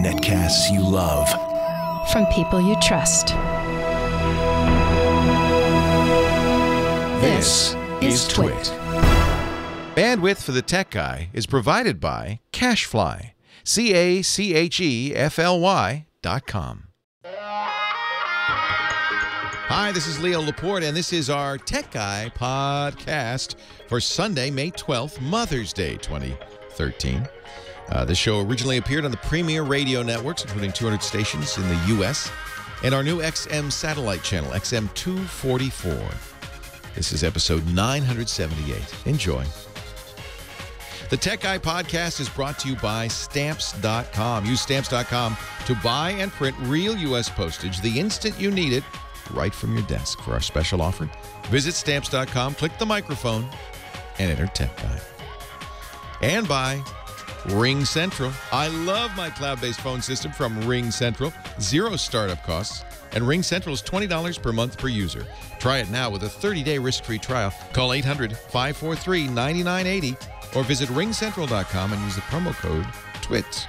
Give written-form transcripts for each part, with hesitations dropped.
Netcasts you love. From people you trust. This is Twit. Bandwidth for the Tech Guy is provided by Cashfly. CACHEFLY.com. Hi, this is Leo Laporte, and this is our Tech Guy podcast for Sunday, May 12th, Mother's Day 2013. This show originally appeared on the premier radio networks, including 200 stations in the U.S., and our new XM satellite channel, XM 244. This is episode 978. Enjoy. The Tech Guy podcast is brought to you by Stamps.com. Use Stamps.com to buy and print real U.S. postage the instant you need it, right from your desk. For our special offer, visit Stamps.com, click the microphone, and enter Tech Guy. And by Ring Central. I love my cloud-based phone system from Ring Central. Zero startup costs. And Ring Central is $20 per month per user. Try it now with a 30-day risk-free trial. Call 800-543-9980 or visit ringcentral.com and use the promo code TWIT.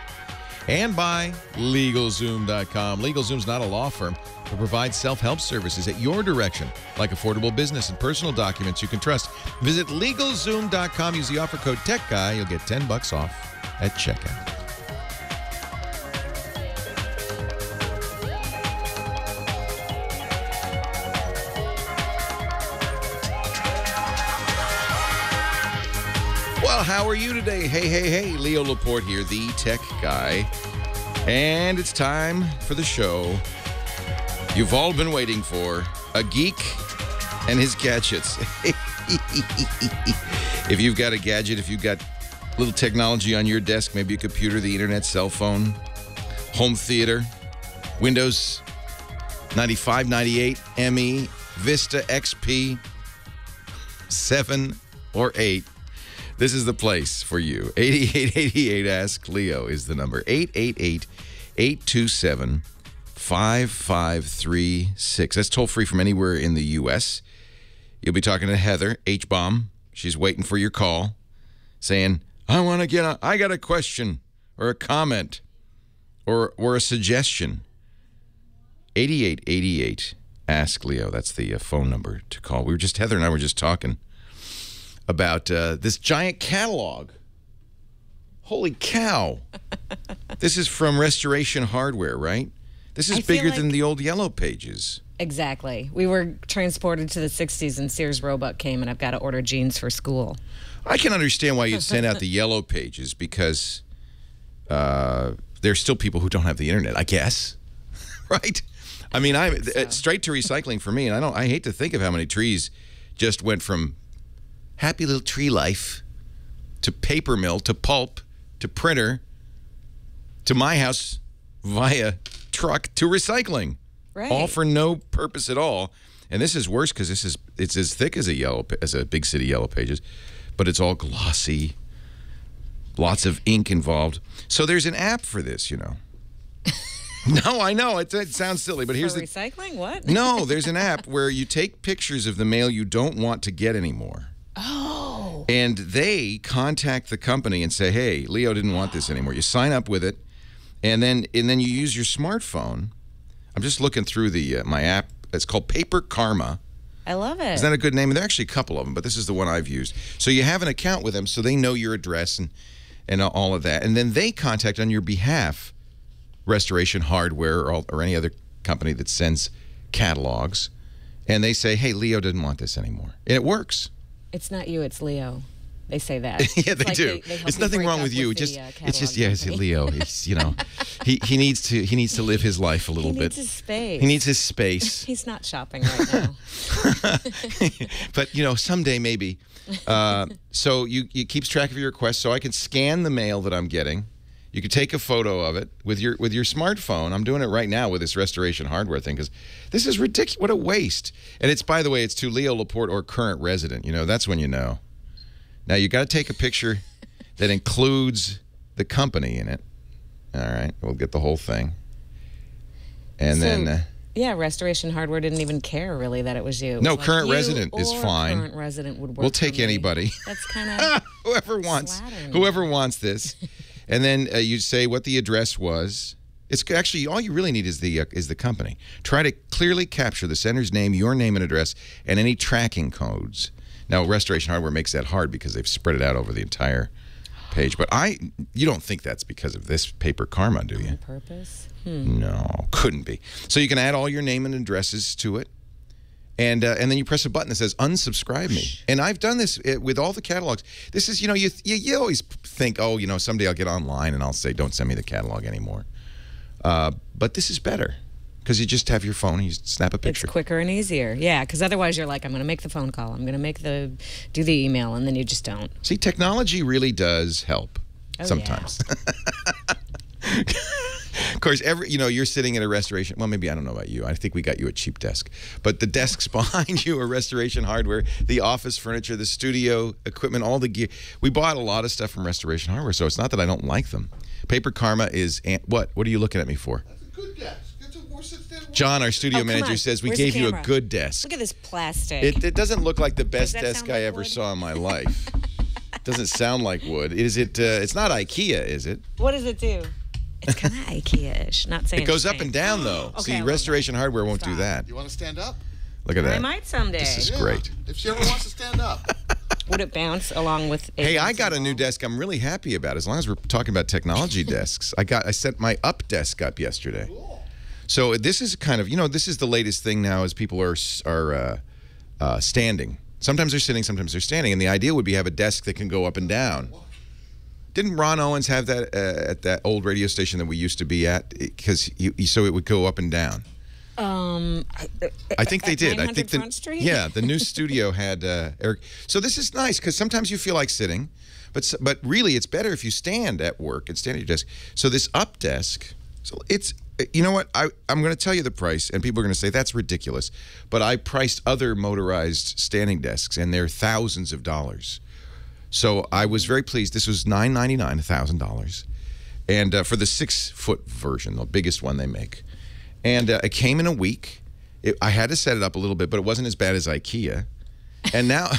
And by LegalZoom.com. LegalZoom's not a law firm, but provides self-help services at your direction, like affordable business and personal documents you can trust. Visit LegalZoom.com. Use the offer code TechGuy. You'll get $10 off at checkout. Well, how are you today? Hey, Leo Laporte here, the Tech Guy. And it's time for the show you've all been waiting for, a geek and his gadgets. If you've got a gadget, if you've got little technology on your desk, maybe a computer, the internet, cell phone, home theater, Windows 95, 98, ME, Vista, XP, 7 or 8, this is the place for you. 8888 Ask Leo is the number. 888-827-5536. That's toll free from anywhere in the U.S. You'll be talking to Heather, H-Bomb. She's waiting for your call, saying, I got a question or a comment or a suggestion. 8888 Ask Leo. That's the phone number to call. Heather and I were just talking about this giant catalog. Holy cow. This is from Restoration Hardware, right? This is bigger than the old Yellow Pages. Exactly. We were transported to the 60s and Sears Roebuck came, and I've got to order jeans for school. I can understand why you'd send out the Yellow Pages, because there's still people who don't have the internet, I guess. Right? I mean, straight to recycling for me, and I hate to think of how many trees just went from happy little tree life to paper mill to pulp to printer to my house via truck to recycling. Right. All for no purpose at all. And this is worse because it's as thick as a big city Yellow Pages, but it's all glossy, lots of ink involved. So there's an app for this, you know. No, I know it sounds silly, but here's recycling. What? No, there's an app where you take pictures of the mail you don't want to get anymore. Oh. And they contact the company and say, "Hey, Leo didn't want this anymore." You sign up with it, and then you use your smartphone. I'm just looking through my app. It's called Paper Karma. I love it. Isn't that a good name? There are actually a couple of them, but this is the one I've used. So you have an account with them, so they know your address and all of that. And then they contact on your behalf Restoration Hardware or any other company that sends catalogs. And they say, hey, Leo didn't want this anymore. And it works. It's not you, it's Leo. They say that. Yeah, they do. It's nothing wrong with you. It's just Leo. He's, you know, he needs to live his life a little bit. He needs his space. He needs his space. He's not shopping right now. But you know, someday maybe. So you keeps track of your requests. So I can scan the mail that I'm getting. You can take a photo of it with your smartphone. I'm doing it right now with this Restoration Hardware thing because this is ridiculous. What a waste. And it's, by the way, it's to Leo Laporte or current resident. You know, that's when you know. Now, you got to take a picture that includes the company in it. All right. We'll get the whole thing. And then... yeah, Restoration Hardware didn't even care, really, that it was you. No, current resident is fine. Current resident would work. We'll take anybody. That's kind of whoever wants this. And then you say what the address was. It's actually all you really need is the company. Try to clearly capture the sender's name, your name and address, and any tracking codes. Now, Restoration Hardware makes that hard because they've spread it out over the entire page. But you don't think that's because of this paper karma, do you? On purpose? No, couldn't be. So you can add all your name and addresses to it. And then you press a button that says unsubscribe me. And I've done this with all the catalogs. This is, you always think, oh, someday I'll get online and I'll say, don't send me the catalog anymore. But this is better because you just have your phone and you snap a picture. It's quicker and easier. Yeah, because otherwise you're like, I'm going to make the phone call. I'm going to do the email, and then you just don't. See, technology really does help sometimes. Yeah. Of course, you're sitting at a restoration. Well, maybe I don't know about you. I think we got you a cheap desk. But the desks behind you are Restoration Hardware, the office furniture, the studio equipment, all the gear. We bought a lot of stuff from Restoration Hardware, so it's not that I don't like them. Paper karma is what? What are you looking at me for? That's a good desk. John, our studio manager, says we gave you a good desk. Look at this plastic. It doesn't look like the best desk I like ever wood? saw in my life. It doesn't sound like wood. Is it? It's not IKEA, is it? What does it do? It's kind of IKEA-ish. Not saying it goes up and down, though. Okay, See, Restoration Hardware won't do that. You want to stand up? Look at that. I might someday. This is great. If she ever wants to stand up. Would it bounce along with? Hey, I got a new desk I'm really happy about. As long as we're talking about technology desks, I set my up desk up yesterday. Cool. So this is kind of, this is the latest thing now as people are standing. Sometimes they're sitting, sometimes they're standing. And the idea would be have a desk that can go up and down. Didn't Ron Owens have that at that old radio station that we used to be at? Because so it would go up and down. I think they did. I think Front Street? Yeah, the new studio had Eric. So this is nice because sometimes you feel like sitting, but really it's better if you stand at work and stand at your desk. So this up desk, so it's. You know what? I'm going to tell you the price, and people are going to say that's ridiculous. But I priced other motorized standing desks, and they're thousands of dollars. So I was very pleased. This was $999, $1,000, and for the 6-foot version, the biggest one they make. And it came in a week. I had to set it up a little bit, but it wasn't as bad as IKEA. And now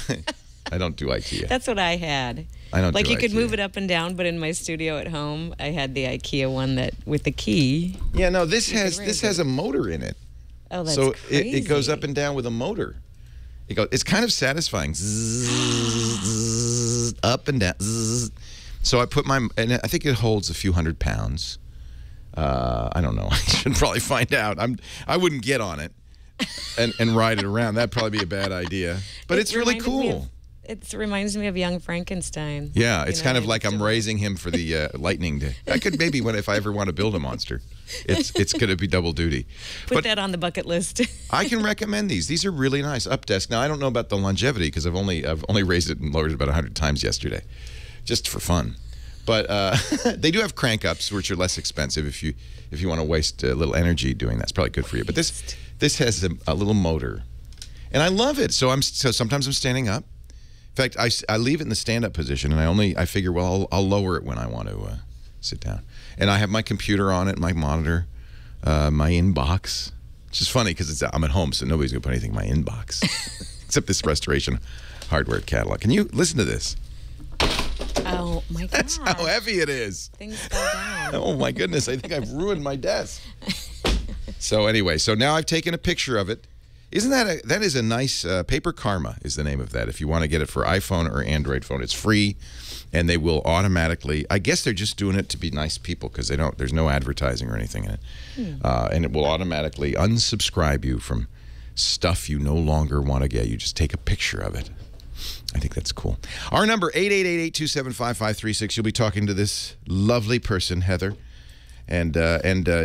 I don't do IKEA. That's what I had. I don't like do you could IKEA. move it up and down, but in my studio at home, I had the IKEA one that with the key. Yeah, no, this has a motor in it. Oh, that's so crazy. it goes up and down with a motor. It's kind of satisfying. Zzz, up and down. Zzz. So I put and I think it holds a few hundred pounds. I don't know. I should probably find out. I wouldn't get on it and ride it around. That'd probably be a bad idea. But it's really cool. It reminds me of Young Frankenstein. Yeah, it's kind of like I'm raising him for the lightning day. I could maybe if I ever want to build a monster, it's going to be double duty. Put that on the bucket list. I can recommend these. These are really nice up desk. Now I don't know about the longevity because I've only raised it and lowered it about 100 times yesterday, just for fun. But they do have crank ups, which are less expensive if you want to waste a little energy doing that. It's probably good for you. But this has a little motor, and I love it. So sometimes I'm standing up. In fact, I leave it in the stand-up position, and I figure, well, I'll lower it when I want to sit down. And I have my computer on it, my monitor, my inbox. Which is funny because I'm at home, so nobody's going to put anything in my inbox. Except this Restoration Hardware catalog. Can you listen to this? Oh, my God. That's how heavy it is. Things go down. Oh, my goodness. I think I've ruined my desk. So anyway, now I've taken a picture of it. Isn't that is a nice Paper Karma is the name of that. If you want to get it for iPhone or Android phone, it's free, and they will automatically. I guess they're just doing it to be nice people because there's no advertising or anything in it, and it will automatically unsubscribe you from stuff you no longer want to get. You just take a picture of it. I think that's cool. Our number 888-827-5536. You'll be talking to this lovely person, Heather. And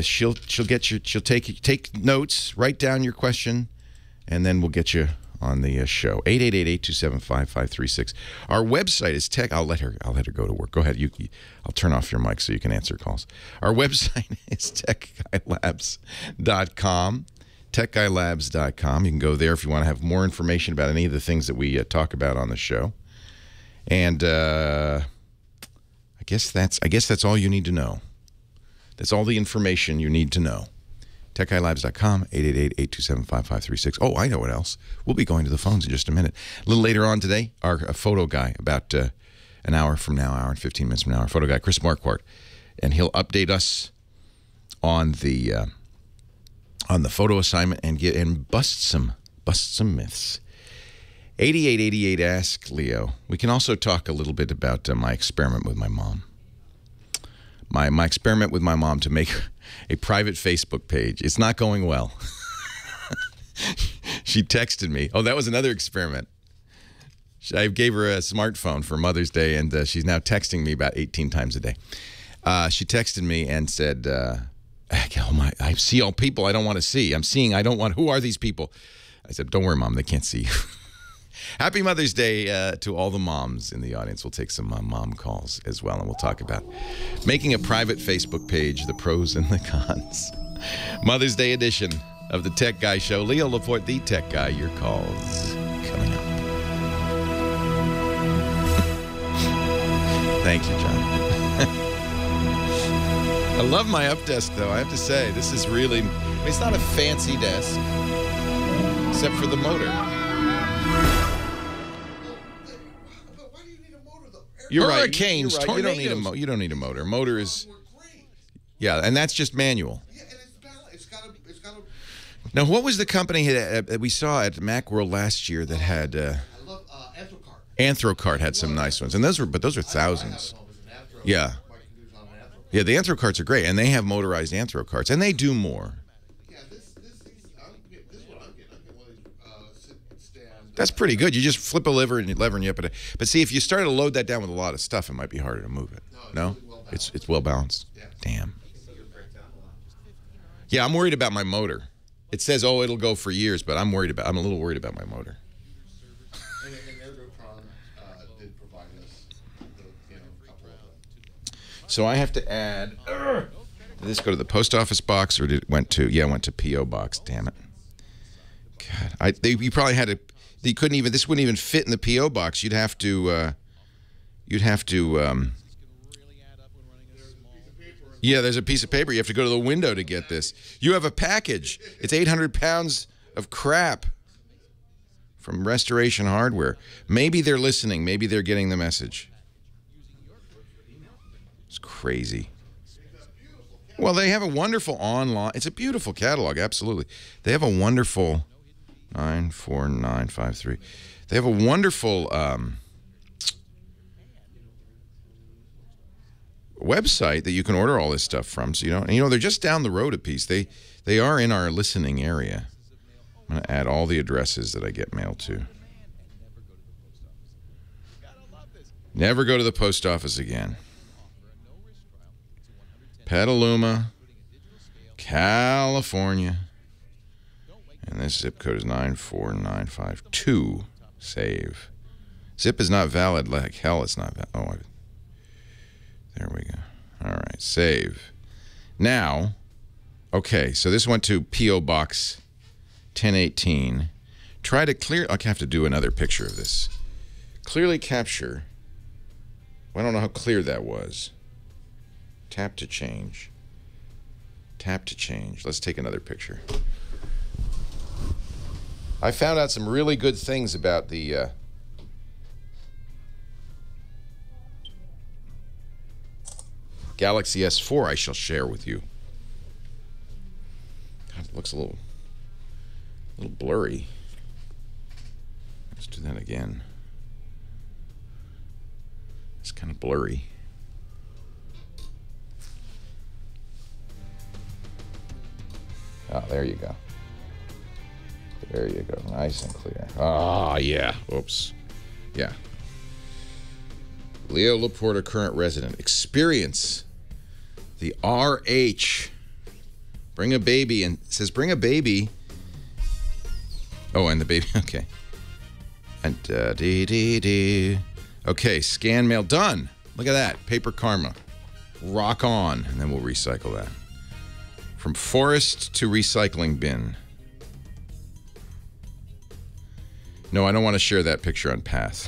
she'll take notes, write down your question, and then we'll get you on the show. 888-827-5536. Our website is tech. I'll let her go to work. Go ahead. I'll turn off your mic so you can answer calls. Our website is techguylabs.com. techguylabs.com. You can go there if you want to have more information about any of the things that we talk about on the show. And I guess that's all you need to know. That's all the information you need to know. TechGuyLabs.com, 888-827-5536. Oh, I know what else. We'll be going to the phones in just a minute. A little later on today, our photo guy about an hour from now, hour and 15 minutes from now, our photo guy, Chris Marquardt, and he'll update us on the photo assignment and bust some myths. 8888 Ask Leo. We can also talk a little bit about my experiment with my mom. My experiment with my mom to make a private Facebook page. It's not going well. She texted me. Oh, that was another experiment. I gave her a smartphone for Mother's Day, and she's now texting me about 18 times a day. She texted me and said, I see all people I don't want to see. Who are these people? I said, don't worry, Mom, they can't see you. Happy Mother's Day to all the moms in the audience. We'll take some mom calls as well, and we'll talk about making a private Facebook page, the pros and the cons. Mother's Day edition of the Tech Guy Show. Leo Laporte, the Tech Guy. Your calls coming up. Thank you, John. I love my up desk, though. I have to say, this is really, it's not a fancy desk, except for the motor. But why do you need a motor, though? You're Hurricanes, right. You don't need a motor. Motor is, yeah, and that's just manual. Yeah, and it's balanced. It's got to. Now, what was the company that we saw at Macworld last year that had? I love Anthrocart. Anthrocart had some nice ones, and those were thousands. Yeah. Yeah, the Anthrocarts are great, and they have motorized Anthrocarts, and they do more. Yeah, this is what I'm getting. I'm getting one of these sit-stand. That's pretty good. You just flip a lever and you up it. But see, if you started to load that down with a lot of stuff, it might be harder to move it. No? It's well balanced. Yeah. Damn. Yeah, I'm worried about my motor. It says, oh, it'll go for years, but I'm a little worried about my motor. And Ergotron did provide us a couple of them. So I have to add. Did this go to the post office box, or did it went to? Yeah, it went to P.O. box. Damn it. God, you probably had to. You couldn't even. This wouldn't even fit in the P.O. box. You'd have to. Yeah, there's a piece of paper. You have to go to the window to get this. You have a package. It's 800 pounds of crap from Restoration Hardware. Maybe they're listening. Maybe they're getting the message. It's crazy. Well, they have a wonderful online. It's a beautiful catalog, absolutely. They have a wonderful 94953. They have a wonderful website that you can order all this stuff from. So they're just down the road a piece. They are in our listening area. I'm going to add all the addresses that I get mail to. Never go to the post office again. Petaluma, California. And this zip code is 94952. Save. Zip is not valid. Like hell, it's not valid. Oh, there we go. All right, save. Now, okay, so this went to P.O. Box 1018. Try to clear. I have to do another picture of this. Clearly capture. I don't know how clear that was. Tap to change. Tap to change. Let's take another picture. I found out some really good things about the Galaxy S4 I shall share with you. God, it looks a little blurry. Let's do that again. It's kind of blurry. Oh, there you go. There you go. Nice and clear. Ah, yeah. Oops. Yeah. Leo Laporte, current resident. Experience the RH. Bring a baby. And it says bring a baby. Oh, and the baby. Okay. And okay, scan mail. Done. Look at that. Paper Karma. Rock on. And then we'll recycle that. From forest to recycling bin. No, I don't want to share that picture on Path.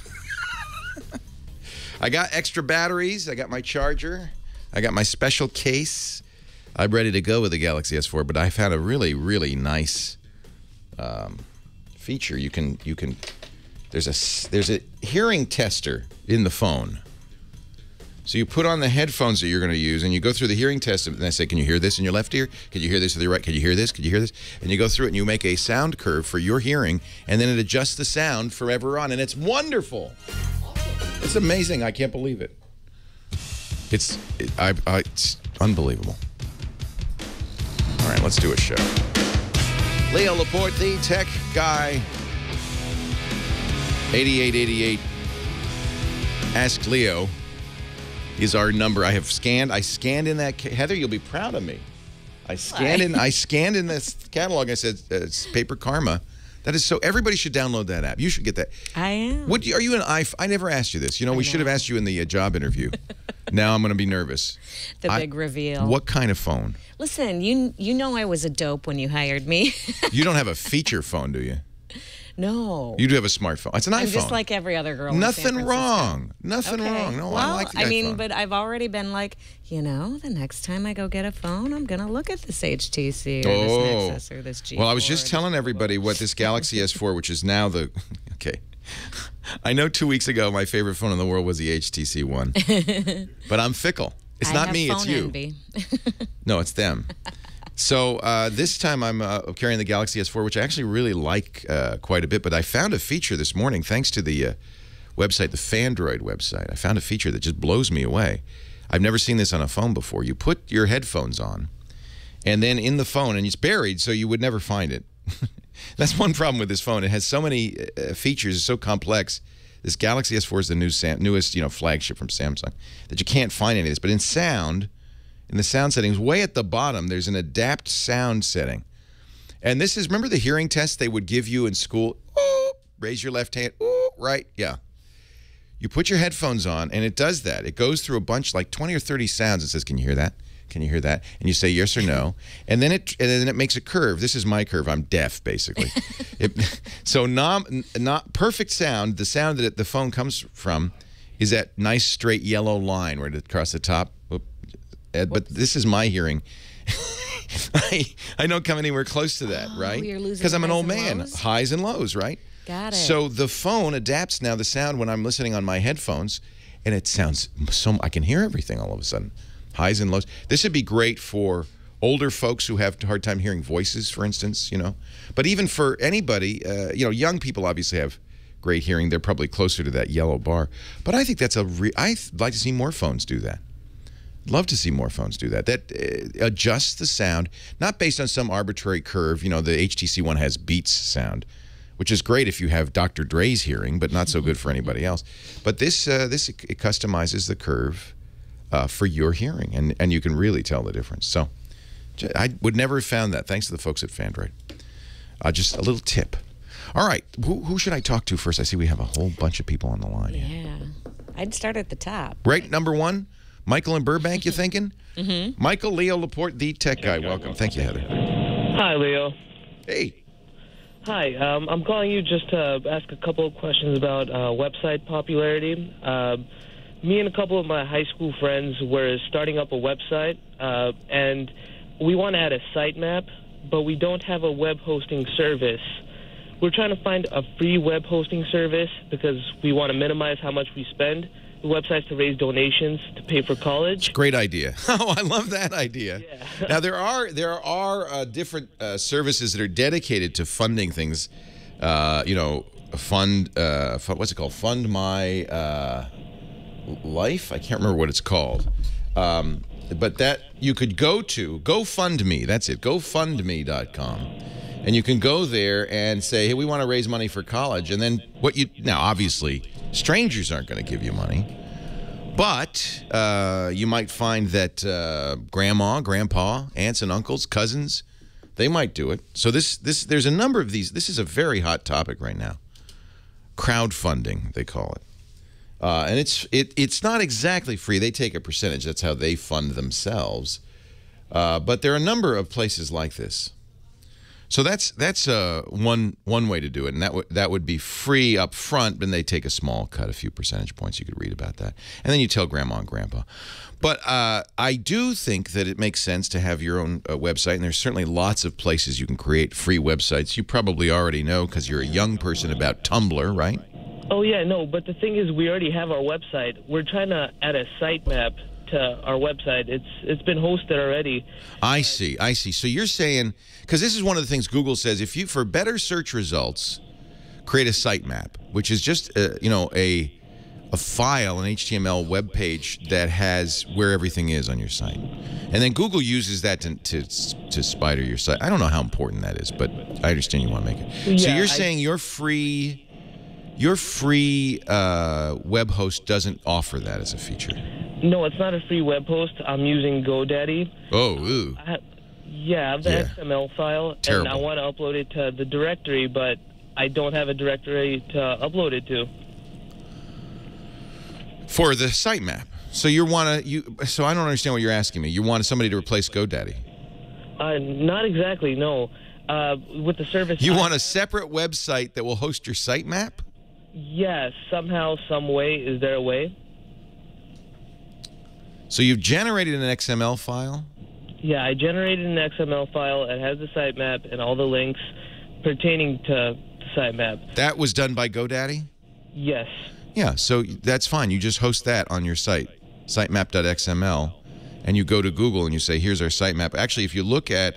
I got extra batteries. I got my charger. I got my special case. I'm ready to go with the Galaxy S4, but I found a really, really nice feature. You can. There's a hearing tester in the phone. So you put on the headphones that you're going to use, and you go through the hearing test, and they say, can you hear this in your left ear? Can you hear this with your right? Can you hear this? Can you hear this? And you go through it, and you make a sound curve for your hearing, and then it adjusts the sound forever on, and it's wonderful. It's amazing. I can't believe it. It's unbelievable. All right, let's do a show. Leo Laporte, the tech guy. 8888. Ask Leo is our number. I scanned in that. Heather, you'll be proud of me. I scanned in this catalog. I said, it's Paper Karma. That is so. Everybody should download that app. You should get that. I am. Are you an iPhone? I never asked you this. You know, we should have asked you in the job interview. Now I'm going to be nervous. The big reveal. What kind of phone? Listen, you know I was a dope when you hired me. You don't have a feature phone, do you? No. You do have a smartphone. It's an iPhone. I'm just like every other girl. Nothing wrong. Nothing wrong. No, well, I like the iPhone. But I've already been like, the next time I go get a phone, I'm going to look at this HTC or this Nexus or this G4. Well, I was just telling everybody what this Galaxy S4, which is now the... Okay. I know 2 weeks ago my favorite phone in the world was the HTC One. But I'm fickle. It's not me, it's you. Envy. No, it's them. So this time I'm carrying the Galaxy S4, which I actually really like quite a bit. But I found a feature this morning, thanks to the website, the Fandroid website. I found a feature that just blows me away. I've never seen this on a phone before. You put your headphones on, and then in the phone, and it's buried, so you would never find it. That's one problem with this phone. It has so many features. It's so complex. This Galaxy S4 is the newest, flagship from Samsung, that you can't find any of this. But in sound... In the sound settings, way at the bottom, there's an adapt sound setting. And this is, remember the hearing test they would give you in school? Oh, raise your left hand. Oh, right. Yeah. You put your headphones on, and it does that. It goes through a bunch, like 20 or 30 sounds. It says, can you hear that? Can you hear that? And you say yes or no. And then it makes a curve. This is my curve. I'm deaf, basically. So not perfect sound. The sound that the phone comes from is that nice straight yellow line right across the top. But this is my hearing. I don't come anywhere close to that, right? Because I'm an old man. Highs and lows, right? Got it. So the phone adapts now the sound when I'm listening on my headphones, and it sounds so... I can hear everything all of a sudden. Highs and lows. This would be great for older folks who have a hard time hearing voices, for instance, But even for anybody, young people obviously have great hearing. They're probably closer to that yellow bar. But I think that's I'd like to see more phones do that. Love to see more phones do that. That adjusts the sound, not based on some arbitrary curve. The HTC One has Beats sound, which is great if you have Dr. Dre's hearing, but not so good for anybody else. But it customizes the curve for your hearing, and you can really tell the difference. So I would never have found that. Thanks to the folks at Fandroid. Just a little tip. All right, who should I talk to first? I see we have a whole bunch of people on the line. Yeah, I'd start at the top. Right, number one. Michael in Burbank, you thinking? Mm-hmm. Michael, Leo Laporte, the tech guy. Welcome. Thank you, Heather. Hi, Leo. Hey. Hi. I'm calling you just to ask a couple of questions about website popularity. Me and a couple of my high school friends were starting up a website, and we want to add a sitemap, but we don't have a web hosting service. We're trying to find a free web hosting service because we want to minimize how much we spend. The websites to raise donations to pay for college. Great idea. Oh, I love that idea. Yeah. Now there are different services that are dedicated to funding things. Fund what's it called? Fund My Life. I can't remember what it's called. But that you could go to GoFundMe. That's it. GoFundMe.com. And you can go there and say, hey, we want to raise money for college. And then now obviously strangers aren't going to give you money, but you might find that grandma, grandpa, aunts and uncles, cousins, they might do it. So there's a number of these. This is a very hot topic right now. Crowdfunding, they call it. And it's not exactly free. They take a percentage. That's how they fund themselves. But there are a number of places like this. So that's one way to do it, and that would be free up front, but they take a small cut, a few percentage points. You could read about that, and then you tell grandma and grandpa. But I do think that it makes sense to have your own website, and there's certainly lots of places you can create free websites. You probably already know, because you're a young person, about Tumblr, right? Oh, yeah, no, but the thing is we already have our website. We're trying to add a sitemap to our website. It's been hosted already. I see. So you're saying, because this is one of the things Google says, if you, for better search results, create a sitemap, which is just, you know, a file, an HTML web page that has where everything is on your site. And then Google uses that to spider your site. I don't know how important that is, but I understand you want to make it. Yeah, so you're saying your free web host doesn't offer that as a feature? No, it's not a free web host. I'm using GoDaddy. Oh, ooh. I have the XML file, Terrible. and I want to upload it to the directory, but I don't have a directory to upload it to. For the sitemap. So so I don't understand what you're asking me. You want somebody to replace GoDaddy? Not exactly, no. With the service... You want a separate website that will host your sitemap? Yes, somehow, some way. Is there a way? So you've generated an XML file? Yeah, I generated an XML file. It has the sitemap and all the links pertaining to the sitemap. That was done by GoDaddy? Yes. Yeah, so that's fine. You just host that on your site, sitemap.xml, and you go to Google and you say, here's our sitemap. Actually, if you look at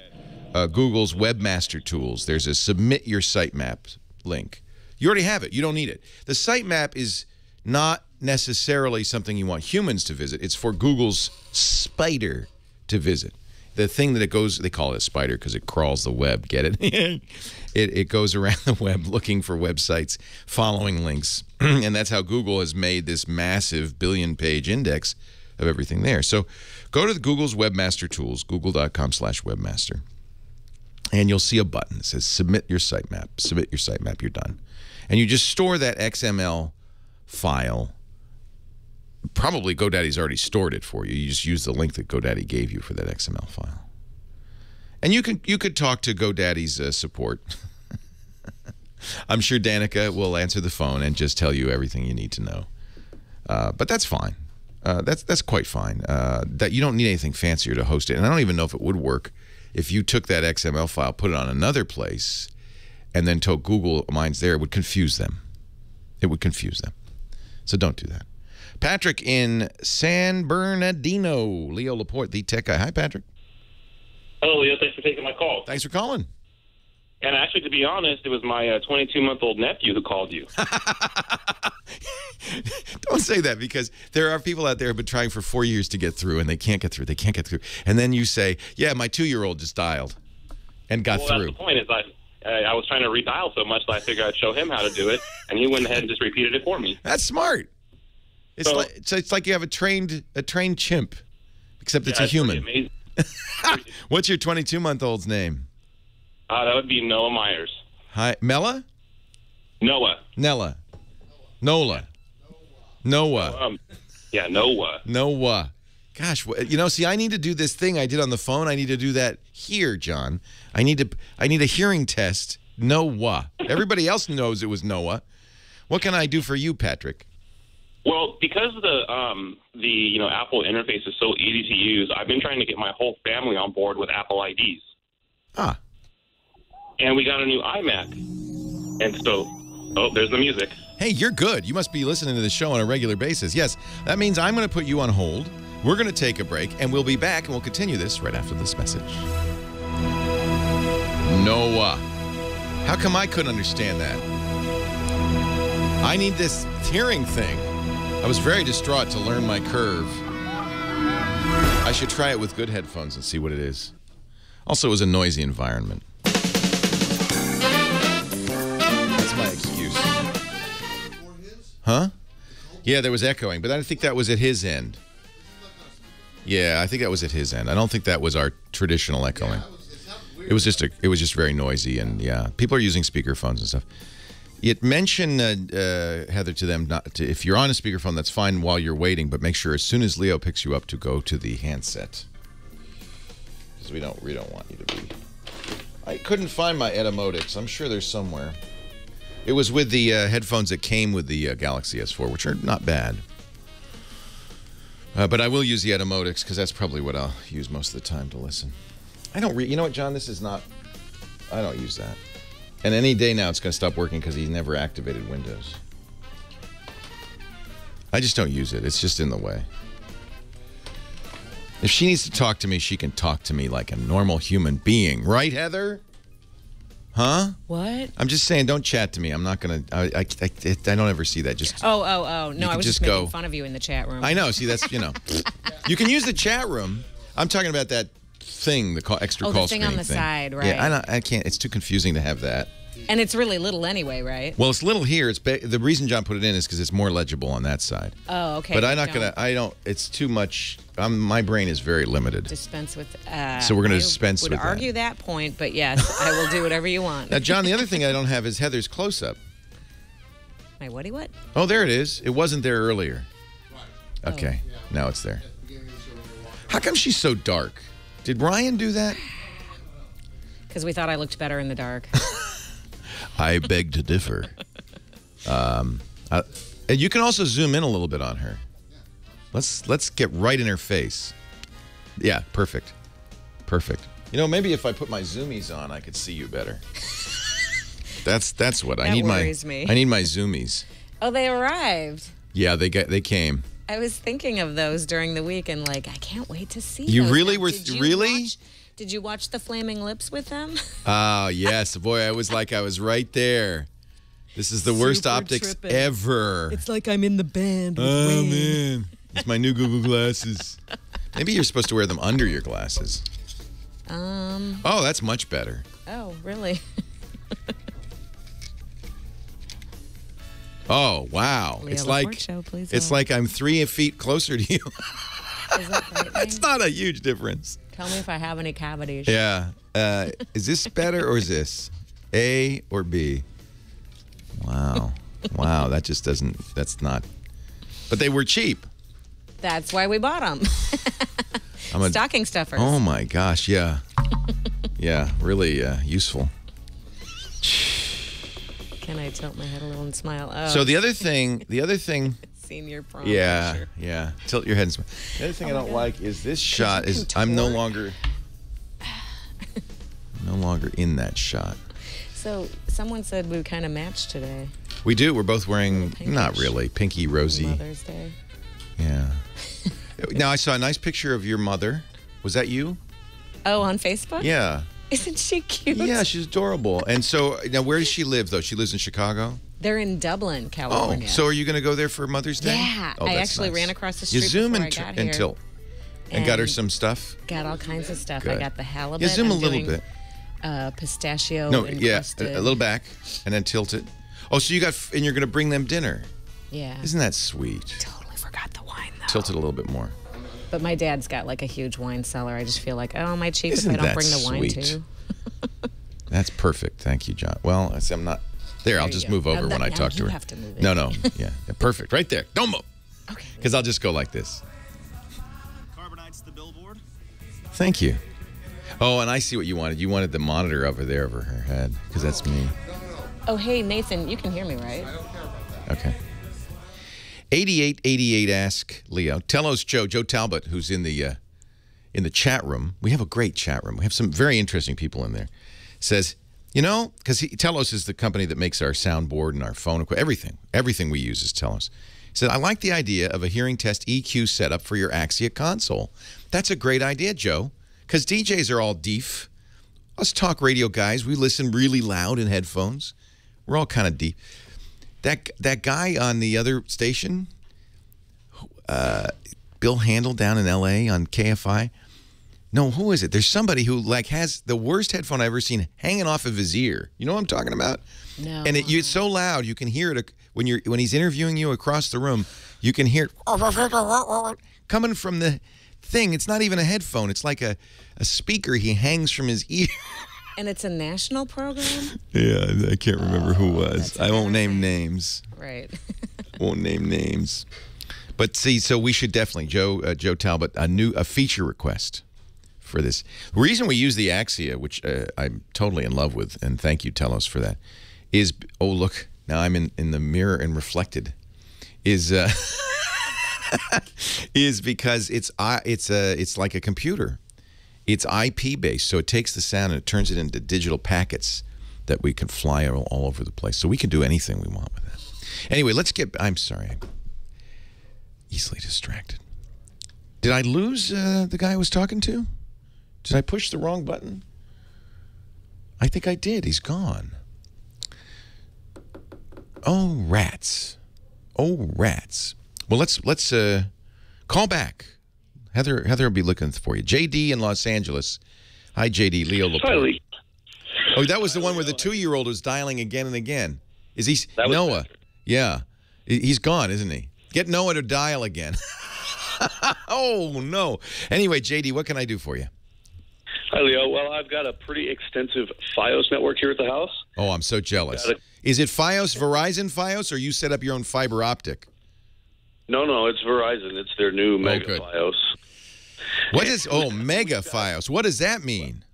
Google's Webmaster Tools, there's a Submit Your Sitemap link. You already have it. You don't need it. The sitemap is not necessarily something you want humans to visit. It's for Google's spider to visit. The thing that it goes, they call it a spider because it crawls the web, get it? It goes around the web looking for websites, following links. And that's how Google has made this massive billion-page index of everything there. So go to Google's Webmaster Tools, google.com/webmaster, and you'll see a button that says Submit Your Sitemap. Submit your sitemap, you're done. And you just store that XML file. Probably GoDaddy's already stored it for you. You just use the link that GoDaddy gave you for that XML file. And you could talk to GoDaddy's support. I'm sure Danica will answer the phone and just tell you everything you need to know. But that's fine. That's quite fine. That you don't need anything fancier to host it. And I don't even know if it would work if you took that XML file, put it on another place, and then told Google mine's there. It would confuse them. It would confuse them. So don't do that. Patrick in San Bernardino. Leo Laporte, the tech guy. Hi, Patrick. Hello, Leo. Thanks for taking my call. Thanks for calling. And actually, to be honest, it was my 22-month-old nephew who called you. Don't say that, because there are people out there who have been trying for 4 years to get through, and they can't get through. They can't get through. And then you say, yeah, my 2-year-old just dialed and got through. That's the point. Is I was trying to redial so much that I figured I'd show him how to do it, and he went ahead and just repeated it for me. That's smart. It's it's like you have a trained chimp, except it's a human. Amazing. What's your 22-month-old's name? That would be Noah Myers. Hi, Mella? Noah. Nella. Nola. Noah. Yeah, Noah. Noah. Gosh, you know, see, I need to do this thing I did on the phone. I need to do that here, John. I need a hearing test. Noah. Everybody else knows it was Noah. What can I do for you, Patrick? Well, because the Apple interface is so easy to use, I've been trying to get my whole family on board with Apple IDs. Ah. And we got a new iMac. And so, there's the music. Hey, you're good. You must be listening to the show on a regular basis. Yes, that means I'm going to put you on hold. We're going to take a break, and we'll be back, and we'll continue this right after this message. Noah. How come I couldn't understand that? I need this hearing thing. I was very distraught to learn my curve. I should try it with good headphones and see what it is. Also, it was a noisy environment. That's my excuse. Huh? Yeah, there was echoing, but I think that was at his end. Yeah, I think that was at his end. I don't think that was our traditional echoing. It was just very noisy, and yeah, people are using speakerphones and stuff. It mentioned, Heather, to them, if you're on a speakerphone, that's fine while you're waiting, but make sure as soon as Leo picks you up to go to the handset. Because we don't want you to be... I couldn't find my Etymotics. I'm sure they're somewhere. It was with the headphones that came with the Galaxy S4, which are not bad. But I will use the Etymotics, because that's probably what I'll use most of the time to listen. You know what, John? This is not... I don't use that. And any day now, it's going to stop working because he never activated Windows. I just don't use it. It's just in the way. If she needs to talk to me, she can talk to me like a normal human being. Right, Heather? Huh? What? I'm just saying, don't chat to me. I'm not going to... I don't ever see that. Just Oh. No, I was just making go, fun of you in the chat room. I know. See, that's, you know. You can use the chat room. I'm talking about that thing, the extra call screen thing on the side, right? Yeah, I can't. It's too confusing to have that. And it's really little anyway, right? Well, it's little here. It's the reason John put it in is because it's more legible on that side. Oh, okay. But I'm not going to... I don't... It's too much... my brain is very limited. Dispense with... so we're going to dispense with that. I would argue that point, but yes, I will do whatever you want. Now, John, the other thing I don't have is Heather's close-up. My what? Oh, there it is. It wasn't there earlier. Okay. Now it's there. How come she's so dark? Did Ryan do that? Because we thought I looked better in the dark. I beg to differ. And you can also zoom in a little bit on her. Let's get right in her face. Yeah, perfect. Perfect. You know, maybe if I put my zoomies on, I could see you better. That's what I need. I need my zoomies. Oh, they arrived. Yeah, they came. I was thinking of those during the week and like, I can't wait to see you those. Really were really? Did you watch the Flaming Lips with them? Oh, yes. Boy, I was right there. This is the worst optics ever. It's like I'm in the band with Oh, Wayne. man. It's my new Google glasses. Maybe you're supposed to wear them under your glasses. Oh, that's much better. Oh, really? Oh, wow. Leo It's Laporte like show, please it's hold. like I'm 3 feet closer to you. Is that frightening? It's not a huge difference. Tell me if I have any cavities. Yeah. Is this better or is this? A or B? Wow. Wow, that just doesn't, that's not. But they were cheap. That's why we bought them. Stocking stuffers. Oh my gosh, yeah. Yeah, really useful. Can I tilt my head a little and smile? Oh. So the other thing. Senior prom. Yeah, picture. yeah. Tilt your head and smile. The other thing I don't like is this shot is I'm no longer in that shot. So someone said we kind of matched today. We do. We're both wearing, not really, pinky rosy. Mother's Day. Yeah. Now, I saw a nice picture of your mother. Was that you? Oh, on Facebook? Yeah. Isn't she cute? Yeah, she's adorable. And so, now where does she live, though? She lives in Chicago? They're in Dublin, California. Oh, so are you going to go there for Mother's Day? Yeah. Oh, I that's actually nice. ran across the street You zoom before and, I got and here. tilt. And got her some stuff? Got all kinds of stuff. Good. I got the halibut. Yeah, zoom I'm a little doing, bit. Pistachio No, yeah, encrusted. a little back, and then tilt it. Oh, so and you're going to bring them dinner. Yeah. Isn't that sweet? Totally forgot the wine, though. Tilt it a little bit more. But my dad's got like a huge wine cellar. I just feel like, oh, am I cheap Isn't if I don't that bring the wine sweet? too? That's perfect. Thank you, John. Well, I'm not. There, I'll you just go. move over Now when I now talk to you her. have to move it. No. Yeah, perfect. Right there. Don't move. Okay. Because I'll just go like this. Carbonite's the billboard. Thank you. Oh, and I see what you wanted. You wanted the monitor over there over her head, because that's me. Oh, hey, Nathan, you can hear me, right? Okay. 8888 ask Leo. Telos Joe Talbot, who's in the chat room. We have a great chat room. We have some very interesting people in there. Says, you know, because Telos is the company that makes our soundboard and our phone equipment, everything. Everything we use is Telos. He said, I like the idea of a hearing test EQ setup for your Axia console. That's a great idea, Joe, because DJs are all deaf. Us talk radio guys, we listen really loud in headphones. We're all kind of deep. That guy on the other station, Bill Handel down in L.A. on KFI. No, who is it? There's somebody who like has the worst headphone I've ever seen hanging off of his ear. You know what I'm talking about? No. And it's so loud you can hear it when he's interviewing you across the room. You can hear it coming from the thing. It's not even a headphone. It's like a speaker he hangs from his ear. And it's a national program? Yeah, I can't remember who was. I won't name names. Right. Won't name names. But see, so we should definitely, Joe Talbot, a feature request for this. The reason we use the Axia, which I'm totally in love with, and thank you, Telos, for that, is, oh, look, now I'm in the mirror and reflected, is because it's like a computer. It's IP based, so it takes the sound and it turns it into digital packets that we can fly all over the place. So we can do anything we want with that. Anyway, let's get. I'm sorry. Easily distracted. Did I lose the guy I was talking to? Did I push the wrong button? I think I did. He's gone. Oh, rats. Oh, rats. Well, let's call back. Heather will be looking for you. JD in Los Angeles. Hi, JD. Leo Laporte. Hi, Lee. Oh, that was the one where the 2-year-old was dialing again and again. Is he Noah? Patrick. Yeah. He's gone, isn't he? Get Noah to dial again. Oh, no. Anyway, JD, what can I do for you? Hi, Leo. Well, I've got a pretty extensive Fios network here at the house. Oh, I'm so jealous. Is it Fios, Verizon Fios, or you set up your own fiber optic? No, it's Verizon. It's their new Mega good. Fios. What is, Mega Fios? What does that mean?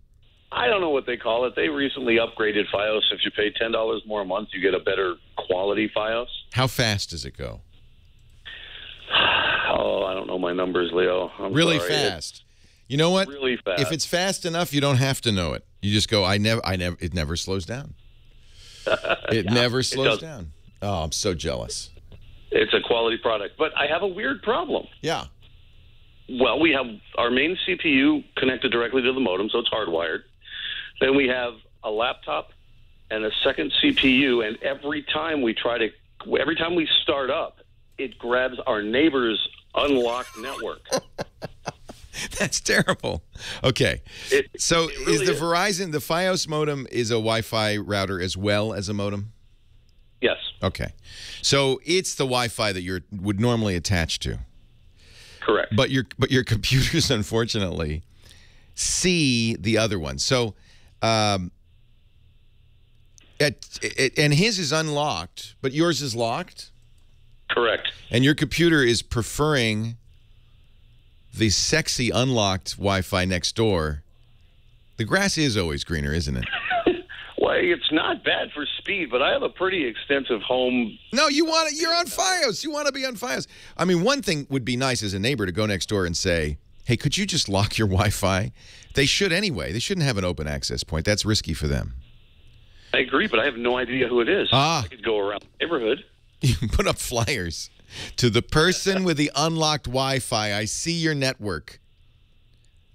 I don't know what they call it. They recently upgraded Fios. If you pay $10 more a month, you get a better quality Fios. How fast does it go? Oh, I don't know my numbers, Leo. I'm Really sorry. fast. You know what? Really fast. If it's fast enough, you don't have to know it. You just go, it never slows down. It never slows down. Oh, I'm so jealous. It's a quality product. But I have a weird problem. Yeah. Well, we have our main CPU connected directly to the modem, so it's hardwired. Then we have a laptop and a second CPU, and every time we start up, it grabs our neighbor's unlocked network. That's terrible. Okay. So it really is the Verizon, the Fios modem is a Wi-Fi router as well as a modem? Yes. Okay. So it's the Wi-Fi that you would normally attach to. Correct. But your computers, unfortunately, see the other one. So, and his is unlocked, but yours is locked? Correct. And your computer is preferring the sexy unlocked Wi-Fi next door. The grass is always greener, isn't it? Well, it's not bad for speed, but I have a pretty extensive home. No, you're on Fios. You want to be on Fios. I mean, one thing would be nice as a neighbor to go next door and say, hey, could you just lock your Wi-Fi? They should anyway. They shouldn't have an open access point. That's risky for them. I agree, but I have no idea who it is. I could go around the neighborhood. You can put up flyers. To the person with the unlocked Wi-Fi, I see your network.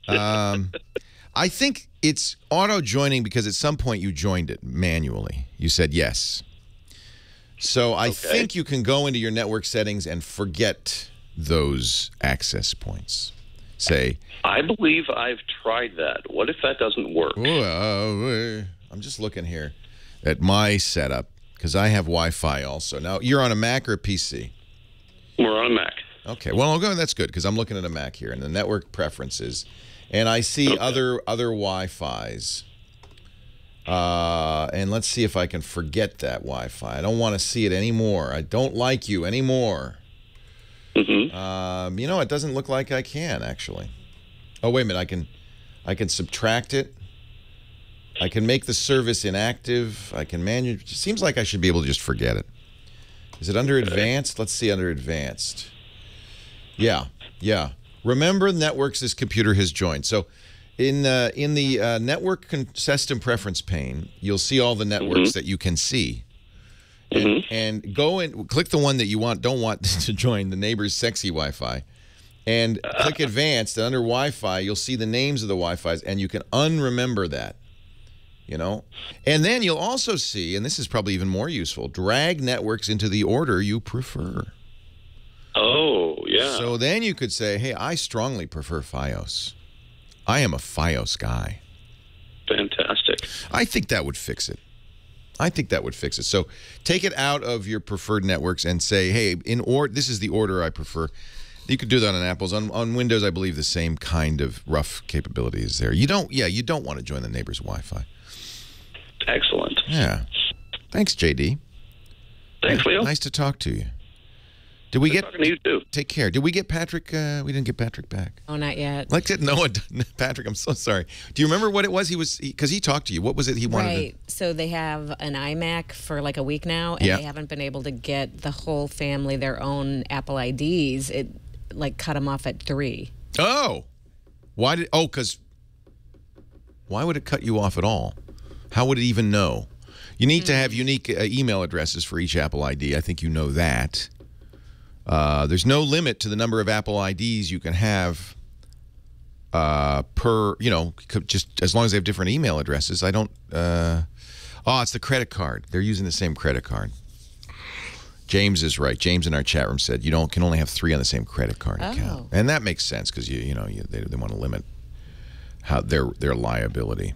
I think it's auto-joining because at some point you joined it manually. You said yes. So I think you can go into your network settings and forget those access points. Say, I believe I've tried that. What if that doesn't work? I'm just looking here at my setup because I have Wi-Fi also. Now, you're on a Mac or a PC? We're on a Mac. Okay, well, that's good because I'm looking at a Mac here and the network preferences, and I see other Wi-Fis. And let's see if I can forget that Wi-Fi. I don't want to see it anymore. I don't like you anymore. You know, it doesn't look like I can actually. Oh, wait a minute. I can subtract it. I can make the service inactive. I can manage. It seems like I should be able to just forget it. Is it under advanced? Let's see under advanced. Yeah. Remember networks this computer has joined. So in the network system preference pane, you'll see all the networks that you can see. And go and click the one that you don't want to join, the neighbor's sexy Wi-Fi. And click advanced, and under Wi-Fi, you'll see the names of the Wi-Fis, and you can unremember that. You know? And then you'll also see, and this is probably even more useful, drag networks into the order you prefer. Oh, yeah. So then you could say, hey, I strongly prefer Fios. I am a Fios guy. Fantastic. I think that would fix it. So take it out of your preferred networks and say, hey, this is the order I prefer. You could do that on Apple's. On Windows, I believe the same kind of rough capability is there. You don't want to join the neighbor's Wi-Fi. Excellent. Yeah. Thanks, JD. Thanks, Leo. Nice to talk to you. Did we talking to you too. Take care. Did we get Patrick? We didn't get Patrick back. Oh, not yet. Like that? No, Patrick. I'm so sorry. Do you remember what it was? Because he talked to you. What was it he wanted? Right. So they have an iMac for like a week now, and they haven't been able to get the whole family their own Apple IDs. It cut them off at 3. Oh, why did? Oh, because why would it cut you off at all? How would it even know? You need to have unique email addresses for each Apple ID. I think you know that. There's no limit to the number of Apple IDs you can have per, just as long as they have different email addresses. I don't, it's the credit card. They're using the same credit card. James is right. James in our chat room said you can only have 3 on the same credit card account. And that makes sense because, they want to limit how their liability.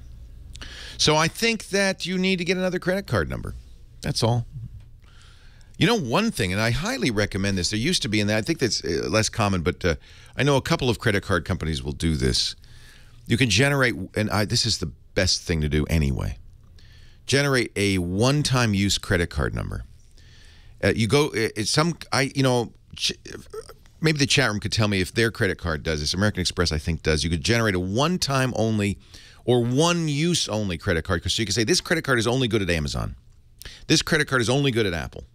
So I think that you need to get another credit card number. That's all. One thing, and I highly recommend this. There used to be, and I think that's less common, but I know a couple of credit card companies will do this. You can generate, and this is the best thing to do anyway. Generate a one-time use credit card number. Maybe the chat room could tell me if their credit card does this. American Express, I think, does. You could generate a one-time only or one-use only credit card. So you can say, this credit card is only good at Amazon. This credit card is only good at Apple.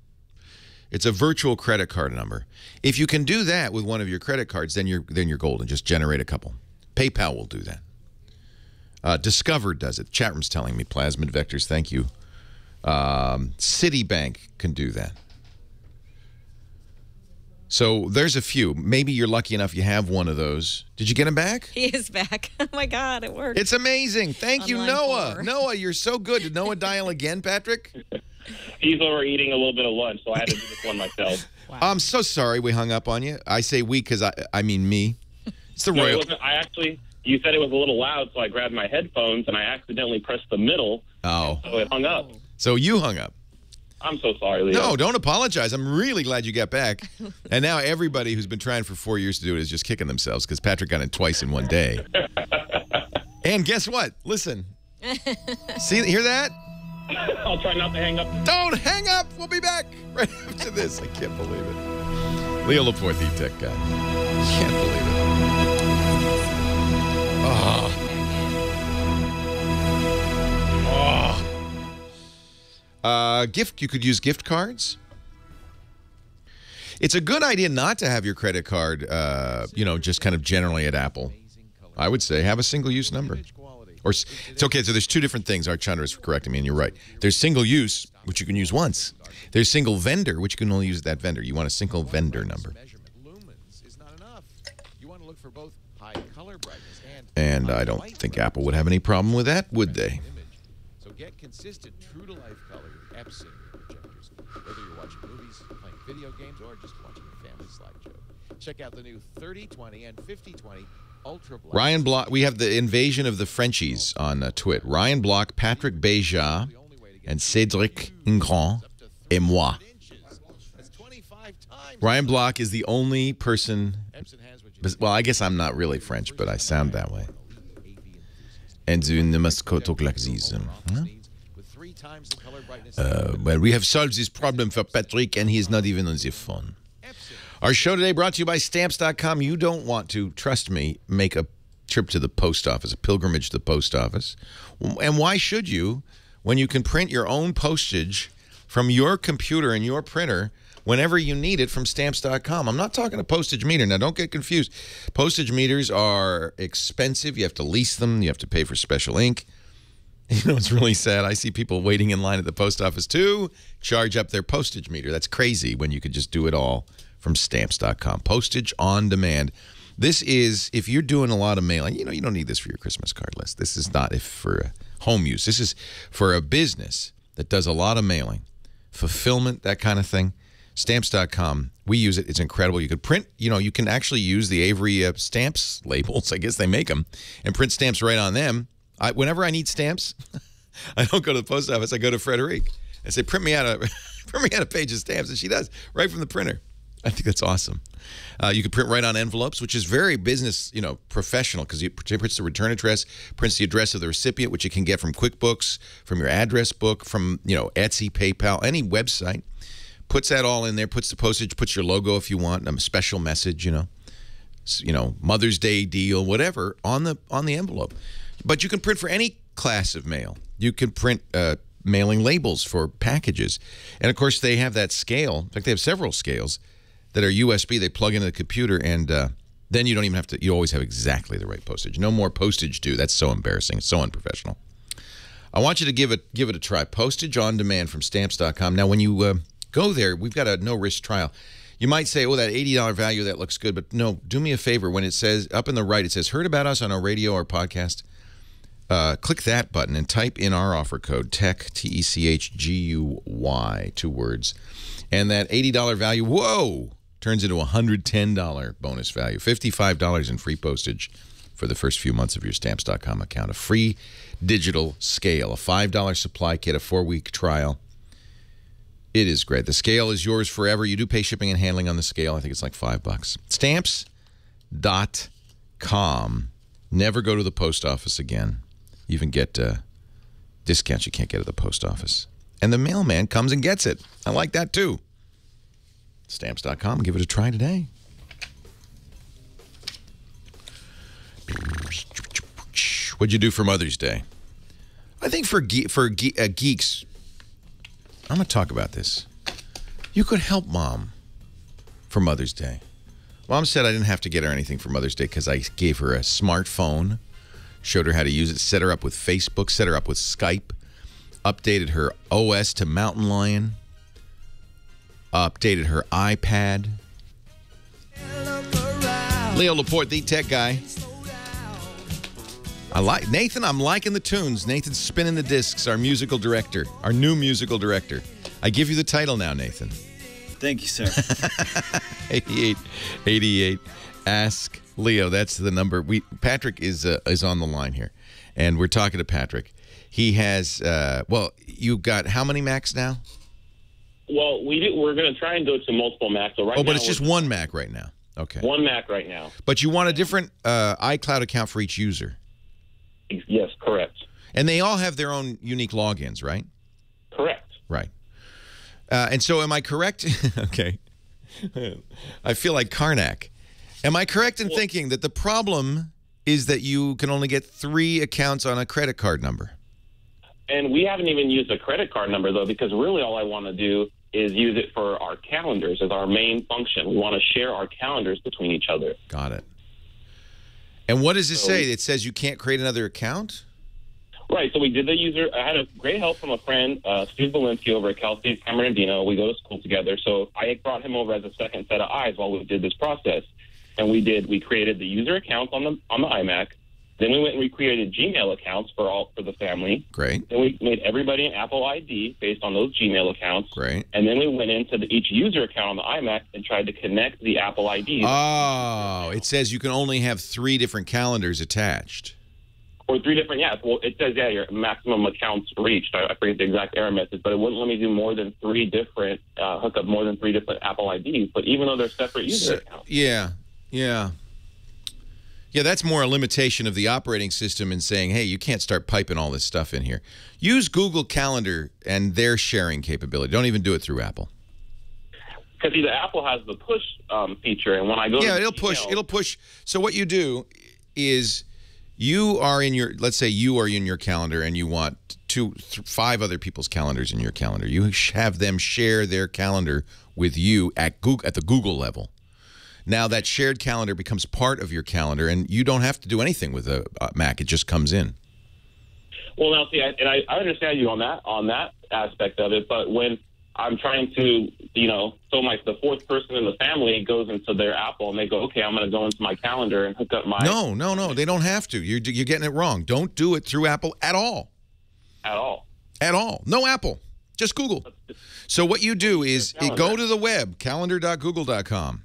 It's a virtual credit card number. If you can do that with one of your credit cards, then you're golden. Just generate a couple. PayPal will do that. Discover does it. Chat room's telling me. Plasmid Vectors, thank you. Citibank can do that. So there's a few. Maybe you're lucky enough you have one of those. Did you get him back? He is back. Oh, my God, it worked. It's amazing. Thank you, Noah. 4. Noah, you're so good. Did Noah dial again, Patrick? He's over eating a little bit of lunch, so I had to do this one myself. Wow. I'm so sorry we hung up on you. I say we because I mean me. It's the royal. You said it was a little loud, so I grabbed my headphones, and I accidentally pressed the middle. Oh. So it hung up. So you hung up. I'm so sorry, Leo. No, don't apologize. I'm really glad you got back. And now everybody who's been trying for 4 years to do it is just kicking themselves because Patrick got it twice in one day. And guess what? Listen. See, hear that? I'll try not to hang up. Don't hang up. We'll be back right after this. I can't believe it. Leo Laporte, the tech guy. Can't believe it. Oh. You could use gift cards. It's a good idea not to have your credit card, just kind of generally at Apple. I would say have a single-use number. Or it's okay. So there's 2 different things. Our Chandra is correcting me, and you're right. There's single-use, which you can use once. There's single vendor, which you can only use at that vendor. You want a single vendor number. And I don't think Apple would have any problem with that, would they? So get consistent, true-to-life color with Epson projectors. Whether you're watching movies, playing video games, or just watching a family slideshow. Check out the new 3020 and 5020 Ultra Black. Ryan Block, we have the invasion of the Frenchies on Twit. Ryan Block, Patrick Beja, and Cédric Ingrand, et moi. Ryan Block is the only person, well, I guess I'm not really French, but I sound that way. And well, we have solved this problem for Patrick, and he's not even on the phone. Our show today brought to you by Stamps.com. You don't want to, trust me, make a trip to the post office, a pilgrimage to the post office. And why should you when you can print your own postage from your computer and your printer whenever you need it from Stamps.com? I'm not talking a postage meter. Now, don't get confused. Postage meters are expensive. You have to lease them. You have to pay for special ink. It's really sad. I see people waiting in line at the post office to charge up their postage meter. That's crazy when you could just do it all from Stamps.com. Postage on demand. This is, if you're doing a lot of mailing, you don't need this for your Christmas card list. This is not for home use. This is for a business that does a lot of mailing, fulfillment, that kind of thing. Stamps.com, we use it. It's incredible. You could print, you can actually use the Avery stamps labels. I guess they make them, and print stamps right on them. Whenever I need stamps, I don't go to the post office. I go to Frederique. I say, print me out a page of stamps, and she does, right from the printer. I think that's awesome. You can print right on envelopes, which is very business, professional, because it prints the return address, prints the address of the recipient, which you can get from QuickBooks, from your address book, from, Etsy, PayPal, any website. Puts that all in there, puts the postage, puts your logo if you want, a special message, Mother's Day deal, whatever, on the envelope. But you can print for any class of mail. You can print mailing labels for packages. And, of course, they have that scale. In fact, they have several scales that are USB. They plug into the computer, and then you don't even have to – you always have exactly the right postage. No more postage due. That's so embarrassing. It's so unprofessional. I want you to give it a try. Postage on demand from Stamps.com. Now, when you go there, we've got a no-risk trial. You might say, oh, that $80 value, that looks good. But no, do me a favor. When it says, up in the right, it says, heard about us on our radio or podcast, click that button and type in our offer code, TECH, TECHGUY, 2 words. And that $80 value, whoa, turns into a $110 bonus value, $55 in free postage for the first few months of your Stamps.com account, a free digital scale, a $5 supply kit, a 4-week trial. It is great. The scale is yours forever. You do pay shipping and handling on the scale. I think it's like $5. Stamps.com. Never go to the post office again. You even get discounts you can't get at the post office. And the mailman comes and gets it. I like that, too. Stamps.com. Give it a try today. What'd you do for Mother's Day? I think for geeks, I'm going to talk about this. You could help Mom for Mother's Day. Mom said I didn't have to get her anything for Mother's Day because I gave her a smartphone, showed her how to use it, set her up with Facebook, set her up with Skype, updated her OS to Mountain Lion, updated her iPad. Leo Laporte, the tech guy. Nathan, I'm liking the tunes. Nathan's spinning the discs, our musical director, our new musical director. I give you the title now, Nathan. Thank you, sir. 8888. Ask Leo. That's the number. Patrick is on the line here, and we're talking to Patrick. He has, you got how many Macs now? Well, we're going to try and go to multiple Macs. So right now, but it's just one Mac right now. Okay. One Mac right now. But you want a different iCloud account for each user. Yes, correct. And they all have their own unique logins, right? Correct. Right. And so am I correct? Okay. I feel like Karnak. Am I correct in thinking that the problem is that you can only get 3 accounts on a credit card number? And we haven't even used a credit card number, though, because really all I want to do is use it for our calendars as our main function. We want to share our calendars between each other. Got it. And what does it say? It says you can't create another account? Right. So we did the user. I had a great help from a friend, Steve Belinsky, over at Cal State San Bernardino. We go to school together. So I brought him over as a second set of eyes while we did this process. And we created the user accounts on the iMac. Then we went and we created Gmail accounts for the family. Great. Then we made everybody an Apple ID based on those Gmail accounts. Great. And then we went into each user account on the iMac and tried to connect the Apple IDs. Oh, it says you can only have 3 different calendars attached. Or 3 different, well, it says, your maximum accounts reached. I forget the exact error message, but it wouldn't let me do more than 3 different, hook up more than 3 different Apple IDs. But even though they're separate user accounts. Yeah. Yeah, that's more a limitation of the operating system in saying, hey, you can't start piping all this stuff in here. Use Google Calendar and their sharing capability. Don't even do it through Apple. Because either Apple has the push feature, and when I go to it'll push. So what you do is you are in your, let's say you are in your calendar and you want 5 other people's calendars in your calendar. You have them share their calendar with you at the Google level. Now that shared calendar becomes part of your calendar, and you don't have to do anything with a Mac. It just comes in. Well, now, see, I understand you on that aspect of it, but when I'm trying to, so the 4th person in the family goes into their Apple, and they go, okay, I'm going to go into my calendar and hook up my... No, they don't have to. You're getting it wrong. Don't do it through Apple at all. At all? At all. No Apple. Just Google. So what you do is go to the web, calendar.google.com.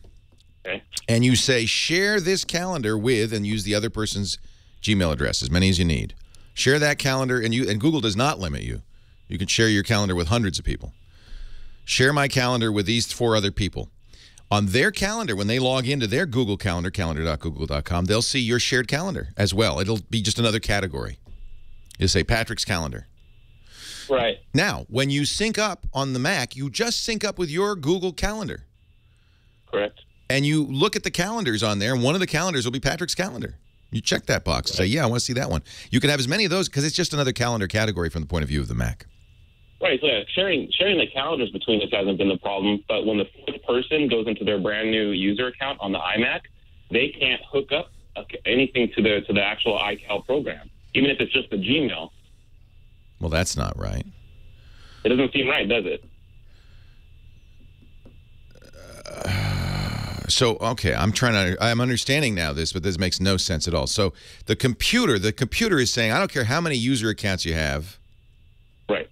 Okay. And you say, share this calendar with, and use the other person's Gmail address, as many as you need. Share that calendar, and Google does not limit you. You can share your calendar with hundreds of people. Share my calendar with these 4 other people. On their calendar, when they log into their Google Calendar, calendar.google.com, they'll see your shared calendar as well. It'll be just another category. It'll say Patrick's calendar. Right. Now, when you sync up on the Mac, you just sync up with your Google Calendar. Correct. And you look at the calendars on there, and one of the calendars will be Patrick's calendar. You check that box and say, yeah, I want to see that one. You can have as many of those because it's just another calendar category from the point of view of the Mac. Right. So sharing the calendars between us hasn't been the problem. But when the 4th person goes into their brand new user account on the iMac, they can't hook up anything to the actual iCal program, even if it's just the Gmail. Well, that's not right. It doesn't seem right, does it? So, okay, I'm understanding now this, but this makes no sense at all. So the computer is saying, I don't care how many user accounts you have. Right.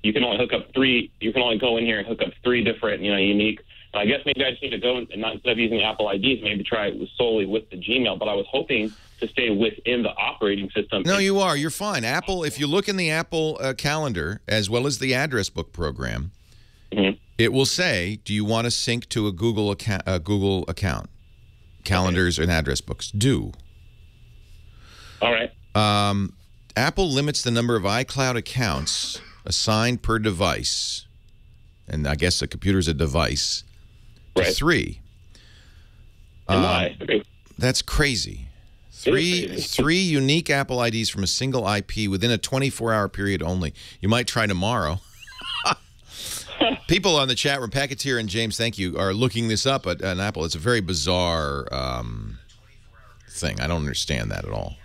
You can only hook up 3. You can only go in here and hook up 3 different, unique. I guess maybe I just need to go and not, instead of using Apple IDs, maybe try it solely with the Gmail. But I was hoping to stay within the operating system. No, you are. You're fine. Apple, if you look in the Apple calendar, as well as the address book program, it will say, do you want to sync to a Google account? Calendars and address books do. All right. Apple limits the number of iCloud accounts assigned per device, and I guess a computer's a device, to 3. And why? That's crazy. Three unique Apple IDs from a single IP within a 24-hour period only. You might try tomorrow. People on the chat room, Packeteer and James, thank you, are looking this up at Apple. It's a very bizarre thing. I don't understand that at all.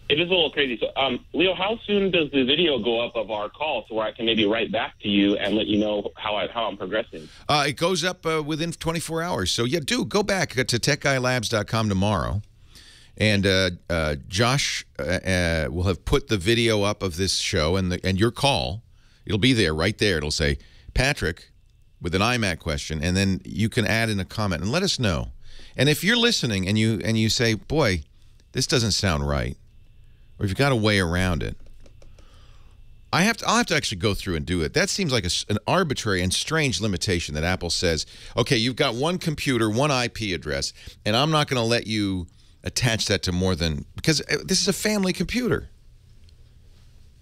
It is a little crazy. So, Leo, how soon does the video go up of our call so where I can maybe write back to you and let you know how I'm progressing? It goes up within 24 hours. So, yeah, go back to techguylabs.com tomorrow. And Josh will have put the video up of this show and your call. It'll be there, right there. It'll say, Patrick, with an iMac question, and then you can add in a comment and let us know. And if you're listening and you say, boy, this doesn't sound right, or if you've got a way around it, I'll have to actually go through and do it. That seems like an arbitrary and strange limitation that Apple says, okay, you've got one computer, one IP address, and I'm not going to let you attach that to more than, because this is a family computer.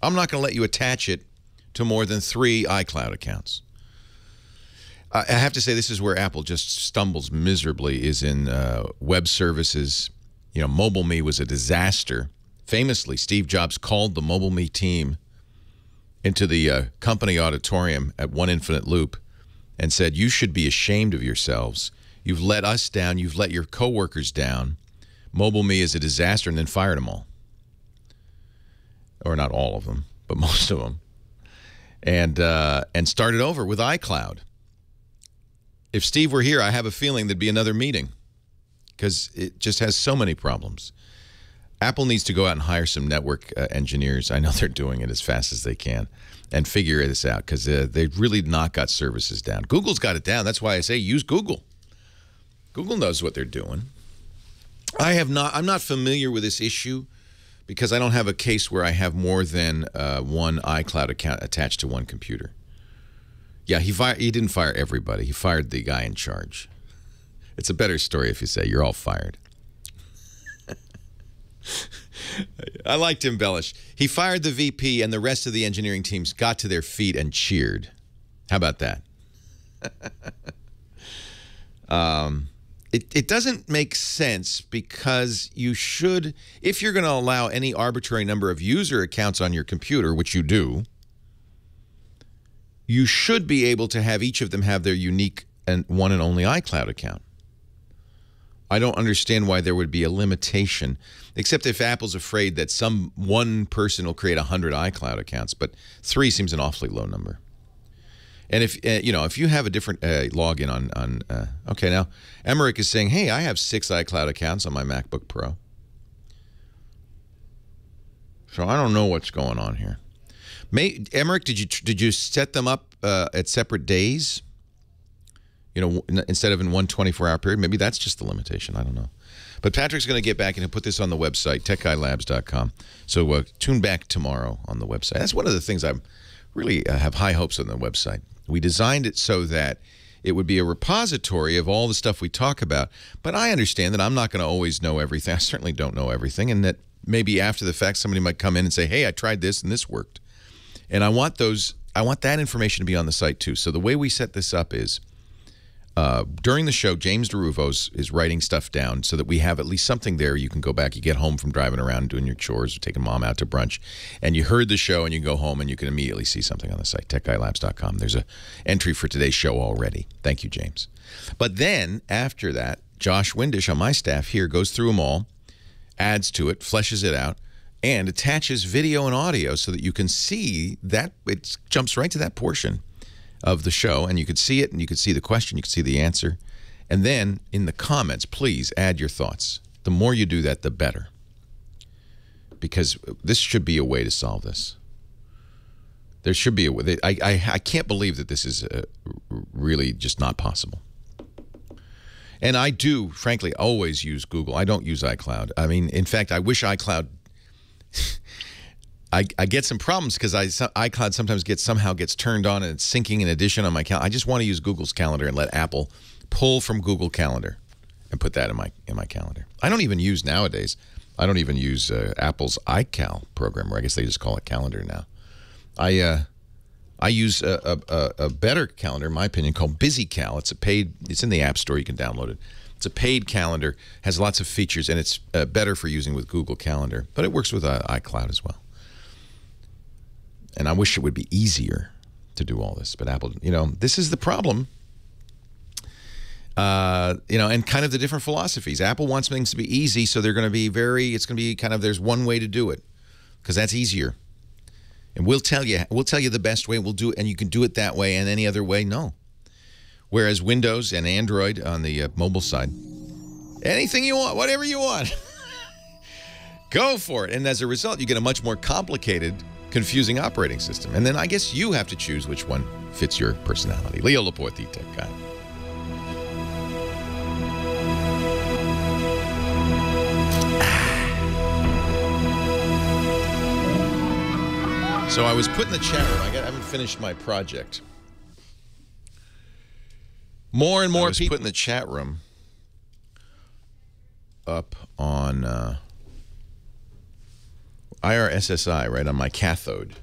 I'm not going to let you attach it to more than 3 iCloud accounts. I have to say this is where Apple just stumbles miserably, is in web services. Mobile Me was a disaster. Famously, Steve Jobs called the Mobile Me team into the company auditorium at One Infinite Loop and said, you should be ashamed of yourselves. You've let us down. You've let your coworkers down. Mobile Me is a disaster, and then fired them all. Or not all of them, but most of them. And started over with iCloud. If Steve were here, I have a feeling there'd be another meeting because it just has so many problems. Apple needs to go out and hire some network engineers. I know they're doing it as fast as they can and figure this out because they've really not got services down. Google's got it down. That's why I say use Google. Google knows what they're doing. I'm not familiar with this issue because I don't have a case where I have more than one iCloud account attached to one computer. Yeah, he didn't fire everybody. He fired the guy in charge. It's a better story if you say you're all fired. I like to embellish. He fired the VP and the rest of the engineering teams got to their feet and cheered. How about that? It doesn't make sense because you should, if you're going to allow any arbitrary number of user accounts on your computer, which you do, you should be able to have each of them have their unique and one and only iCloud account. I don't understand why there would be a limitation, except if Apple's afraid that one person will create 100 iCloud accounts, but 3 seems an awfully low number. And if you have a different login on okay, now Emmerich is saying, hey, I have 6 iCloud accounts on my MacBook Pro. So I don't know what's going on here. Emmerich, did you set them up at separate days? Instead of in one 24-hour period? Maybe that's just the limitation. I don't know. But Patrick's going to get back and he'll put this on the website, techguylabs.com. So tune back tomorrow on the website. That's one of the things I really have high hopes on the website. We designed it so that it would be a repository of all the stuff we talk about. But I understand that I'm not going to always know everything. I certainly don't know everything. And that maybe after the fact, somebody might come in and say, hey, I tried this and this worked. And I want that information to be on the site too. So the way we set this up is, during the show, James DeRuvo is writing stuff down so that we have at least something there. You can go back, you get home from driving around doing your chores or taking mom out to brunch, and you heard the show and you go home and you can immediately see something on the site, techguylabs.com. There's an entry for today's show already. Thank you, James. But then, after that, Josh Windish on my staff here goes through them all, adds to it, fleshes it out, and attaches video and audio so that you can see that. It jumps right to that portion of the show, and you could see it, and you could see the question, you could see the answer, And then in the comments, please add your thoughts. The more you do that, the better. Because this should be a way to solve this. There should be a way. I can't believe that this is really just not possible. And I do, frankly, always use Google. I don't use iCloud. I mean, in fact, I wish iCloud... I get some problems because iCloud sometimes somehow gets turned on and it's syncing in addition on my calendar. I just want to use Google's calendar and let Apple pull from Google Calendar and put that in my calendar. I don't even use nowadays. I don't even use Apple's iCal program, or I guess they just call it Calendar now. I use a better calendar, in my opinion, called BusyCal. It's a paid. It's in the App Store. You can download it. It's a paid calendar, has lots of features, and it's better for using with Google Calendar. But it works with iCloud as well. And I wish it would be easier to do all this. But Apple, this is the problem. And kind of the different philosophies. Apple wants things to be easy, so they're going to be it's going to be kind of, there's one way to do it, because that's easier. And we'll tell you the best way, we'll do it, and you can do it that way, and any other way, no. Whereas Windows and Android on the mobile side, anything you want, whatever you want, go for it. And as a result, you get a much more complicated, confusing operating system. And then I guess you have to choose which one fits your personality. Leo Laporte, the Tech Guy. So I was put in the chat room. I haven't finished my project. More and more people put in the chat room up on IRSSI, right on my cathode.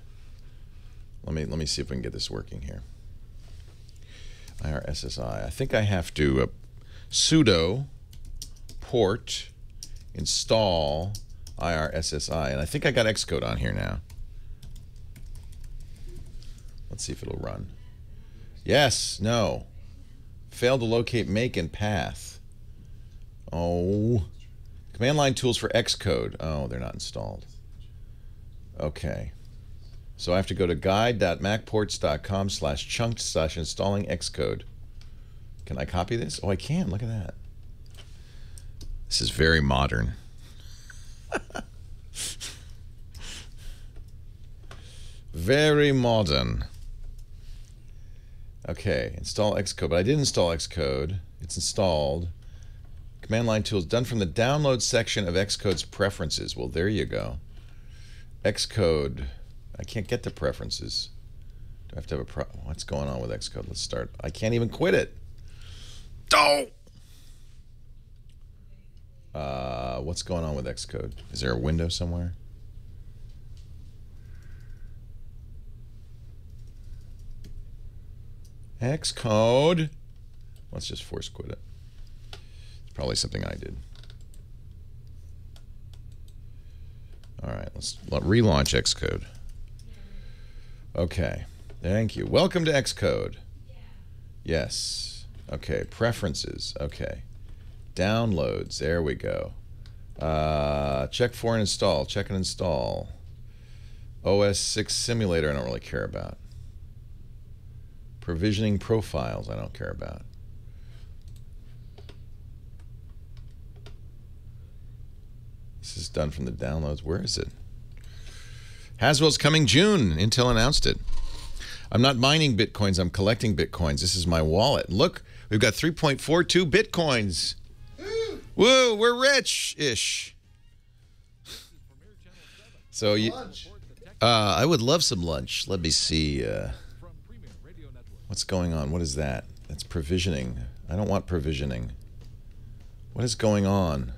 Let me see if we can get this working here. IRSSI. I think I have to sudo port install IRSSI, and I think I got Xcode on here now. Let's see if it'll run. Yes, no. Failed to locate make and path. Oh. Command line tools for Xcode. Oh, they're not installed. Okay. So I have to go to guide.macports.com/chunked/installing Xcode. Can I copy this? Oh, I can. Look at that. This is very modern. Very modern. Okay, install Xcode. But I did install Xcode. It's installed. Command line tools done from the download section of Xcode's preferences. Well, there you go. Xcode. I can't get to preferences. Do I have to have what's going on with Xcode? Let's start. I can't even quit it. Oh! What's going on with Xcode? Is there a window somewhere? Xcode. Let's just force quit it. It's probably something I did. All right, let's relaunch Xcode. Okay, thank you. Welcome to Xcode. Yes. Okay, preferences. Okay. Downloads. There we go. Check for and install. Check and install. OS 6 simulator I don't really care about. Provisioning profiles I don't care about. This is done from the downloads. Where is it? Haswell's coming June. Intel announced it. I'm not mining bitcoins. I'm collecting bitcoins. This is my wallet. Look, we've got 3.42 bitcoins. Woo, we're rich-ish. So I would love some lunch. Let me see. What's going on? What is that? That's provisioning. I don't want provisioning. What is going on?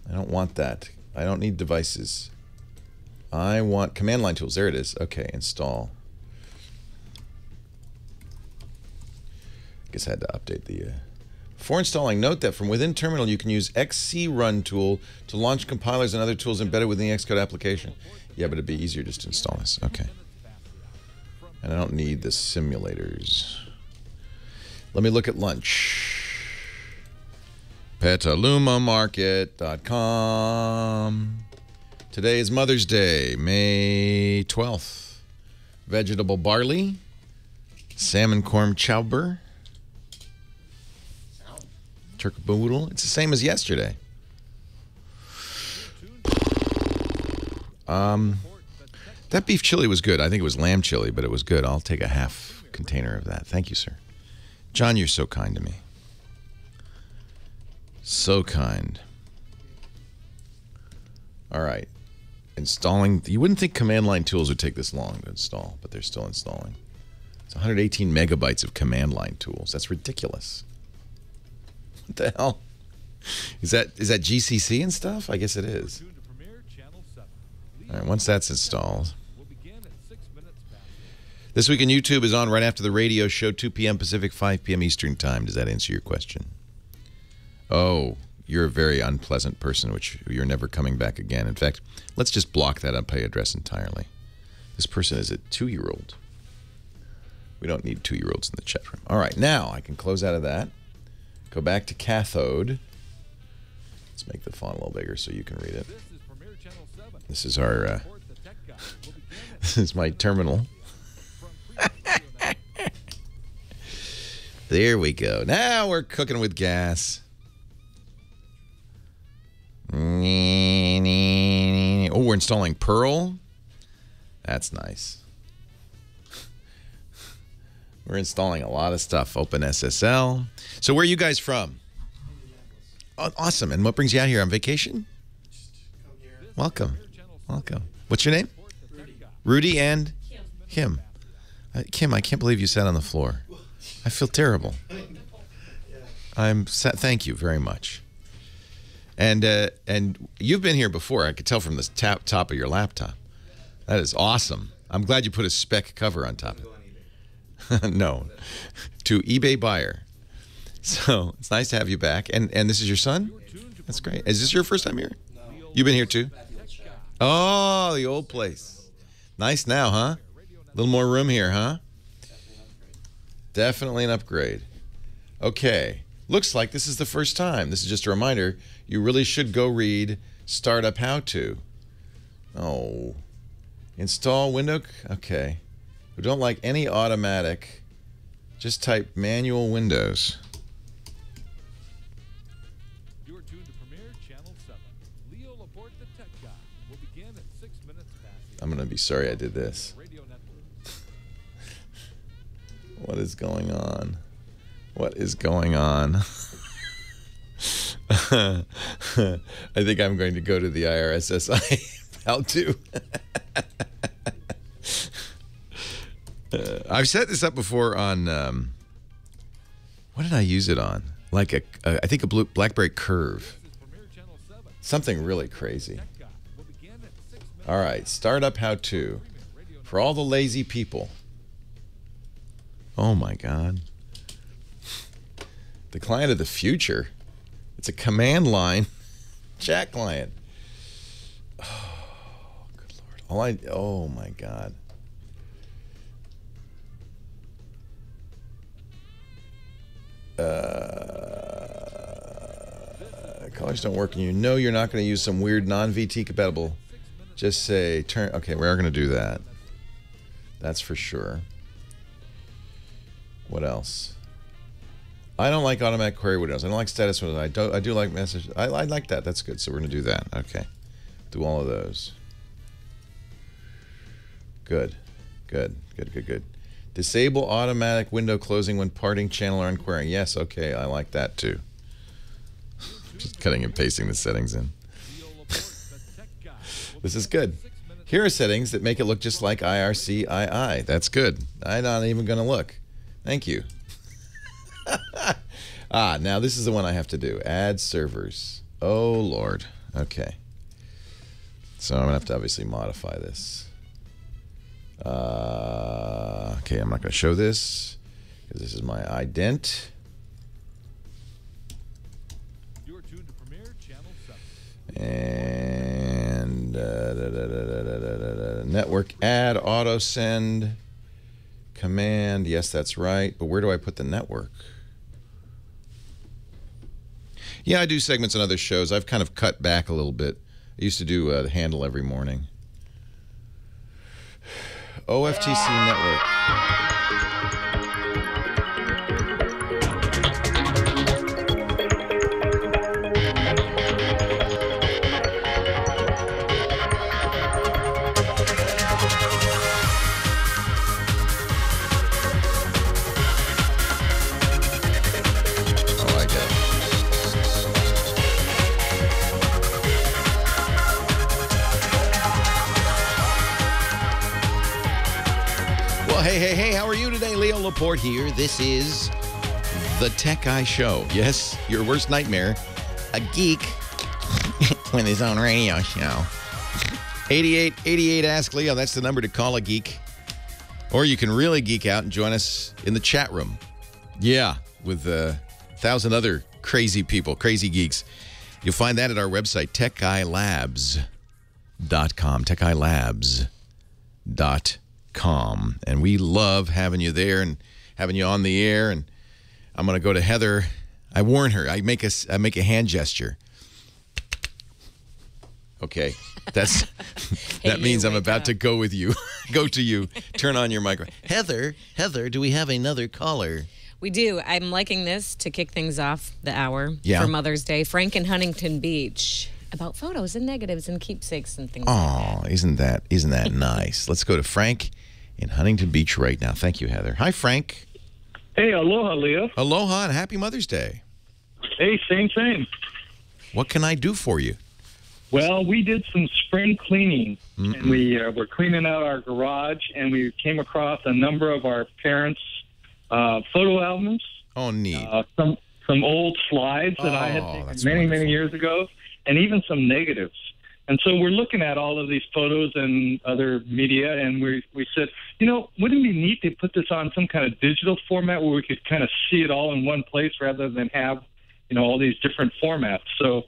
I don't want that. I don't need devices. I want command line tools. There it is. Okay, install. I guess I had to update the... Before installing, note that from within terminal you can use XCrun tool to launch compilers and other tools embedded within the Xcode application. Yeah, but it'd be easier just to install this. Okay. And I don't need the simulators. Let me look at lunch. PetalumaMarket.com. Today is Mother's Day, May 12th. Vegetable barley, salmon corn chowder, Turkboodle. It's the same as yesterday. That beef chili was good. I think it was lamb chili, but it was good. I'll take a half container of that. Thank you, sir. John, you're so kind to me. So kind. All right. Installing. You wouldn't think command line tools would take this long to install, but they're still installing. It's 118 megabytes of command line tools. That's ridiculous. What the hell? Is that GCC and stuff? I guess it is. All right, once that's installed. This Week in YouTube is on right after the radio show, 2 p.m. Pacific, 5 p.m. Eastern Time. Does that answer your question? Oh, you're a very unpleasant person, which you're never coming back again. In fact, let's just block that IP address entirely. This person is a 2-year-old. We don't need 2-year-olds in the chat room. All right, now I can close out of that. Go back to cathode. Let's make the font a little bigger so you can read it. This is our, this is my terminal. There we go. Now we're cooking with gas. Oh, we're installing Perl. That's nice. We're installing a lot of stuff. OpenSSL. So where are you guys from? Oh, awesome. And what brings you out here? On vacation? Welcome. Welcome. What's your name? Rudy and Kim. Kim, I can't believe you sat on the floor. I feel terrible. Thank you very much. And you've been here before. I could tell from the top of your laptop. That is awesome. I'm glad you put a spec cover on top of it. No. To eBay buyer. So it's nice to have you back. And this is your son? That's great. Is this your first time here? You've been here too? Oh, the old place. Nice now, huh? A little more room here, huh? Definitely an upgrade. Okay. Looks like this is the first time. This is just a reminder. You really should go read Startup How To. Oh. Install window. Okay. We don't like any automatic. Just type manual Windows. You're tuned to Premiere Channel 7. Leo Laporte, the tech guy, will begin at 6 minutes past. I'm going to be sorry I did this. What is going on? What is going on? I think I'm going to go to the IRSSI How To. I've set this up before on, what did I use it on? Like I think a BlackBerry Curve. Something really crazy. All right, Startup How To. For all the lazy people. Oh my God. The client of the future. It's a command line chat client. Oh, good Lord. Oh my God. Colors don't work and you know you're not going to use some weird non-VT compatible. Just say turn. Okay, we are going to do that. That's for sure. What else? I don't like automatic query windows. I don't like status windows. I do like message. I like that. That's good. So we're going to do that. Okay. Do all of those. Good. Good. Good, good, good. Disable automatic window closing when parting channel or unquerying. Yes, okay. I like that too. Just cutting and pasting the settings in. This is good. Here are settings that make it look just like IRC-II. That's good. I'm not even going to look. Thank you. Now this is the one I have to do. Add servers. Oh, Lord. Okay. So I'm going to have to obviously modify this. Okay, I'm not going to show this because this is my ident. You're tuned to Premiere Channel 7. And network add auto send command. Yes, that's right. But where do I put the network? Yeah, I do segments on other shows. I've kind of cut back a little bit. I used to do the handle every morning. OFTC network. Hey, how are you today? Leo Laporte here. This is the Tech Guy Show. Yes, your worst nightmare. A geek with his own radio show. 8888 Ask Leo. That's the number to call a geek. Or you can really geek out and join us in the chat room. Yeah, with 1,000 other crazy people, crazy geeks. You'll find that at our website, techguylabs.com. techguylabs.com. And we love having you there and having you on the air. And I'm going to go to Heather. I warn her. I make a hand gesture. Okay, that means I'm about to go with you. Go to you. Turn on your microphone. Heather, do we have another caller? We do. I'm liking this to kick things off the hour for Mother's Day. Frank in Huntington Beach about photos and negatives and keepsakes and things like that. Oh, isn't that nice? Let's go to Frank in Huntington Beach right now. Thank you, Heather. Hi, Frank. Hey, aloha, Leo. Aloha and happy Mother's Day. Hey, same. What can I do for you? Well, we did some spring cleaning, and we were cleaning out our garage, and we came across a number of our parents' photo albums. Oh, neat. Some old slides that I had taken many years ago, and even some negatives. And so we're looking at all of these photos and other media, and we said, wouldn't it be neat to put this on some kind of digital format where we could kind of see it all in one place rather than have, all these different formats. So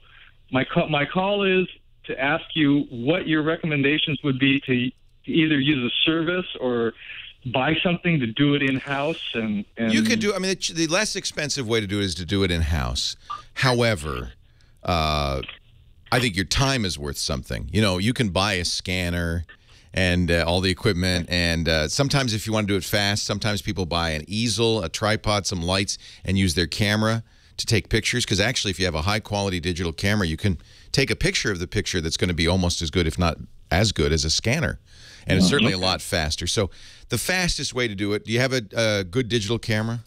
my call is to ask you what your recommendations would be to either use a service or buy something to do it in-house. And you could do, the less expensive way to do it is to do it in-house. However, I think your time is worth something. You can buy a scanner and all the equipment, and sometimes if you want to do it fast, sometimes people buy an easel, a tripod, some lights, and use their camera to take pictures, because actually if you have a high-quality digital camera, you can take a picture of the picture that's going to be almost as good, if not as good, as a scanner. And it's certainly a lot faster. So the fastest way to do it, do you have a good digital camera?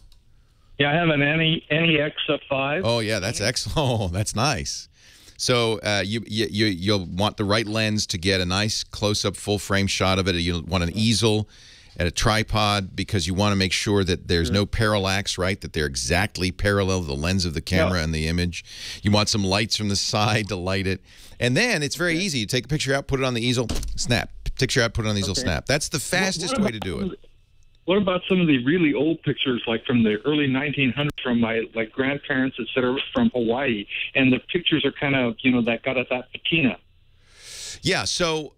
Yeah, I have an NEX-5. Oh, yeah, that's excellent. Oh, that's nice. So you'll want the right lens to get a nice close-up full-frame shot of it. You'll want an easel and a tripod because you want to make sure that there's no parallax, right, that they're exactly parallel to the lens of the camera and the image. You want some lights from the side to light it. And then it's very easy. You take a picture out, put it on the easel, snap. Picture out, put it on the easel, snap. That's the fastest way to do it. What about some of the really old pictures, like from the early 1900s, from my grandparents, et cetera, from Hawaii, and the pictures are kind of, that got at that patina? Yeah, so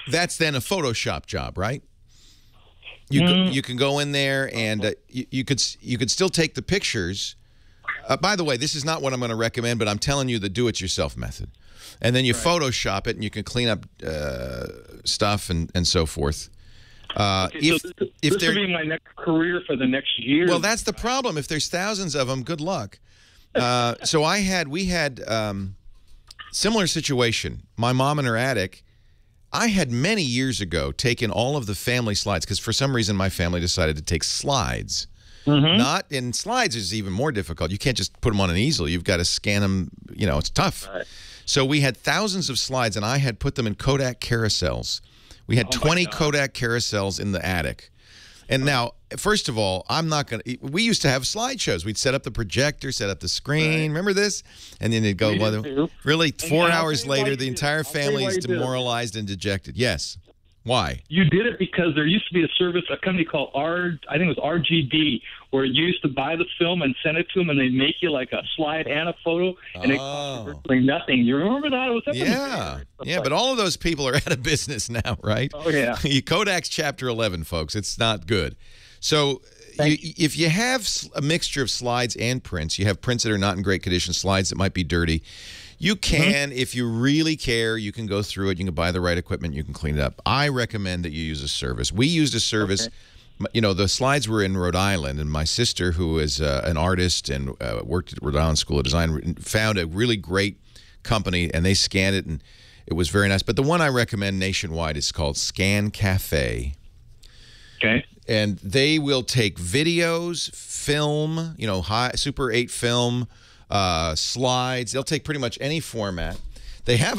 that's then a Photoshop job, right? You can go in there and you could still take the pictures. By the way, this is not what I'm going to recommend, but I'm telling you the do-it-yourself method. And then you Photoshop it, and you can clean up stuff and so forth. So this would be my next career for the next year. Well, that's the problem. If there's thousands of them, good luck. So we had similar situation. My mom in her attic. I had many years ago taken all of the family slides because for some reason my family decided to take slides. Not in slides is even more difficult. You can't just put them on an easel. You've got to scan them. It's tough. Right. So we had thousands of slides, and I had put them in Kodak carousels. We had 20 Kodak carousels in the attic. And now, first of all, I'm not going to... We used to have slideshows. We'd set up the projector, set up the screen. Remember this? And then it'd go... Really, 4 hours later, the entire family is demoralized and dejected. Yes. Why? You did it because there used to be a company called I think it was RGB, where you used to buy the film and send it to them, and they'd make you like a slide and a photo, and it cost virtually nothing. You remember that? It was yeah, but all of those people are out of business now, right? Oh, yeah. Kodak's Chapter 11, folks. It's not good. So if you have a mixture of slides and prints, you have prints that are not in great condition, slides that might be dirty, you can, if you really care, you can go through it. You can buy the right equipment. You can clean it up. I recommend that you use a service. We used a service. The slides were in Rhode Island, and my sister, who is an artist and worked at Rhode Island School of Design, found a really great company, and they scanned it, and it was very nice. But the one I recommend nationwide is called Scan Cafe. Okay. And they will take videos, film, high Super 8 film, slides. They'll take pretty much any format. They have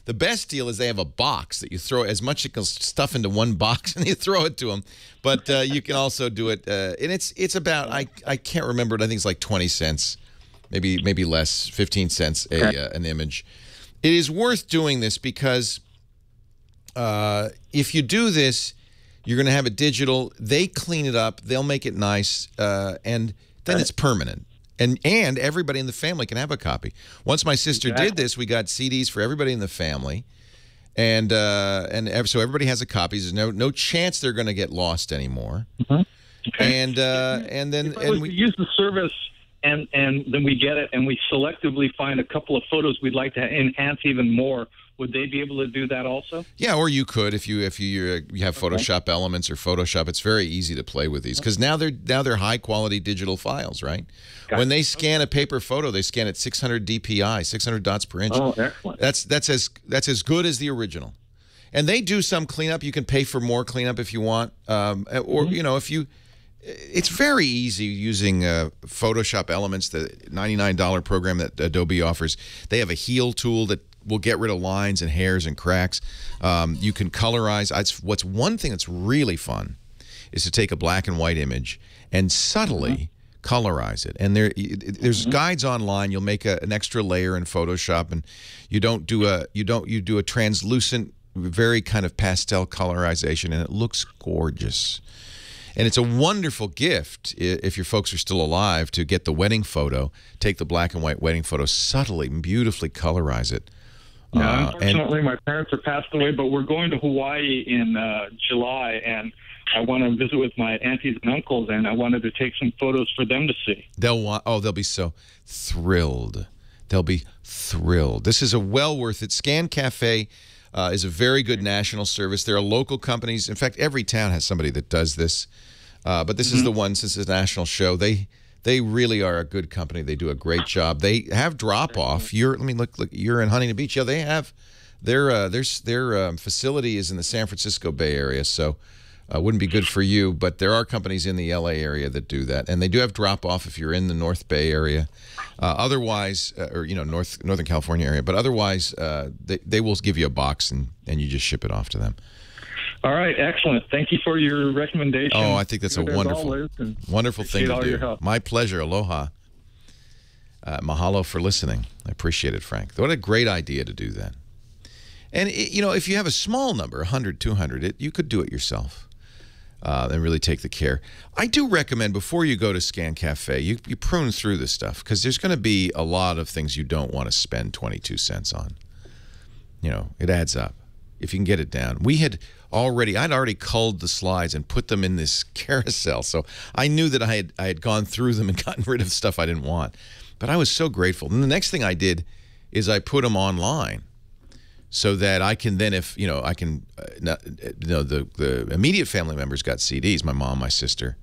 the best deal is they have a box that you throw as much stuff into one box and you throw it to them. But you can also do it, and it's about I can't remember it. I think it's like 20 cents, maybe less, 15 cents an image. It is worth doing this because if you do this, you're going to have it digital. They clean it up. They'll make it nice, and then it's permanent. And everybody in the family can have a copy. Once my sister did this, we got CDs for everybody in the family, and so everybody has a copy. There's no chance they're going to get lost anymore. Okay. And then we use the service, and then we get it, and we selectively find a couple of photos we'd like to enhance even more. Would they be able to do that also? Yeah, or you could if you have Photoshop elements or Photoshop. It's very easy to play with these because now they're high quality digital files, right? When they scan a paper photo, they scan at 600 DPI, 600 dots per inch. Oh, excellent. That's as good as the original. And they do some cleanup. You can pay for more cleanup if you want, or if you. It's very easy using Photoshop Elements, the $99 program that Adobe offers. They have a heal tool that will get rid of lines and hairs and cracks. You can colorize. What's one thing that's really fun is to take a black and white image and subtly colorize it. And there's guides online. You'll make an extra layer in Photoshop, and you do a translucent, very kind of pastel colorization, and it looks gorgeous. And it's a wonderful gift if your folks are still alive to get the wedding photo, take the black and white wedding photo, subtly and beautifully colorize it. Yeah, unfortunately, my parents are passed away, but we're going to Hawaii in July, and I want to visit with my aunties and uncles, and I wanted to take some photos for them to see. They'll be so thrilled. They'll be thrilled. This is well worth it. Scan Cafe is a very good national service. There are local companies. In fact, every town has somebody that does this. But this is the one, since it's a national show. They really are a good company. They do a great job. They have drop-off. Let me look. You're in Huntington Beach. Yeah, they have. Their facility is in the San Francisco Bay Area, so wouldn't be good for you. But there are companies in the LA area that do that, and they do have drop-off if you're in the North Bay area. Otherwise, or Northern California area. But otherwise, they will give you a box and you just ship it off to them. All right, excellent. Thank you for your recommendation. Oh, I think that's a wonderful thing to do. My pleasure. Aloha. Mahalo for listening. I appreciate it, Frank. What a great idea to do that. And, if you have a small number, 100, 200, you could do it yourself and really take the care. I do recommend before you go to Scan Cafe, you prune through this stuff because there's going to be a lot of things you don't want to spend 22 cents on. It adds up if you can get it down. I'd already culled the slides and put them in this carousel, so I knew that I had gone through them and gotten rid of stuff I didn't want. But I was so grateful. And the next thing I did is I put them online so that I can then, the immediate family members got CDs, my mom, my sister,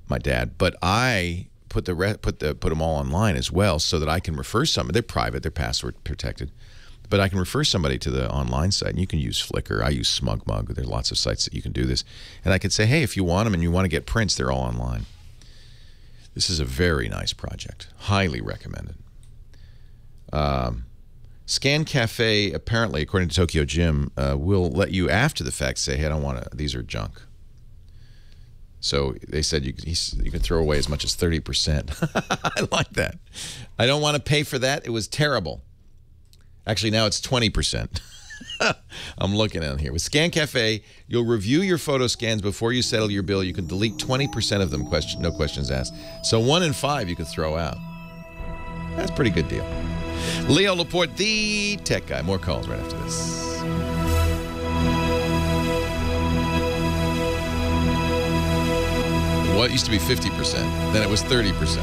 my dad, but I put them all online as well so that I can refer some. They're private, they're password protected. But I can refer somebody to the online site, and you can use Flickr. I use SmugMug. There are lots of sites that you can do this. And I could say, hey, if you want them and you want to get prints, they're all online. This is a very nice project. Highly recommended. Scan Cafe, apparently, according to Tokyo Jim, will let you, after the fact, say, hey, I don't want to, these are junk. So they said you can throw away as much as 30%. I like that. I don't want to pay for that. It was terrible. Actually, now it's 20%. I'm looking at it here. With Scan Cafe, you'll review your photo scans before you settle your bill. You can delete 20% of them, no questions asked. So 1 in 5 you could throw out. That's a pretty good deal. Leo Laporte, the tech guy. More calls right after this. What used to be 50%, then it was 30%.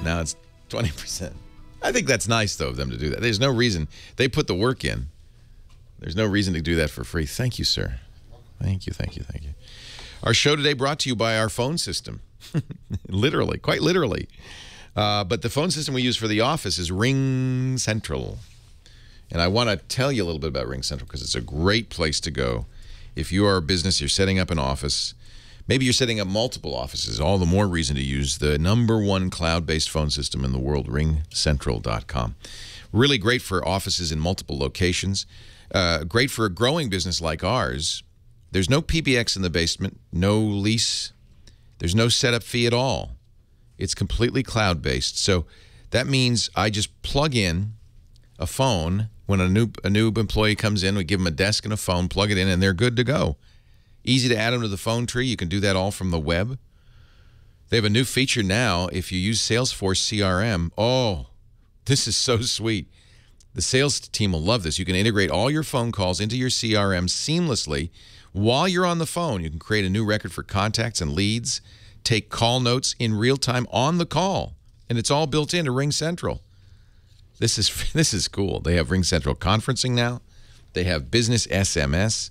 Now it's 20%. I think that's nice, though, of them to do that. There's no reason. They put the work in. There's no reason to do that for free. Thank you, sir. Thank you, thank you, thank you. Our show today brought to you by our phone system. Literally, quite literally. But the phone system we use for the office is Ring Central. And I want to tell you a little bit about Ring Central because it's a great place to go. If you are a business, you're setting up an office, maybe you're setting up multiple offices, all the more reason to use the #1 cloud-based phone system in the world, ringcentral.com. Really great for offices in multiple locations. Great for a growing business like ours. There's no PBX in the basement, no lease. There's no setup fee at all. It's completely cloud-based. So that means I just plug in a phone. When a new employee comes in, we give them a desk and a phone, plug it in, and they're good to go. Easy to add them to the phone tree. You can do that all from the web. They have a new feature now. If you use Salesforce CRM, oh, this is so sweet. The sales team will love this. You can integrate all your phone calls into your CRM seamlessly while you're on the phone. You can create a new record for contacts and leads, take call notes in real time on the call, and it's all built into Ring Central. This is cool. They have Ring Central conferencing now. They have business SMS.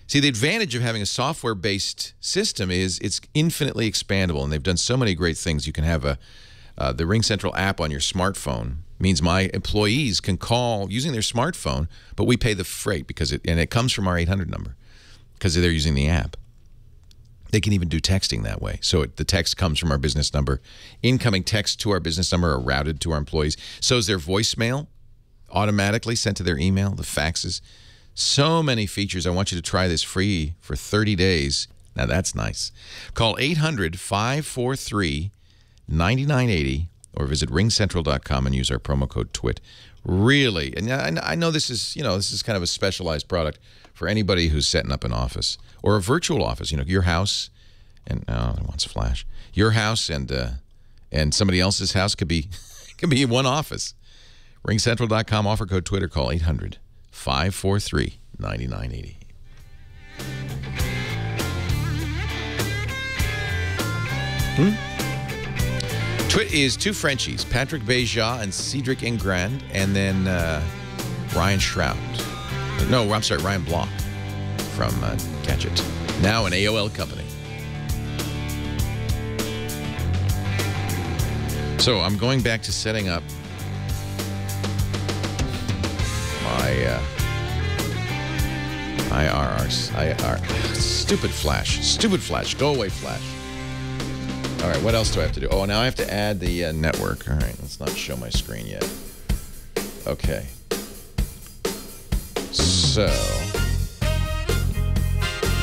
See, the advantage of having a software-based system is it's infinitely expandable, and they've done so many great things. You can have the Ring Central app on your smartphone. Means my employees can call using their smartphone, but we pay the freight because it comes from our 800 number because they're using the app. They can even do texting that way. So the text comes from our business number. Incoming texts to our business number are routed to our employees. So is their voicemail automatically sent to their email, the faxes. So many features. I want you to try this free for 30 days. Now, that's nice. Call 800-543-9980 or visit ringcentral.com and use our promo code TWIT. Really, and I know this is kind of a specialized product for anybody who's setting up an office or a virtual office. Your house and it wants flash. Your house and somebody else's house could be one office. Ringcentral.com, offer code Twitter, call 800-543-9980. Twit is two Frenchies, Patrick Beja and Cedric Ingrand, and then Ryan Shroud. No, I'm sorry, Ryan Block from Catch It. Now an AOL company. So I'm going back to setting up my IR. Stupid Flash. Go away, Flash. All right, what else do I have to do? Oh, now I have to add the network. All right, let's not show my screen yet. Okay. So,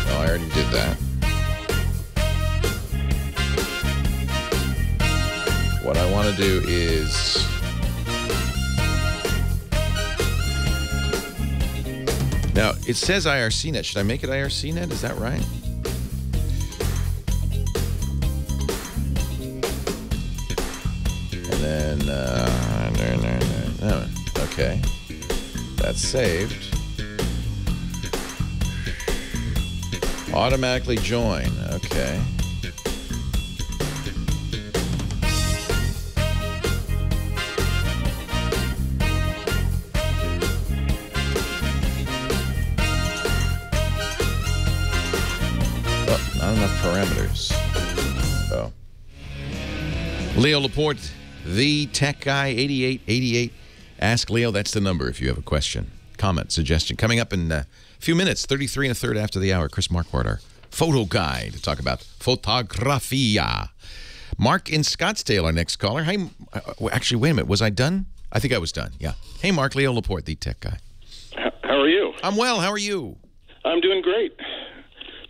I already did that. What I want to do is now it says IRCnet. Should I make it IRCnet? Is that right? And then okay, that's saved. Automatically join. Okay. Oh, not enough parameters. Oh. Leo Laporte, the Tech Guy, 8888. Ask Leo. That's the number if you have a question, comment, suggestion. Coming up in a few minutes, 33 1/3 after the hour, Chris Marquardt, our photo guy, to talk about fotografia. Mark in Scottsdale, our next caller. Hey, actually, wait a minute. Was I done? I think I was done. Yeah. Hey, Mark, Leo Laporte, the Tech Guy. How are you? I'm well. How are you? I'm doing great.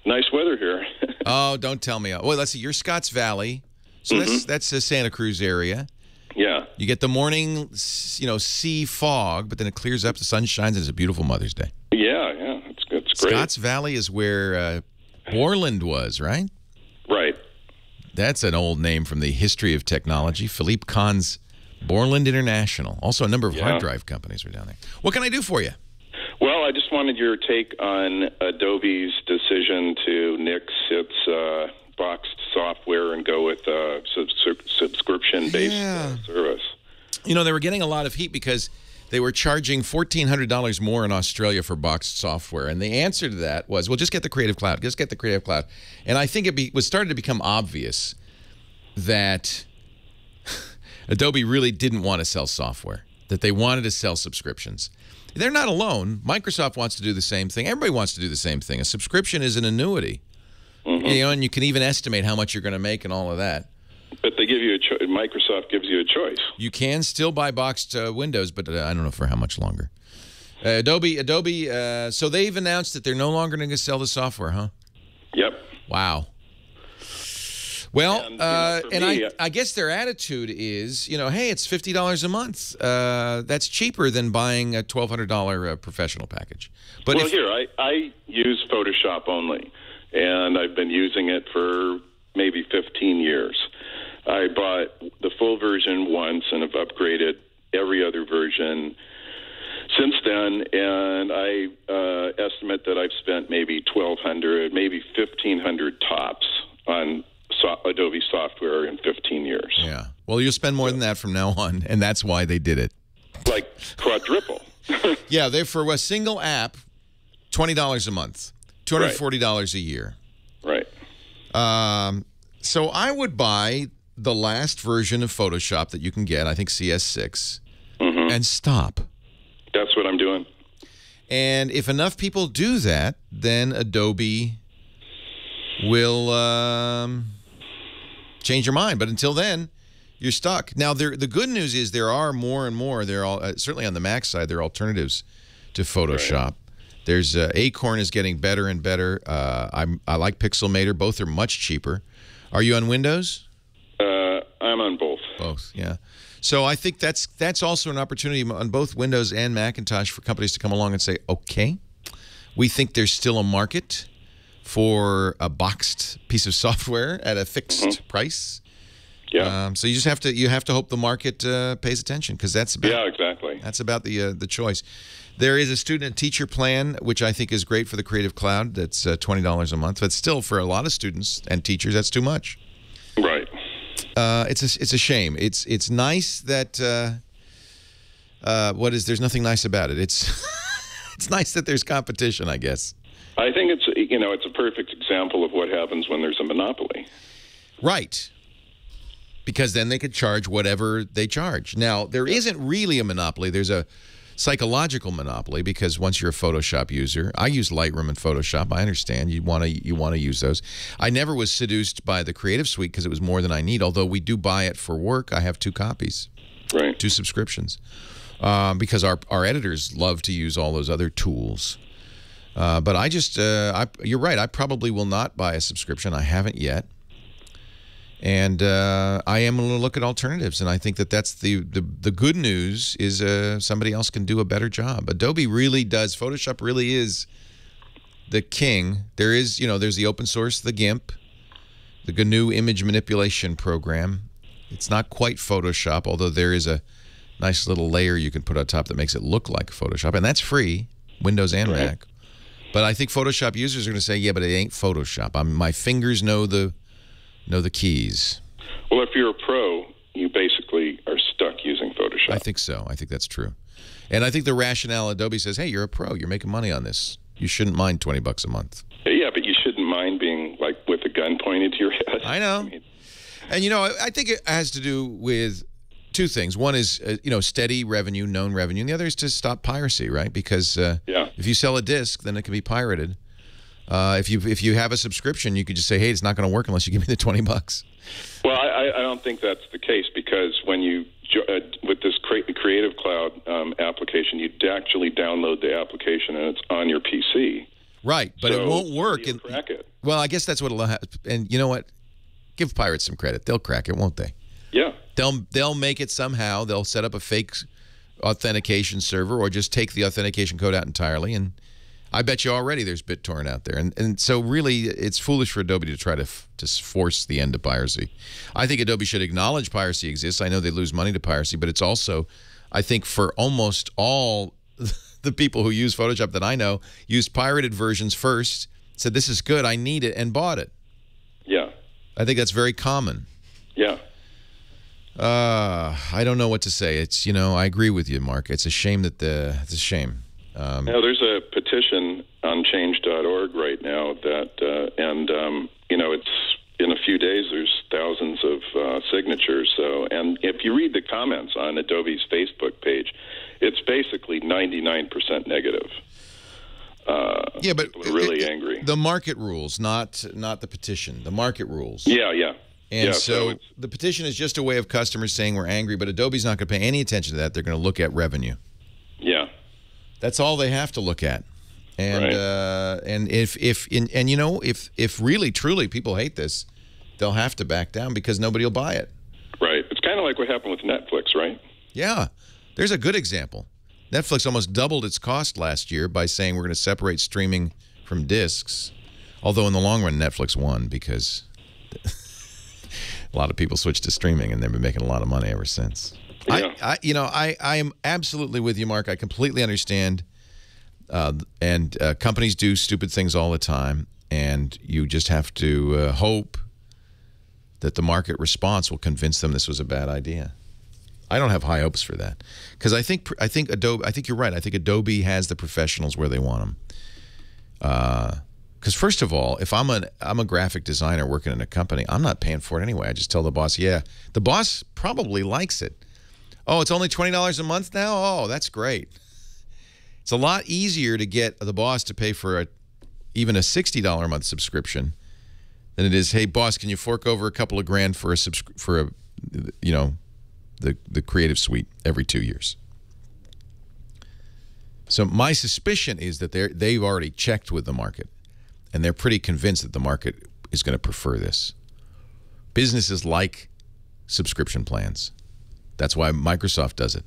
Nice weather here. Oh, don't tell me. Well, let's see. You're Scotts Valley, so that's the Santa Cruz area. Yeah. You get the morning, sea fog, but then it clears up, the sun shines, and it's a beautiful Mother's Day. Yeah, it's great. Scotts Valley is where Borland was, right? Right. That's an old name from the history of technology. Philippe Kahn's Borland International. Also, a number of hard drive companies were down there. What can I do for you? Well, I just wanted your take on Adobe's decision to nix its boxed software and go with subscription-based service. They were getting a lot of heat because they were charging $1,400 more in Australia for boxed software. And the answer to that was, well, just get the Creative Cloud. Just get the Creative Cloud. And I think it was starting to become obvious that Adobe really didn't want to sell software, that they wanted to sell subscriptions. They're not alone. Microsoft wants to do the same thing. Everybody wants to do the same thing. A subscription is an annuity. And you can even estimate how much you're going to make and all of that. But they give you Microsoft gives you a choice. You can still buy boxed Windows, but I don't know for how much longer. Adobe. So they've announced that they're no longer going to sell the software, huh? Yep. Wow. Well, and I guess their attitude is, hey, it's $50 a month. That's cheaper than buying a $1,200 professional package. But I use Photoshop only, and I've been using it for maybe 15 years. I bought the full version once and have upgraded every other version since then, and I estimate that I've spent maybe $1,200, maybe $1,500 tops on Adobe software in 15 years. Yeah. Well, you'll spend more than that from now on, and that's why they did it. Like quadruple. Yeah, they're for a single app, $20 a month, $240 a year. Right. So I would buy the last version of Photoshop that you can get, I think CS6, and stop. That's what I'm doing. And if enough people do that, then Adobe will change your mind. But until then, you're stuck. Now, the good news is there are more and more. There are certainly on the Mac side, there are alternatives to Photoshop. Right. There's Acorn is getting better and better. I like Pixelmator. Both are much cheaper. Are you on Windows? I'm on both. Both, yeah. So I think that's also an opportunity on both Windows and Macintosh for companies to come along and say, okay, we think there's still a market for a boxed piece of software at a fixed price. Yeah. So you just have to hope the market pays attention, because that's about, exactly. That's about the choice. There is a student and teacher plan, which I think is great for the Creative Cloud. That's $20 a month, but still for a lot of students and teachers, that's too much. Right. It's a shame. It's nice that there's nothing nice about it. It's it's nice that there's competition, I guess. I think it's a perfect example of what happens when there's a monopoly. Right. Because then they could charge whatever they charge. Now, there isn't really a monopoly. There's a psychological monopoly, because once you're a Photoshop user, I use Lightroom and Photoshop. I understand you want to use those. I never was seduced by the Creative Suite because it was more than I need. Although we do buy it for work, I have 2 copies, right? 2 subscriptions, because our editors love to use all those other tools. But I just, you're right. I probably will not buy a subscription. I haven't yet. And I am going to look at alternatives, and I think that's the good news is somebody else can do a better job. Adobe really does. Photoshop really is the king. There is, there's the open source, the GIMP, the GNU image manipulation program. It's not quite Photoshop, although there is a nice little layer you can put on top that makes it look like Photoshop, and that's free, Windows and Mac. But I think Photoshop users are going to say, yeah, but it ain't Photoshop. My fingers know the keys. Well, if you're a pro, you basically are stuck using Photoshop. I think so. I think that's true. And I think the rationale, Adobe says, hey, you're a pro. You're making money on this. You shouldn't mind $20 a month. Yeah, but you shouldn't mind being, like, with a gun pointed to your head. I know. And, I think it has to do with 2 things. One is, steady revenue, known revenue. And the other is to stop piracy, right? Because if you sell a disc, then it can be pirated. If you have a subscription, you could just say, hey, it's not going to work unless you give me the $20. Well, I don't think that's the case, because when you with this Creative Cloud application, you actually download the application and it's on your PC. Right, but it won't work. And crack it. Well, I guess that's what it'll have. And you know what? Give pirates some credit. They'll crack it, won't they? Yeah. They'll make it somehow. They'll set up a fake authentication server, or just take the authentication code out entirely, and I bet you already there's BitTorrent out there. And so really it's foolish for Adobe to try to force the end of piracy. I think Adobe should acknowledge piracy exists. I know they lose money to piracy, but it's also, I think, for almost all the people who use Photoshop that I know, used pirated versions first, said this is good, I need it, and bought it. Yeah. I think that's very common. Yeah. I don't know what to say. It's, I agree with you, Mark. It's a shame it's a shame. Now, there's a petition on change.org right now that, it's in a few days, there's thousands of signatures. So, and if you read the comments on Adobe's Facebook page, it's basically 99% negative. But people are really angry. The market rules, not the petition. The market rules. Yeah. And Yeah, so so the petition is just a way of customers saying we're angry, but Adobe's not going to pay any attention to that. They're going to look at revenue. Yeah. That's all they have to look at. And Right. and if really truly people hate this, they'll have to back down because nobody will buy it. Right. It's kind of like what happened with Netflix, right? Yeah. There's a good example. Netflix almost doubled its cost last year by saying we're going to separate streaming from discs. Although in the long run, Netflix won because a lot of people switched to streaming and they've been making a lot of money ever since. Yeah. I am absolutely with you, Mark. I completely understand. And companies do stupid things all the time, and you just have to hope that the market response will convince them this was a bad idea. I don't have high hopes for that because I think Adobe. I think you're right. I think Adobe has the professionals where they want them. Because first of all, if I'm a graphic designer working in a company, I'm not paying for it anyway. I just tell the boss, yeah. The boss probably likes it. Oh, it's only $20 a month now? Oh, that's great. It's a lot easier to get the boss to pay for even a $60 a month subscription than it is, hey, boss, can you fork over a couple of grand for the Creative Suite every 2 years? So my suspicion is that they've already checked with the market, and they're pretty convinced that the market is going to prefer this. Businesses like subscription plans. That's why Microsoft does it.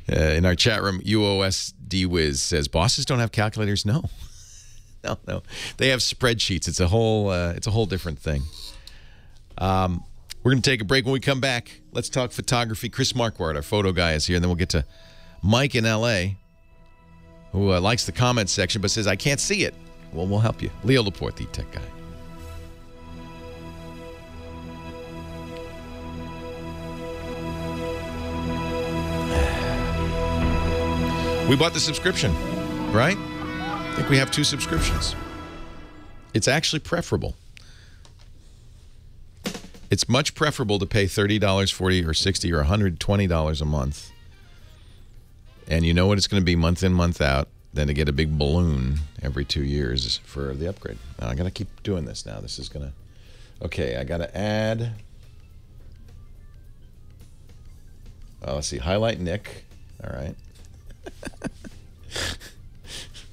In our chat room, UOSDWiz says, bosses don't have calculators? No. No. They have spreadsheets. It's a whole different thing. We're going to take a break. When we come back, let's talk photography. Chris Marquardt, our photo guy, is here. And then we'll get to Mike in L.A., who likes the comment section but says, I can't see it. Well, we'll help you. Leo Laporte, the tech guy. We bought the subscription, right? I think we have 2 subscriptions. It's actually preferable. It's much preferable to pay $30, $40, or $60, or $120 a month. And you know what it's going to be month in, month out, than to get a big balloon every 2 years for the upgrade. Now, I got to keep doing this now. This is going to... Okay, I got to add... let's see. Highlight Nick. All right.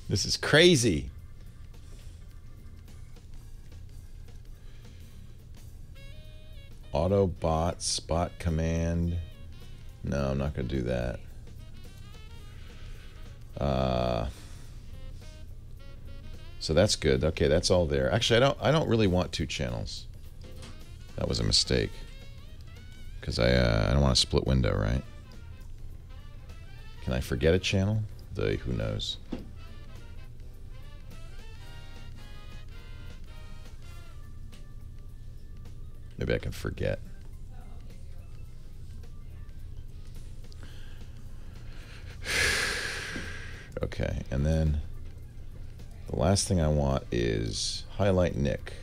This is crazy. Autobot, spot command. No, I'm not going to do that. So that's good. Okay, that's all there. Actually, I don't really want 2 channels. That was a mistake. Because I don't want a split window, right? Can I forget a channel? Who knows? Maybe I can forget. Okay, and then the last thing I want is highlight Nick.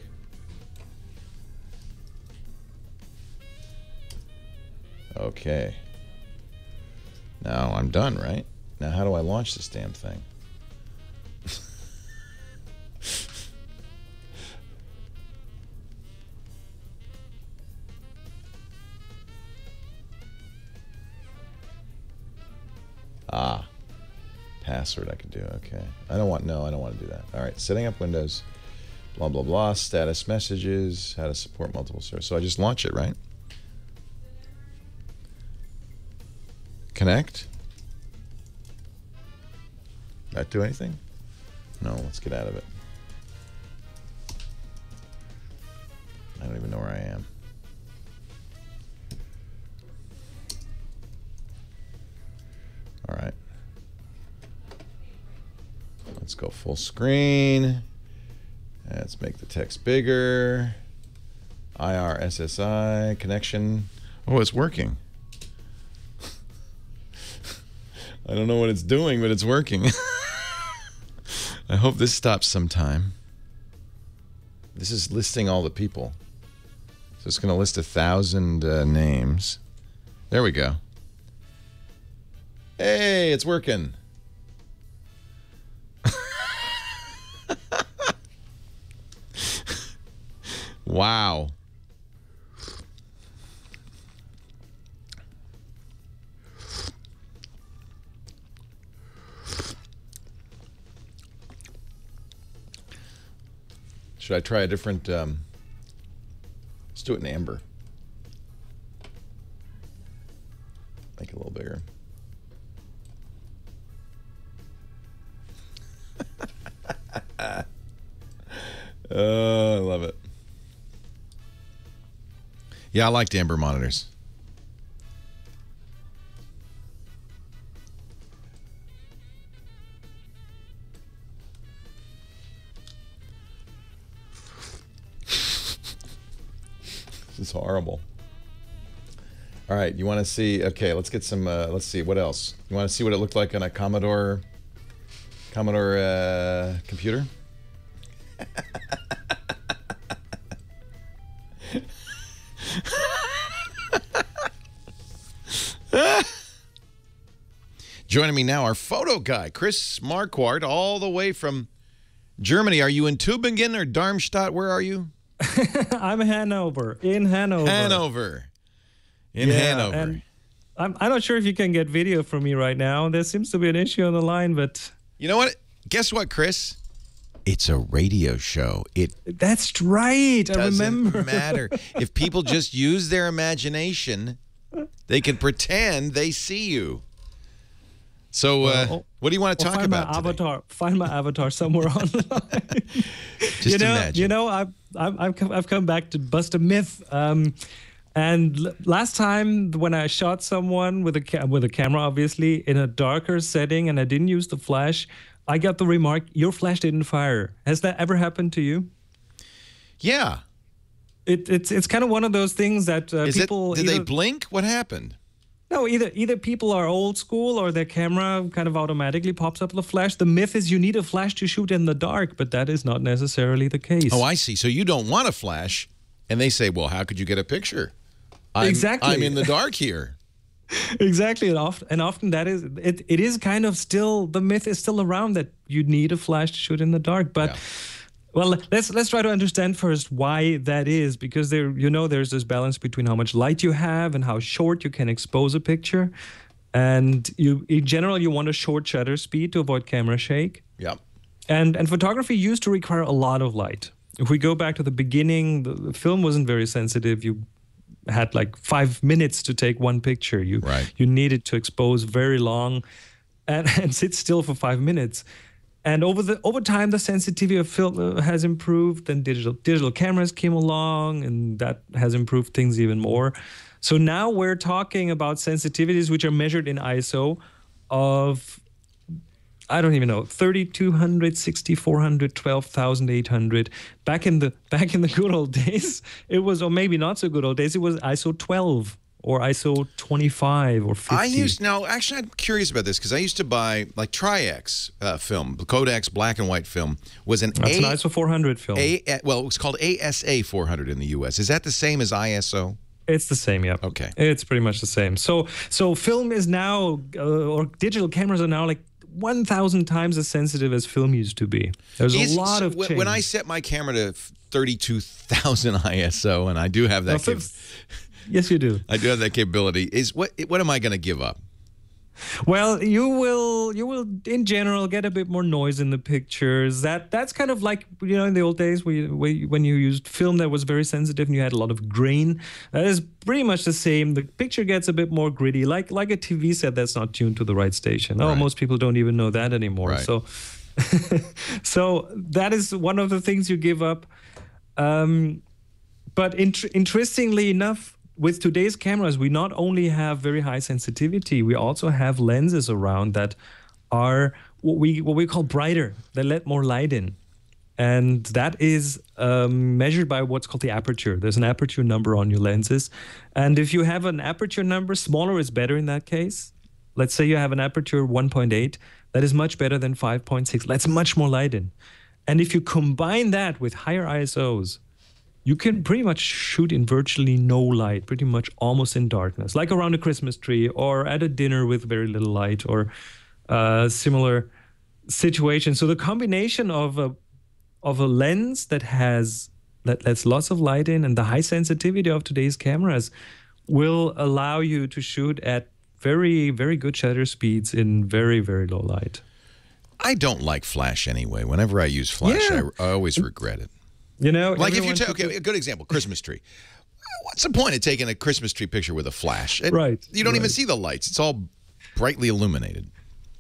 Okay. Now I'm done, right? Now how do I launch this damn thing? Password I could do. Okay. I don't want to do that. All right. Setting up Windows. Blah, blah, blah. Status messages. How to support multiple servers. So I just launch it, right? Connect. Not do anything? No, let's get out of it. I don't even know where I am. All right. Let's go full screen. Let's make the text bigger. IRSSI connection. Oh, it's working. I don't know what it's doing, but it's working. I hope this stops sometime. This is listing all the people. So it's going to list 1,000 names. There we go. Hey, it's working. Wow. Should I try a different, let's do it in amber. Make it a little bigger. Oh, I love it. Yeah, I liked amber monitors. This is horrible. All right, you want to see? Okay, let's get some. Let's see what else. You want to see what it looked like on a Commodore computer? Joining me now, our photo guy, Chris Marquardt, all the way from Germany. Are you in Tübingen or Darmstadt? Where are you? I'm in Hanover. In Hanover. Hanover. In Hanover. And I'm not sure if you can get video from me right now. There seems to be an issue on the line, but... You know what? Guess what, Chris? It's a radio show. That's right. I remember. Doesn't matter. If people just use their imagination, they can pretend they see you. So, what do you want to talk about today? Find my avatar somewhere online. Just imagine. You know, I've come back to bust a myth. And last time when I shot someone with a camera, obviously in a darker setting, and I didn't use the flash, I got the remark, "Your flash didn't fire." Has that ever happened to you? Yeah. It's kind of one of those things that people... Did they blink? What happened? No, either people are old school or their camera kind of automatically pops up the flash. The myth is you need a flash to shoot in the dark, but that is not necessarily the case. Oh, I see. So you don't want a flash, and they say, well, how could you get a picture? Exactly. I'm in the dark here. Exactly, and often that is it is kind of still, the myth is still around that you need a flash to shoot in the dark, but... Yeah. Well, let's try to understand first why that is, because there's this balance between how much light you have and how short you can expose a picture, and in general you want a short shutter speed to avoid camera shake. Yep. And photography used to require a lot of light. If we go back to the beginning, the film wasn't very sensitive. You had like 5 minutes to take one picture. You needed to expose very long and sit still for 5 minutes. And over time, the sensitivity of film has improved, and digital cameras came along, and that has improved things even more. So now we're talking about sensitivities which are measured in ISO of, I don't even know, 3200, 6400, 12,800. Back in the good old days, it was, or maybe not so good old days, it was ISO 12. Or ISO 25 or 50. Actually, I'm curious about this because I used to buy like Tri-X film, Kodak's black and white film was an That's an ISO 400 film. Well, it was called ASA 400 in the U.S. Is that the same as ISO? It's the same, yeah. Okay. It's pretty much the same. So film is now, or digital cameras are now like 1,000 times as sensitive as film used to be. There's a lot of change. When I set my camera to 32,000 ISO, and I do have that. Yes, you do. I do have that capability. What am I going to give up? Well, you will in general get a bit more noise in the pictures. That's kind of like, in the old days when you used film that was very sensitive and you had a lot of grain. That is pretty much the same. The picture gets a bit more gritty, like a TV set that's not tuned to the right station. Right. Oh, most people don't even know that anymore. Right. So, so that is one of the things you give up. But interestingly enough, with today's cameras, we not only have very high sensitivity, we also have lenses around that are what we call brighter. They let more light in. And that is measured by what's called the aperture. There's an aperture number on your lenses. And if you have an aperture number, smaller is better in that case. Let's say you have an aperture 1.8. That is much better than 5.6. That's much more light in. And if you combine that with higher ISOs, you can pretty much shoot in virtually no light, pretty much almost in darkness, like around a Christmas tree or at a dinner with very little light or similar situation. So the combination of a lens that has that lets lots of light in, and the high sensitivity of today's cameras will allow you to shoot at very, very good shutter speeds in very, very low light. I don't like flash anyway. Whenever I use flash, I always regret it. You know, like if you take, okay, a good example, Christmas tree. What's the point of taking a Christmas tree picture with a flash? Right. You don't even see the lights. It's all brightly illuminated.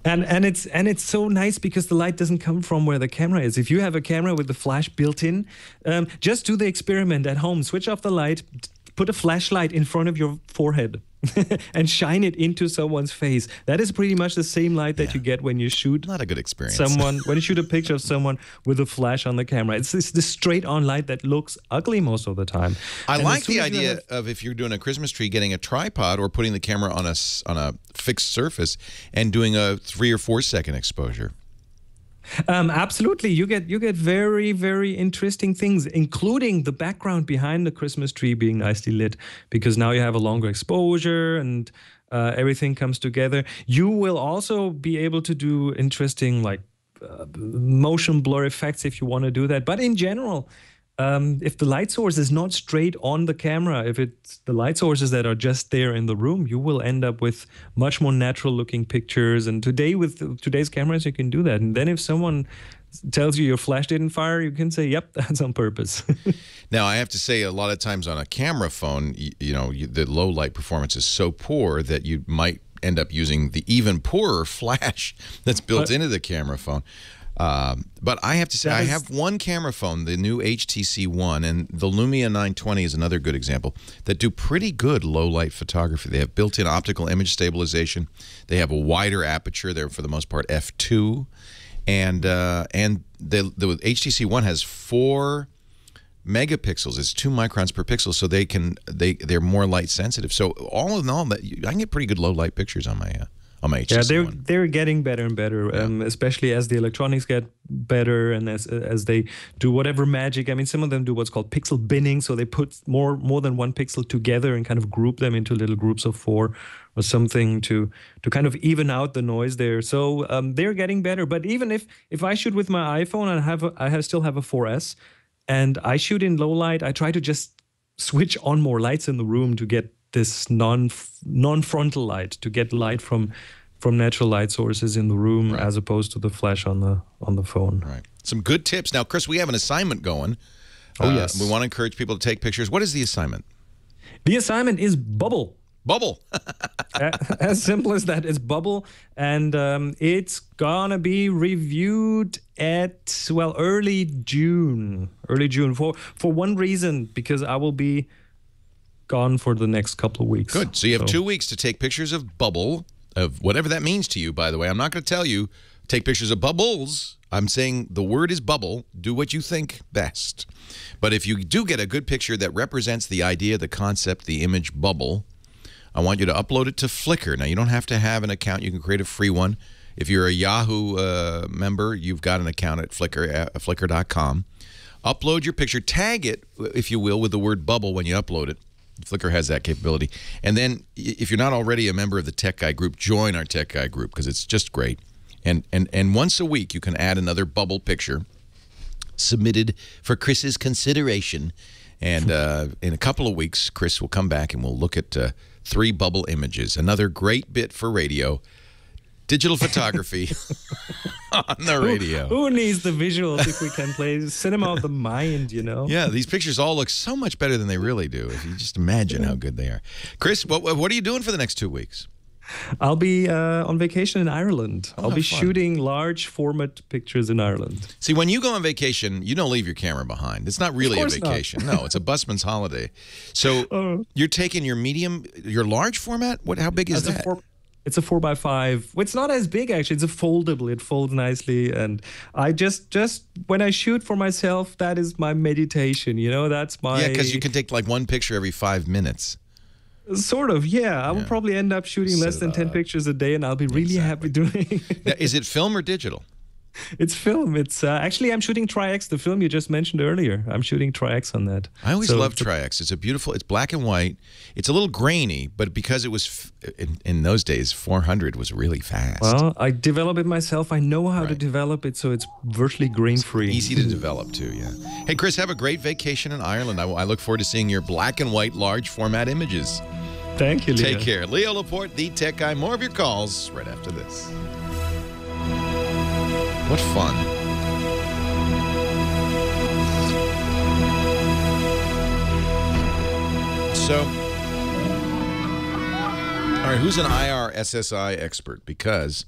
And it's so nice because the light doesn't come from where the camera is. If you have a camera with the flash built in, just do the experiment at home. Switch off the light, put a flashlight in front of your forehead and shine it into someone's face. That is pretty much the same light that you get when you shoot. Not a good experience. When you shoot a picture of someone with a flash on the camera. It's this straight on light that looks ugly most of the time. I like the idea of, if you're doing a Christmas tree, getting a tripod or putting the camera on a fixed surface and doing a 3 or 4 second exposure. Absolutely, you get very, very interesting things, including the background behind the Christmas tree being nicely lit, because now you have a longer exposure and everything comes together. You will also be able to do interesting motion blur effects if you want to do that. But in general, if the light source is not straight on the camera, if it's the light sources that are just there in the room, you will end up with much more natural looking pictures. And today, with today's cameras, you can do that. And then if someone tells you your flash didn't fire, you can say, yep, that's on purpose. Now, I have to say, a lot of times on a camera phone, the low light performance is so poor that you might end up using the even poorer flash that's built into the camera phone. But I have to say, I have one camera phone, the new HTC One, and the Lumia 920 is another good example, that do pretty good low-light photography. They have built-in optical image stabilization. They have a wider aperture. They're, for the most part, f2. And the HTC One has 4 megapixels. It's 2 microns per pixel, so they're more light sensitive. So all in all, I can get pretty good low-light pictures on my HTC One. They're getting better and better, especially as the electronics get better and as they do whatever magic. I mean, some of them do what's called pixel binning, so they put more than one pixel together and kind of group them into little groups of 4 or something to kind of even out the noise there. So they're getting better. But even if I shoot with my iPhone and I still have a 4S and I shoot in low light, I try to just switch on more lights in the room to get this non-frontal light, to get light from natural light sources in the room, as opposed to the flash on the phone. Right. Some good tips. Now, Chris, we have an assignment going. Oh, yes. We want to encourage people to take pictures. What is the assignment? The assignment is bubble. Bubble. As simple as that. It's bubble. And it's going to be reviewed at, early June. Early June. For one reason, because I will be gone for the next couple of weeks. Good. So you have 2 weeks to take pictures of bubble, of whatever that means to you, by the way. I'm not going to tell you take pictures of bubbles. I'm saying the word is bubble. Do what you think best. But if you do get a good picture that represents the idea, the concept, the image bubble, I want you to upload it to Flickr. Now, you don't have to have an account. You can create a free one. If you're a Yahoo member, you've got an account at Flickr, flickr.com. Upload your picture. Tag it, if you will, with the word bubble when you upload it. Flickr has that capability. And then if you're not already a member of the Tech Guy group, join our Tech Guy group because it's just great. And once a week, you can add another bubble picture submitted for Chris's consideration. And in a couple of weeks, Chris will come back and we'll look at 3 bubble images. Another great bit for radio. Digital photography on the radio. Who needs the visuals if we can play cinema of the mind, Yeah, these pictures all look so much better than they really do. If you just imagine how good they are. Chris, what are you doing for the next 2 weeks? I'll be on vacation in Ireland. I'll be shooting large format pictures in Ireland. See, when you go on vacation, you don't leave your camera behind. It's not really a vacation. No, it's a busman's holiday. So you're taking your your large format? How big is that? It's a 4x5. It's not as big, actually. It's a foldable. It folds nicely. And I just when I shoot for myself, that is my meditation. That's my... Yeah, because you can take like one picture every 5 minutes. Sort of, yeah. I will probably end up shooting less than 10 pictures a day, and I'll be really happy doing it. Now, is it film or digital? It's film. It's actually, I'm shooting Tri-X, the film you just mentioned earlier. I'm shooting Tri-X on that. I always loved Tri-X. It's a beautiful, it's black and white. It's a little grainy, but because it was, in those days, 400 was really fast. Well, I develop it myself. I know how to develop it, so it's virtually grain-free. Easy to develop, too, yeah. Hey, Chris, have a great vacation in Ireland. I look forward to seeing your black and white, large format images. Thank you, Leo. Take care. Leo Laporte, the tech guy. More of your calls right after this. What fun. So, all right, who's an IR SSI expert? Because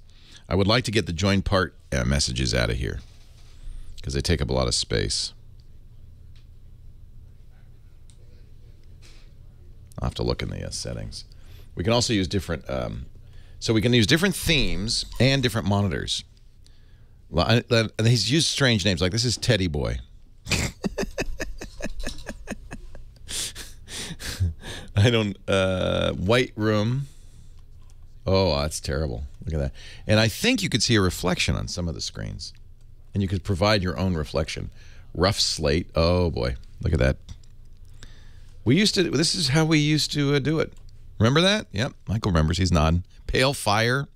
I would like to get the joined part messages out of here because they take up a lot of space. I'll have to look in the settings. We can also use different, so we can use different themes and different monitors. He's used strange names, like this is Teddy Boy. I don't, White Room. Oh, that's terrible. Look at that. And I think you could see a reflection on some of the screens. And you could provide your own reflection. Rough Slate. Oh, boy. Look at that. We used to, this is how we used to do it. Remember that? Yep. Michael remembers. He's nodding. Pale Fire.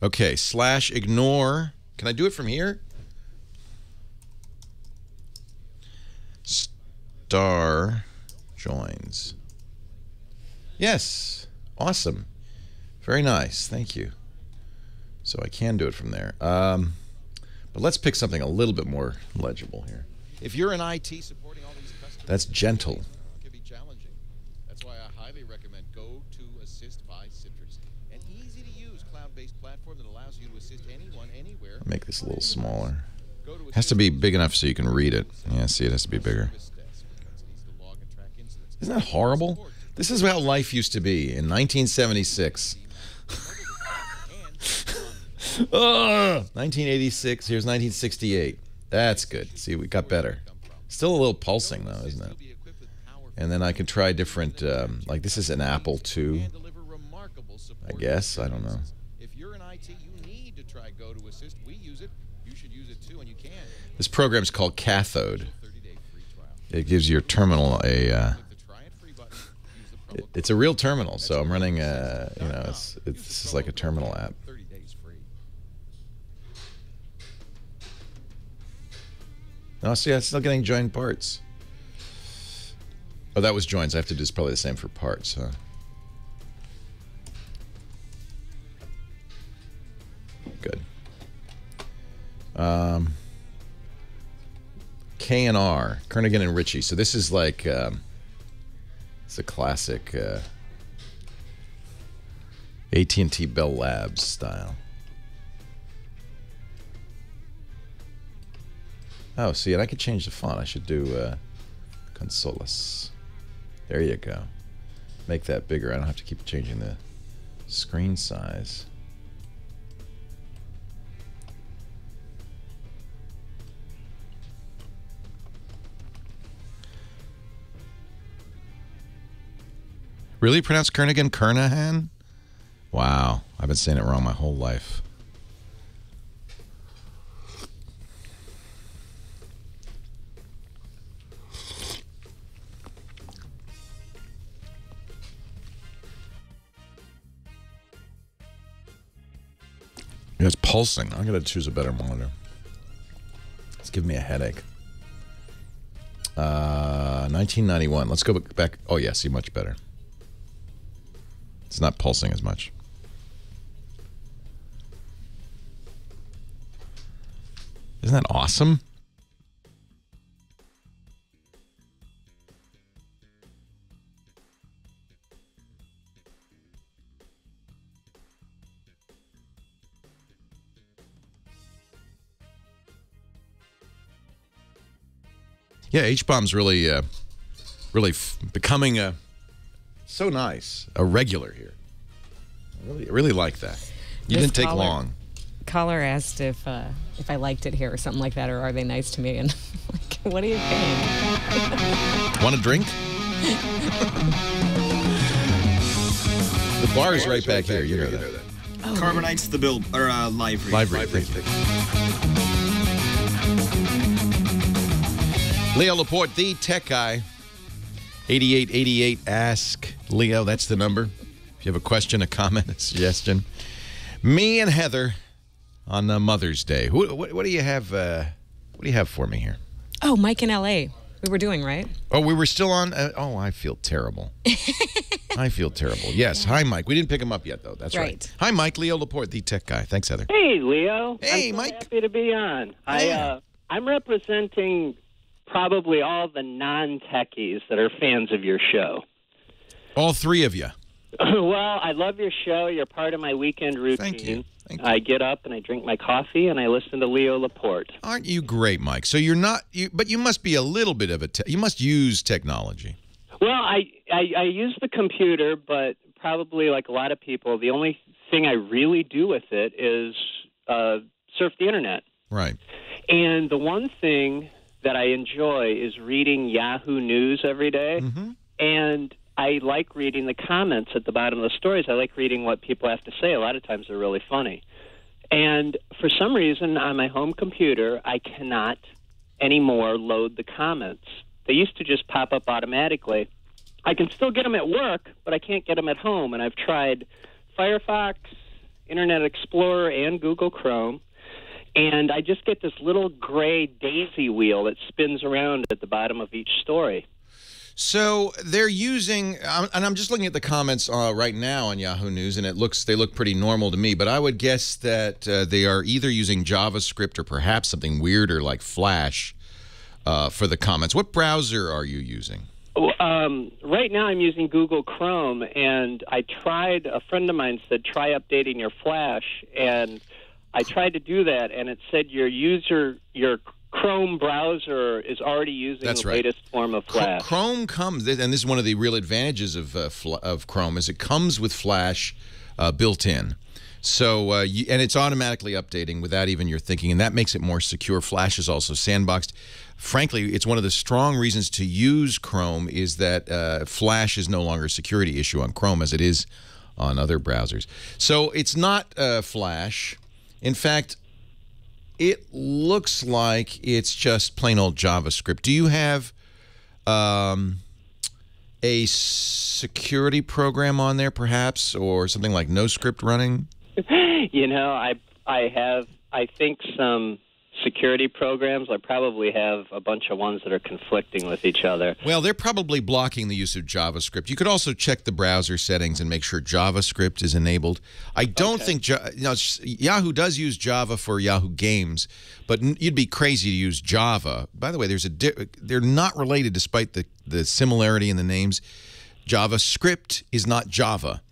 Okay. / ignore. Can I do it from here? Star joins. Yes. Awesome. Very nice. Thank you. So I can do it from there. But let's pick something a little bit more legible here. If you're in IT supporting all these customers, that's gentle. It can be challenging. That's why I highly recommend Go to Assist by Citrix, an easy-to-use cloud-based platform that allows you to assist anyone, anywhere. I'll make this a little smaller. It has to be big enough so you can read it. Yeah, see, it has to be bigger. Isn't that horrible? This is how life used to be in 1976. 1986, here's 1968. That's good. See, we got better. Still a little pulsing, though, isn't it? And then I can try different, like this is an Apple II, I guess. I don't know. If you're in IT, you need to try Go to Assist. We use it. You should use it, too, and you can. This program's called Cathode. It gives your terminal a... It's a real terminal, so I'm running, you know, this is like a terminal app. No, see, I'm still getting joined parts. Oh, that was joins. I have to do this probably the same for parts, huh? Good. K&R, Kernighan and Ritchie. So this is like, it's a classic AT&T Bell Labs style. Oh, see, and I could change the font. I should do Consolas. There you go. Make that bigger. I don't have to keep changing the screen size. Really pronounced Kernighan? Kernahan? Wow. I've been saying it wrong my whole life. Yeah, it's pulsing. I'm going to choose a better monitor. It's giving me a headache. 1991. Let's go back. Oh, yeah, see, much better. It's not pulsing as much. Isn't that awesome? Yeah, H-Bomb's really, really becoming so nice, a regular here. I really like that. You didn't take long. Caller asked if I liked it here or something like that, or are they nice to me? And like, what do you think? Want a drink? The bar is right back here. You know that. Carbonite's the build or live read. Live read. Thank you. Leo Laporte, the tech guy. 8888 Ask Leo. That's the number. If you have a question, a comment, a suggestion. Me and Heather on Mother's Day. What do you have? What do you have for me here? Oh, Mike in L.A. We were doing, right? Oh, we were still on? I feel terrible. I feel terrible. Yes. Hi, Mike. We didn't pick him up yet, though. That's right. Hi, Mike. Leo Laporte, the tech guy. Thanks, Heather. Hey, Leo. Hey, I'm Mike. Happy to be on. I'm representing probably all the non-techies that are fans of your show. All three of you. Well, I love your show. You're part of my weekend routine. Thank you. I get up and I drink my coffee and I listen to Leo Laporte. Aren't you great, Mike? So you're not, but you must be a little bit of you must use technology. Well, I use the computer, but probably like a lot of people, the only thing I really do with it is surf the internet. Right. And the one thing that I enjoy is reading Yahoo News every day. Mm-hmm. And I like reading the comments at the bottom of the stories. I like reading what people have to say. A lot of times they're really funny. And for some reason, on my home computer, I cannot anymore load the comments. They used to just pop up automatically. I can still get them at work, but I can't get them at home. And I've tried Firefox, Internet Explorer, and Google Chrome. And I just get this little gray daisy wheel that spins around at the bottom of each story. So they're using, and I'm just looking at the comments right now on Yahoo News, and they look pretty normal to me. But I would guess that they are either using JavaScript or perhaps something weirder like Flash for the comments. What browser are you using? Right now I'm using Google Chrome, and a friend of mine said, try updating your Flash, and I tried to do that, and it said your Chrome browser is already using the latest form of Flash. Chrome comes, and this is one of the real advantages of Chrome, is it comes with Flash built in. So, and it's automatically updating without even your thinking, and that makes it more secure. Flash is also sandboxed. Frankly, it's one of the strong reasons to use Chrome is that Flash is no longer a security issue on Chrome as it is on other browsers. So it's not Flash. In fact, it looks like it's just plain old JavaScript. Do you have a security program on there, perhaps, or something like NoScript running? You know, I have, I think, some security programs. I probably have a bunch of ones that are conflicting with each other. Well, they're probably blocking the use of JavaScript. You could also check the browser settings and make sure JavaScript is enabled. I don't think Yahoo does use Java for Yahoo Games, but you'd be crazy to use Java. By the way, they're not related despite the similarity in the names. JavaScript is not Java.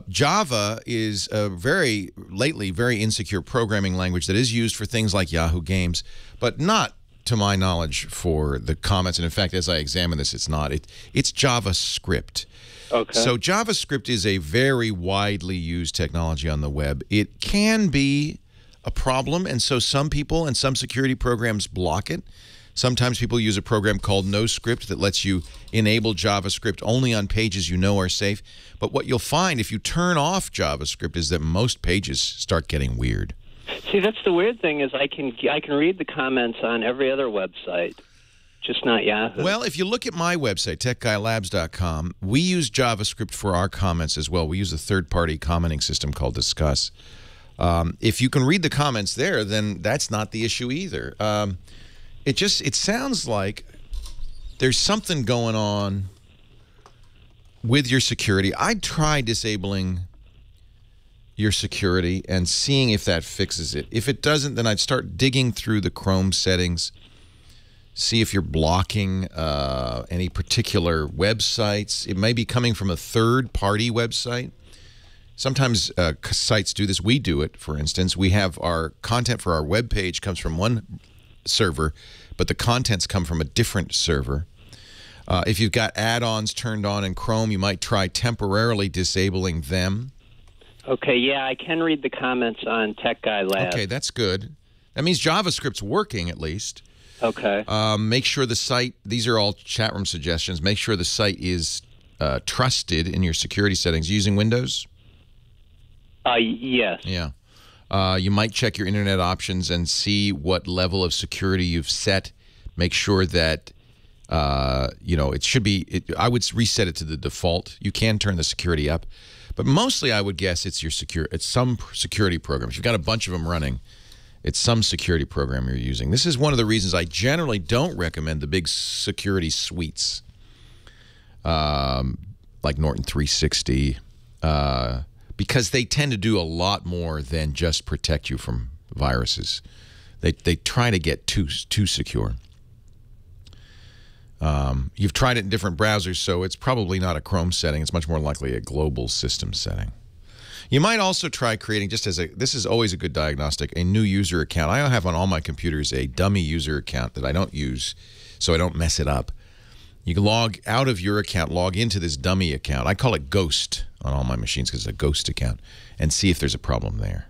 Java is a very insecure programming language that is used for things like Yahoo Games, but not, to my knowledge, for the comments. And in fact, as I examine this, it's not. It's JavaScript. Okay. So JavaScript is a very widely used technology on the web. It can be a problem, and so some people and some security programs block it. Sometimes people use a program called NoScript that lets you enable JavaScript only on pages you know are safe. But what you'll find if you turn off JavaScript is that most pages start getting weird. See, that's the weird thing is I can read the comments on every other website, just not Yahoo. Well, if you look at my website, techguylabs.com, we use JavaScript for our comments as well. We use a third-party commenting system called Discuss. If you can read the comments there, then that's not the issue either. It sounds like there's something going on with your security. I'd try disabling your security and seeing if that fixes it. If it doesn't, then I'd start digging through the Chrome settings, see if you're blocking any particular websites. It may be coming from a third-party website. Sometimes sites do this. We do it, for instance. We have our content for our web page comes from one server, but the contents come from a different server. If you've got add-ons turned on in Chrome, you might try temporarily disabling them. Okay, yeah, I can read the comments on Tech Guy Lab. Okay, that's good. That means JavaScript's working at least. Okay. Make sure the site, these are all chat room suggestions, make sure the site is trusted in your security settings. Using Windows? Yes. Yeah. You might check your internet options and see what level of security you've set. Make sure that, it should be, I would reset it to the default. You can turn the security up. But mostly I would guess it's some security program. If you've got a bunch of them running, it's some security program you're using. This is one of the reasons I generally don't recommend the big security suites, like Norton 360, because they tend to do a lot more than just protect you from viruses. They try to get too secure. You've tried it in different browsers, so it's probably not a Chrome setting. It's much more likely a global system setting. You might also try creating, this is always a good diagnostic, a new user account. I have on all my computers a dummy user account that I don't use, so I don't mess it up. You can log out of your account, log into this dummy account. I call it Ghost on all my machines because it's a ghost account, and see if there's a problem there.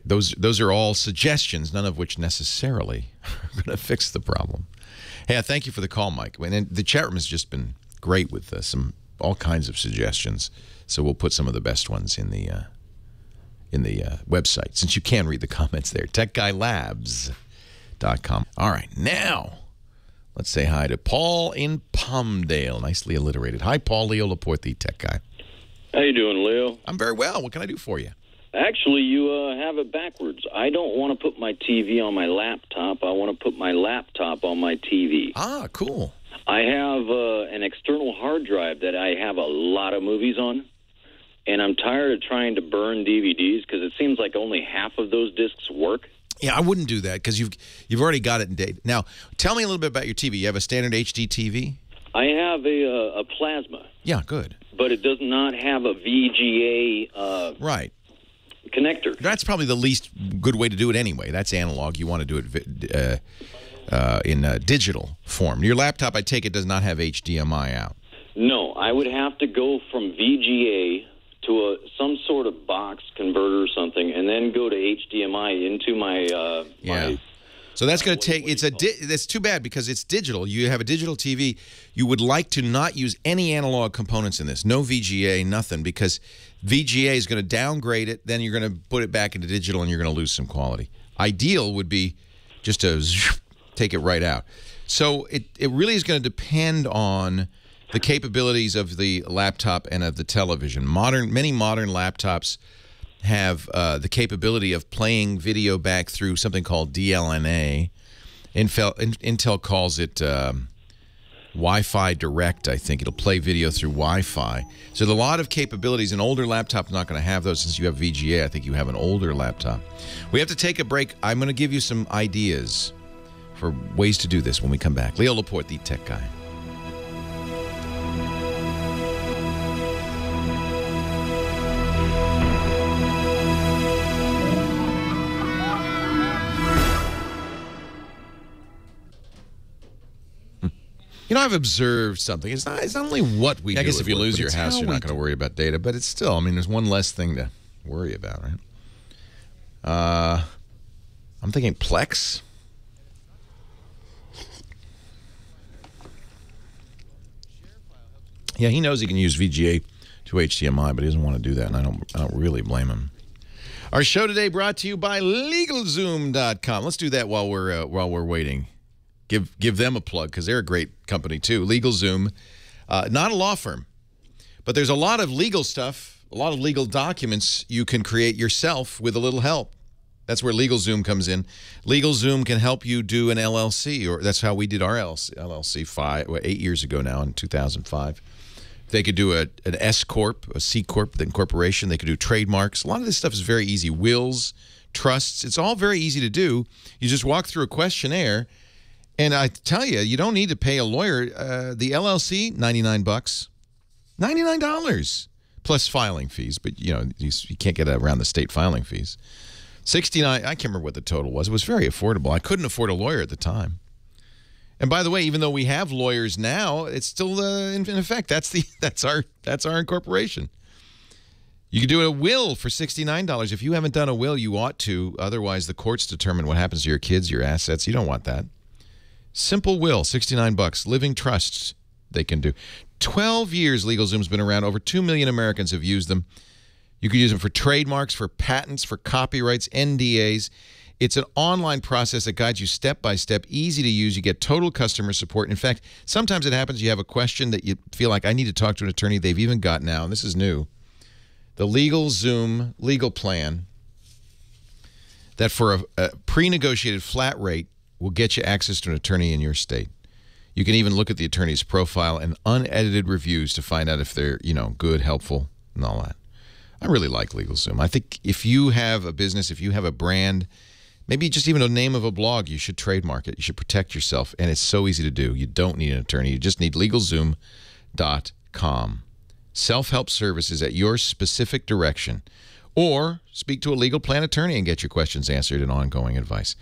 Those are all suggestions, none of which necessarily are going to fix the problem. Hey, thank you for the call, Mike. And the chat room has just been great with all kinds of suggestions. So we'll put some of the best ones in the website, since you can read the comments there. TechGuyLabs.com. All right, now let's say hi to Paul in Palmdale. Nicely alliterated. Hi, Paul. Leo Laporte, the Tech Guy. How you doing, Leo? I'm very well. What can I do for you? Actually, you have it backwards. I don't want to put my TV on my laptop. I want to put my laptop on my TV. Ah, cool. I have an external hard drive that I have a lot of movies on, and I'm tired of trying to burn DVDs because it seems like only half of those discs work. Yeah, I wouldn't do that because you've already got it in date. Now, tell me a little bit about your TV. You have a standard HD TV? I have a plasma. Yeah, good. But it does not have a VGA right. connector. That's probably the least good way to do it anyway. That's analog. You want to do it in digital form. Your laptop, I take it, does not have HDMI out. No, I would have to go from VGA to some sort of box converter or something, and then go to HDMI into my my. So that's going to take. That's too bad because it's digital. You have a digital TV. You would like to not use any analog components in this. No VGA, nothing, because VGA is going to downgrade it. Then you're going to put it back into digital, and you're going to lose some quality. Ideal would be just to take it right out. So it really is going to depend on the capabilities of the laptop and of the television. Many modern laptops have the capability of playing video back through something called DLNA. Intel calls it Wi-Fi Direct, I think. It'll play video through Wi-Fi. So there's a lot of capabilities. An older laptop's not going to have those. Since you have VGA, I think you have an older laptop. We have to take a break. I'm going to give you some ideas for ways to do this when we come back. Leo Laporte, the Tech Guy. You know, I've observed something. It's not only what we do. I guess if you lose your house, you're not going to worry about data. But it's still, I mean, there's one less thing to worry about, right? I'm thinking Plex. Yeah, he knows he can use VGA to HDMI, but he doesn't want to do that, and I don't really blame him. Our show today brought to you by LegalZoom.com. Let's do that while we're waiting. Give them a plug because they're a great company too. LegalZoom, not a law firm, but there's a lot of legal stuff, a lot of legal documents you can create yourself with a little help. That's where LegalZoom comes in. LegalZoom can help you do an LLC, or that's how we did our LLC 8 years ago now in 2005. They could do an S Corp, a C Corp, then corporation. They could do trademarks. A lot of this stuff is very easy. Wills, trusts, it's all very easy to do. You just walk through a questionnaire. And I tell you, you don't need to pay a lawyer. The LLC, $99. $99 plus filing fees. But, you know, you can't get around the state filing fees. $69, I can't remember what the total was. It was very affordable. I couldn't afford a lawyer at the time. And by the way, even though we have lawyers now, it's still in effect. That's our incorporation. You can do a will for $69. If you haven't done a will, you ought to. Otherwise, the courts determine what happens to your kids, your assets. You don't want that. Simple will, $69. Living trusts, they can do. 12 years LegalZoom's been around. Over 2 million Americans have used them. You can use them for trademarks, for patents, for copyrights, NDAs. It's an online process that guides you step by step, easy to use. You get total customer support. In fact, sometimes it happens you have a question that you feel like I need to talk to an attorney. They've even got now, and this is new, the LegalZoom legal plan that for a pre-negotiated flat rate will get you access to an attorney in your state. You can even look at the attorney's profile and unedited reviews to find out if they're, good, helpful, and all that. I really like LegalZoom. I think if you have a business, if you have a brand, maybe just even a name of a blog, you should trademark it. You should protect yourself, and it's so easy to do. You don't need an attorney. You just need LegalZoom.com. Self-help services at your specific direction. Or speak to a legal plan attorney and get your questions answered and ongoing advice.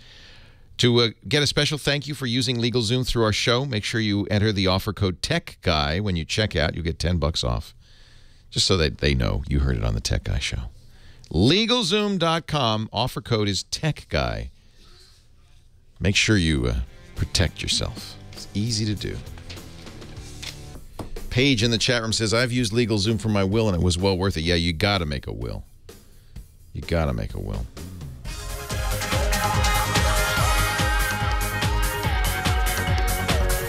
To get a special thank you for using LegalZoom through our show, make sure you enter the offer code TechGuy when you check out. You get $10 off, just so that they know you heard it on the Tech Guy Show. LegalZoom.com. Offer code is TechGuy. Make sure you protect yourself. It's easy to do. Paige in the chat room says, I've used LegalZoom for my will, and it was well worth it. Yeah, you got to make a will. You got to make a will.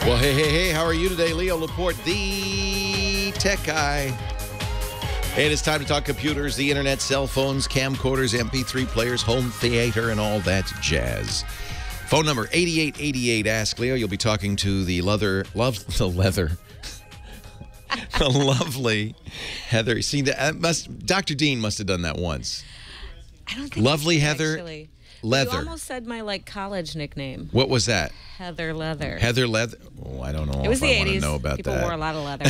Well, hey, how are you today? Leo Laporte, the tech guy. And it's time to talk computers, the internet, cell phones, camcorders, MP3 players, home theater, and all that jazz. Phone number 8888 Ask Leo. You'll be talking to the lovely Heather. See, Dr. Dean must have done that once. I don't think lovely Heather actually. Leather. You almost said my college nickname. What was that? Heather Leather. Heather Leather. Oh, I don't know. It was if the I 80s. want to know about People that. wore a lot of leather.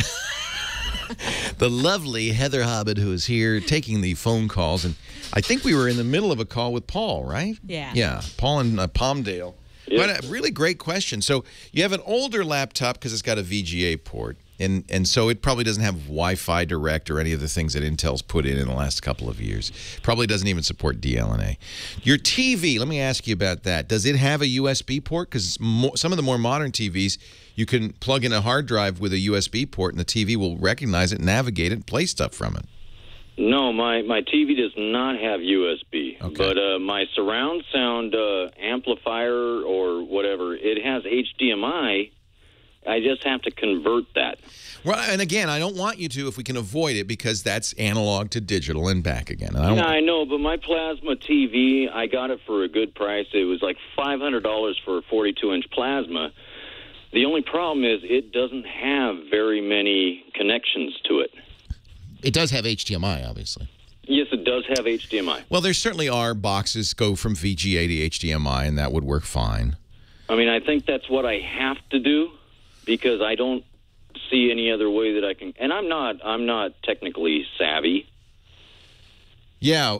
The lovely Heather Hobbit, who is here taking the phone calls, and I think we were in the middle of a call with Paul, right? Yeah. Yeah, Paul in Palmdale. Yep. But a really great question. So you have an older laptop because it's got a VGA port, and so it probably doesn't have Wi-Fi Direct or any of the things that Intel's put in the last couple of years. Probably doesn't even support DLNA. Your TV, let me ask you about that. Does it have a USB port? Because some of the more modern TVs, you can plug in a hard drive with a USB port, and the TV will recognize it, navigate it, and play stuff from it. No, my TV does not have USB, Okay. but my surround sound amplifier or whatever, it has HDMI. I just have to convert that. Well, and again, I don't want you to if we can avoid it, because that's analog to digital and back again. And I know, but my plasma TV, I got it for a good price. It was like $500 for a 42-inch plasma. The only problem is it doesn't have very many connections to it. It does have HDMI, obviously. Yes, it does have HDMI. Well, there certainly are boxes go from VGA to HDMI, and that would work fine. I mean, I think that's what I have to do because I don't see any other way that I can. And I'm not technically savvy. Yeah,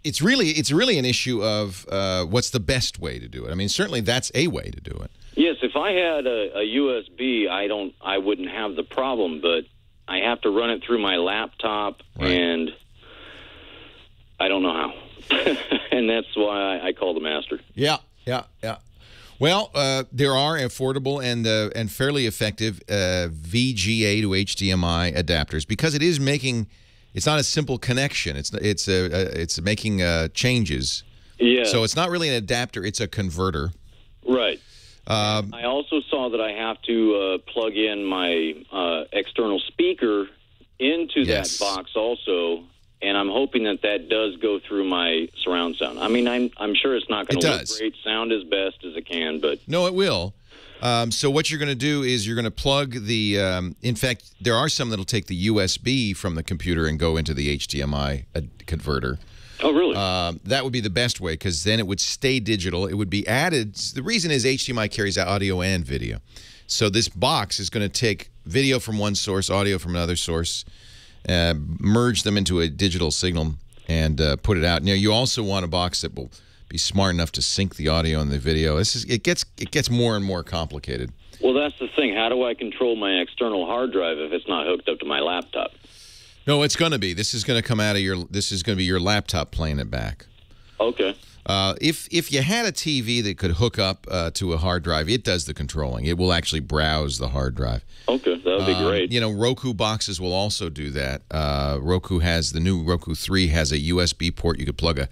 it's really an issue of what's the best way to do it. I mean, certainly that's a way to do it. Yes, if I had a USB, I wouldn't have the problem, but I have to run it through my laptop, Right. and I don't know how. And that's why I call the master. Yeah. Well, there are affordable and fairly effective VGA to HDMI adapters, because it is making. It's not a simple connection. It's making changes. Yeah. So it's not really an adapter. It's a converter. Right. I also saw that I have to plug in my external speaker into Yes. that box also, and I'm hoping that does go through my surround sound. I mean, I'm sure it's not going to look great, sound as best as it can, but No, it will. So what you're going to do is you're going to plug the. In fact, there are some that'll take the USB from the computer and go into the HDMI converter. Oh, really? That would be the best way, because then it would stay digital. It would be added. The reason is HDMI carries audio and video. So this box is going to take video from one source, audio from another source, merge them into a digital signal, and put it out. Now, you also want a box that will be smart enough to sync the audio and the video. It gets more and more complicated. well, that's the thing. How do I control my external hard drive if it's not hooked up to my laptop? No, it's going to be. This is going to come out of your. This is going to be your laptop playing it back. Okay. If you had a TV that could hook up to a hard drive, it does the controlling. It will actually browse the hard drive. Okay, that would be great. You know, Roku boxes will also do that. Roku has, the new Roku 3 has a USB port. You could plug a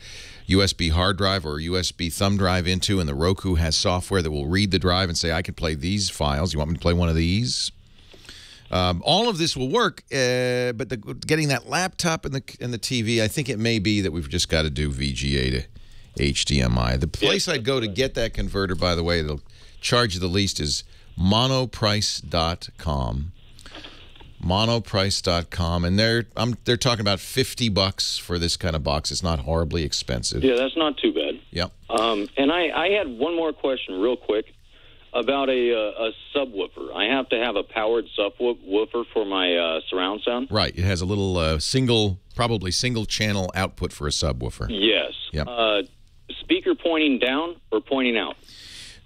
USB hard drive or a USB thumb drive into, and the Roku has software that will read the drive and say, I can play these files. You want me to play one of these? All of this will work, but getting that laptop and the TV, I think it may be that we've just got to do VGA to HDMI. The place I'd go to get that converter, by the way, that'll charge you the least is monoprice.com. Monoprice.com, and they're talking about $50 for this kind of box. It's not horribly expensive. Yeah, that's not too bad. Yep. And I had one more question real quick about a subwoofer. I have to have a powered subwoofer for my surround sound. Right. It has a little probably single channel output for a subwoofer. Yes. Yep. Speaker pointing down or pointing out?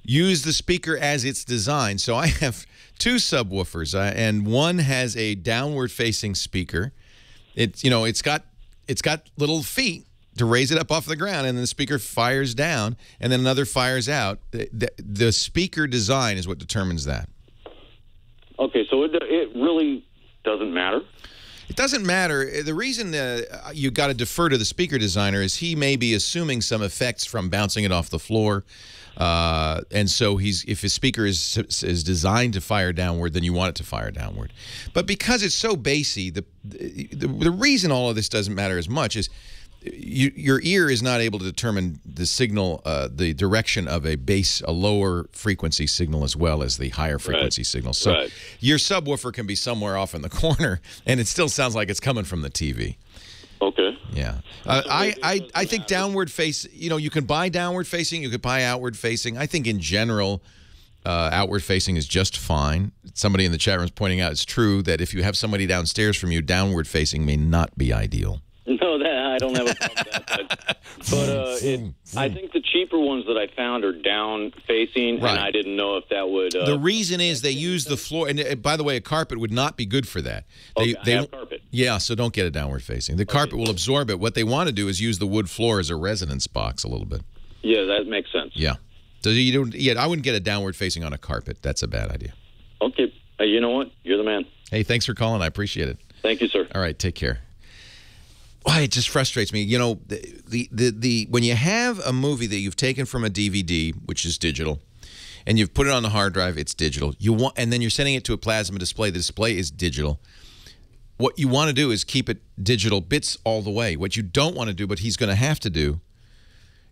Use the speaker as it's designed. So I have two subwoofers, and one has a downward-facing speaker. It's got little feet to raise it up off the ground, and then the speaker fires down, and then another fires out. The speaker design is what determines that. Okay, so it really doesn't matter? It doesn't matter. The reason you got to defer to the speaker designer is he may be assuming some effects from bouncing it off the floor, and so if his speaker is designed to fire downward, then you want it to fire downward. But because it's so bassy, the reason all of this doesn't matter as much is your ear is not able to determine the signal, the direction of a lower frequency signal as well as the higher frequency signal. So your subwoofer can be somewhere off in the corner, and it still sounds like it's coming from the TV. Okay. Yeah. I think downward face, you can buy downward facing, you could buy outward facing. I think in general, outward facing is just fine. Somebody in the chat room is pointing out it's true that if you have somebody downstairs from you, downward facing may not be ideal. No, I don't have a problem with that. But I think the cheaper ones that I found are down facing, and I didn't know if that would. The reason is they use the floor, and by the way, a carpet would not be good for that. They have carpet. Yeah, so don't get it downward facing. The carpet will absorb it. What they want to do is use the wood floor as a resonance box a little bit. Yeah, that makes sense. Yeah. So you don't. Yeah, I wouldn't get a downward facing on a carpet. That's a bad idea. Okay. You know what? You're the man. Hey, thanks for calling. I appreciate it. Thank you, sir. All right, take care. Why, it just frustrates me. When you have a movie that you've taken from a DVD, which is digital, and you've put it on the hard drive, it's digital. And then you're sending it to a plasma display. The display is digital. What you want to do is keep it digital bits all the way. What you don't want to do, but he's going to have to do,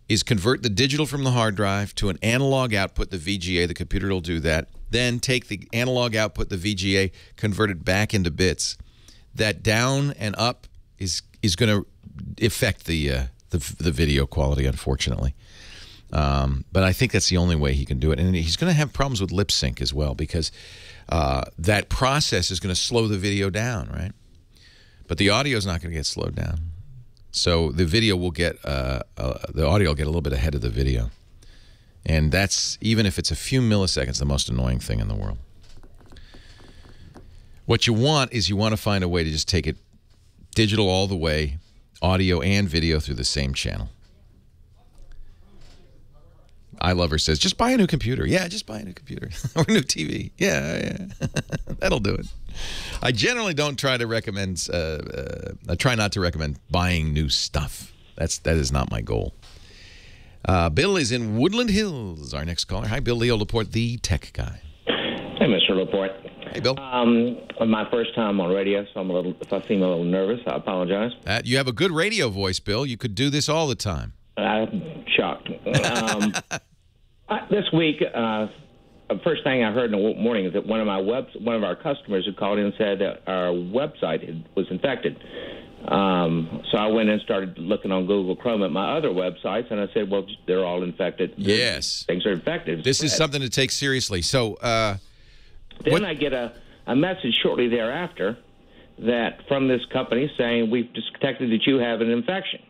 is convert the digital from the hard drive to an analog output, the VGA. The computer will do that. Then take the analog output, the VGA, convert it back into bits. That down and up is going to affect the video quality, unfortunately. But I think that's the only way he can do it. And he's going to have problems with lip sync as well, because that process is going to slow the video down, right? But the audio is not going to get slowed down. So the video will get, the audio will get a little bit ahead of the video. And that's, even if it's a few milliseconds, the most annoying thing in the world. What you want is you want to find a way to just take it digital all the way, audio and video through the same channel. I Lover says, just buy a new computer. Yeah, just buy a new computer. Or a new TV. Yeah. That'll do it. I generally don't try to recommend, I try not to recommend buying new stuff. That is not my goal. Bill is in Woodland Hills, our next caller. Hi, Bill. Leo Laporte, the tech guy. Hey, Mr. Laporte. Hey, Bill. My first time on radio, so if I seem a little nervous, I apologize. You have a good radio voice, Bill. You could do this all the time. I'm shocked. This week, the first thing I heard in the morning is that one of our customers had called in and said that our website was infected. So I went and started looking on Google Chrome at my other websites, and I said, well, they're all infected. Yes. Things are infected. This is something to take seriously. So then I get a message shortly thereafter that from this company saying, we've detected that you have an infection.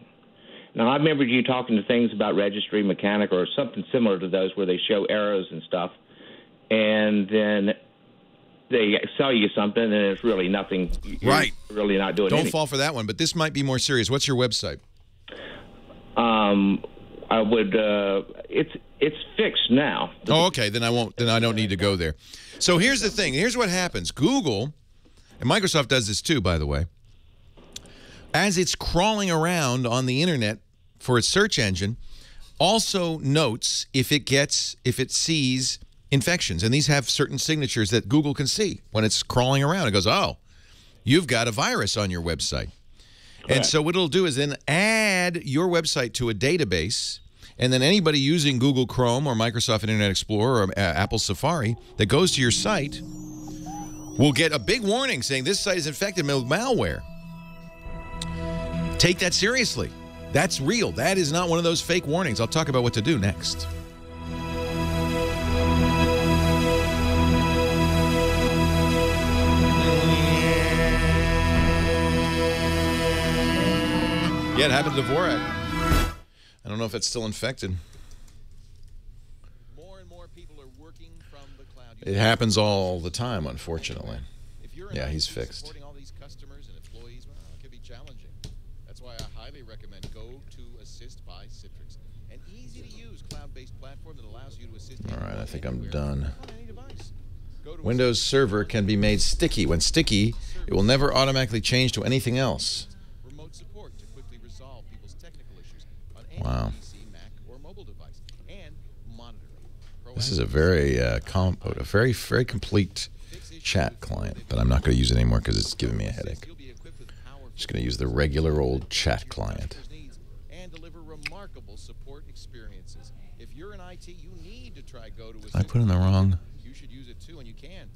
Now, I remember you talking to things about registry mechanic or something similar to those where they show arrows and stuff, and then they sell you something, and it's really nothing. You're really not doing anything. Don't fall for that one, but this might be more serious. What's your website? I would. It's fixed now. Oh, okay. Then I won't. Then I don't need to go there. So here's the thing. Here's what happens. Google, and Microsoft does this too, by the way. As it's crawling around on the internet for its search engine, also notes if it sees infections, and these have certain signatures that Google can see when it's crawling around. It goes, oh, you've got a virus on your website. Correct. And so what it'll do is then add your website to a database, and then anybody using Google Chrome or Microsoft Internet Explorer or Apple Safari that goes to your site will get a big warning saying this site is infected with malware. Take that seriously. That's real. That is not one of those fake warnings. I'll talk about what to do next. Yeah, it happened to Dvorak. I don't know if it's still infected. More and more people are working from the cloud. It happens all the time, unfortunately. Yeah, he's fixed. Supporting all these customers and employees, well, it can be challenging. That's why I highly recommend Go to Assist by Citrix, an easy-to-use cloud-based platform that allows you to assist. All right, I think I'm done. Windows Server can be made sticky. When sticky, it will never automatically change to anything else. Remote support to quickly resolve people's technical issues on any PC, Mac, or mobile device, and monitoring. This is a very very complete chat client, but I'm not going to use it anymore because it's giving me a headache. I'm just going to use the regular old chat client. And deliver remarkable support experiences. If you're in IT, you need to try Go to Assist. I put in the wrong. You should use it too, and you can.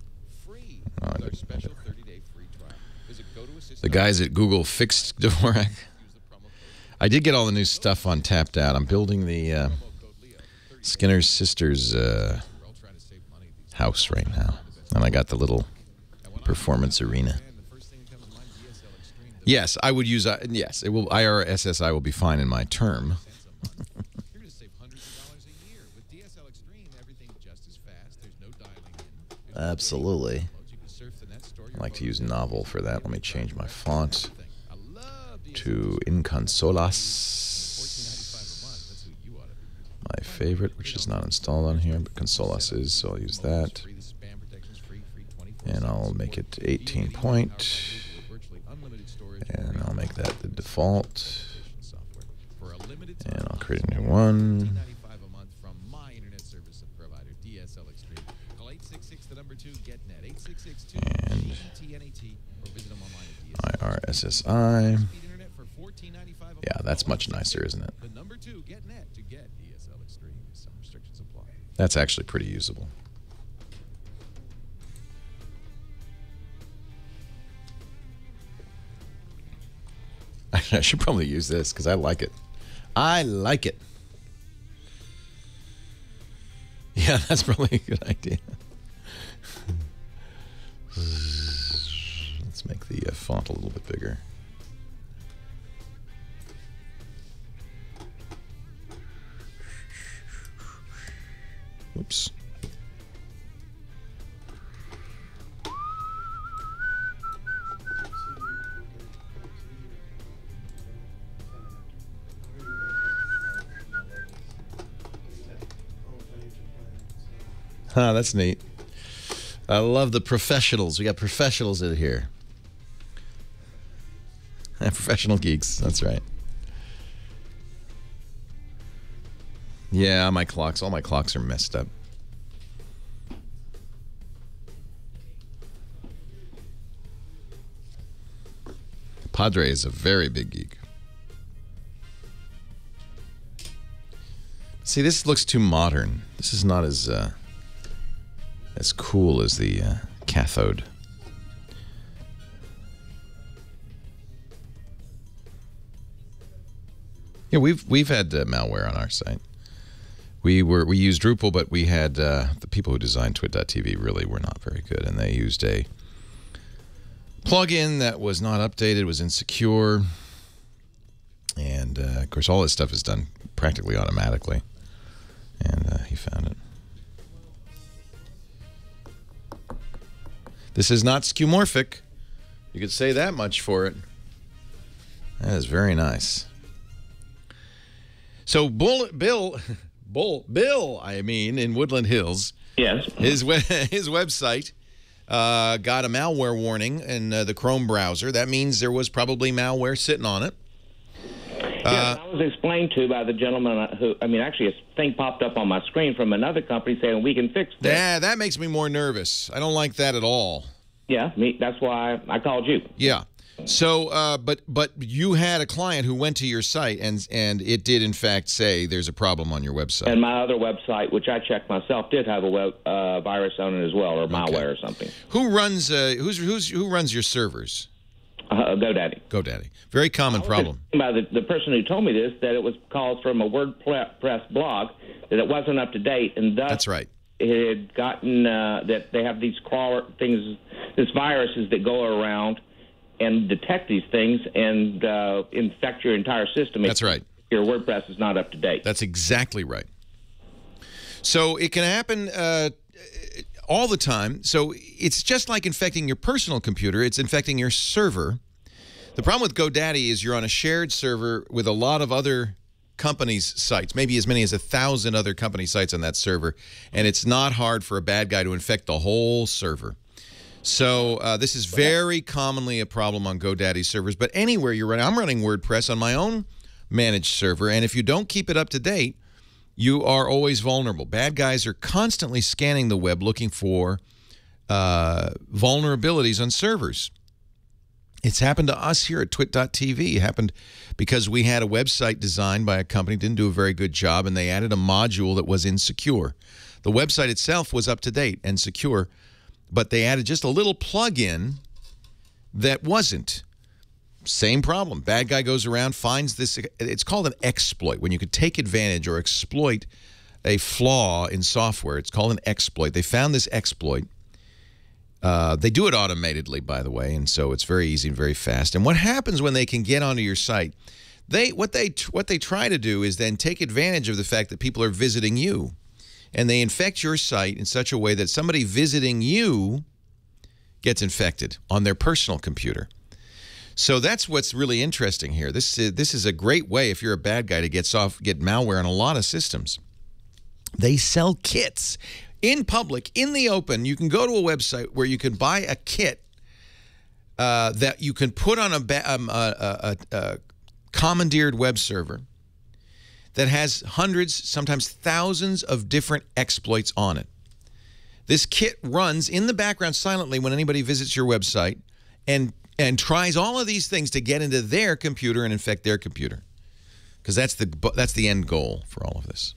Free with our special 30-day free trial. Visit Go to Assist. The guys at Google fixed Dvorak. I did get all the new stuff on Tapped Out. I'm building the Skinner's sister's house right now. And I got the little performance arena. Yes, I would use. Yes, it will. IRSSI will be fine in my term. Absolutely. I like to use Novel for that. Let me change my font to Inconsolas. My favorite, which is not installed on here, but Consolas is, so I'll use that. And I'll make it 18 point. And I'll make that the default. And I'll create a new one. And IRSSI. Yeah, that's much nicer, isn't it? That's actually pretty usable. I should probably use this because I like it. I like it. Yeah, that's probably a good idea. Let's make the font a little bit bigger. Oops. Huh, that's neat. I love the professionals. We got professionals in here. Professional geeks, that's right. Yeah, all my clocks are messed up. Padre is a very big geek. See, this looks too modern. This is not as cool as the cathode. Yeah, we've had malware on our site. We used Drupal, but we had the people who designed Twit.tv really were not very good, and they used a plugin that was not updated, was insecure, and of course all this stuff is done practically automatically. And he found it. This is not skeuomorphic. You could say that much for it. That is very nice. So Bill, I mean, in Woodland Hills. Yes. His website got a malware warning in the Chrome browser. That means there was probably malware sitting on it. Yes, I was explained to by the gentleman who, actually a thing popped up on my screen from another company saying we can fix this. Yeah, that makes me more nervous. I don't like that at all. Yeah, that's why I called you. Yeah. So, but you had a client who went to your site and it did in fact say there's a problem on your website. And my other website, which I checked myself, did have a virus on it as well, or malware or something. Who runs who runs your servers? GoDaddy. GoDaddy. Very common problem. By the person who told me this, that it was caused from a WordPress blog, that it wasn't up to date, and thus that's right. It had gotten that they have these crawler things, these viruses that go around and detect these things and infect your entire system. That's right. Your WordPress is not up to date. That's exactly right. So it can happen all the time. So it's just like infecting your personal computer. It's infecting your server. The problem with GoDaddy is you're on a shared server with a lot of other companies' sites, maybe as many as 1,000 other company sites on that server, and it's not hard for a bad guy to infect the whole server. So this is very commonly a problem on GoDaddy servers, but anywhere you're running, I'm running WordPress on my own managed server, and if you don't keep it up to date, you are always vulnerable. Bad guys are constantly scanning the web looking for vulnerabilities on servers. It's happened to us here at twit.tv. It happened because we had a website designed by a company, didn't do a very good job, and they added a module that was insecure. The website itself was up to date and secure, but they added just a little plug-in that wasn't. Same problem. Bad guy goes around, finds this. It's called an exploit. When you could take advantage or exploit a flaw in software, it's called an exploit. They found this exploit. They do it automatedly, by the way, and so it's very easy and very fast. And what happens when they can get onto your site? What they try to do is then take advantage of the fact that people are visiting you, and they infect your site in such a way that somebody visiting you gets infected on their personal computer. So that's what's really interesting here. This is a great way, if you're a bad guy, to get malware on a lot of systems. They sell kits in public, in the open. You can go to a website where you can buy a kit that you can put on a commandeered web server that has hundreds, sometimes thousands of different exploits on it. This kit runs in the background silently when anybody visits your website and tries all of these things to get into their computer and infect their computer, because that's the end goal for all of this.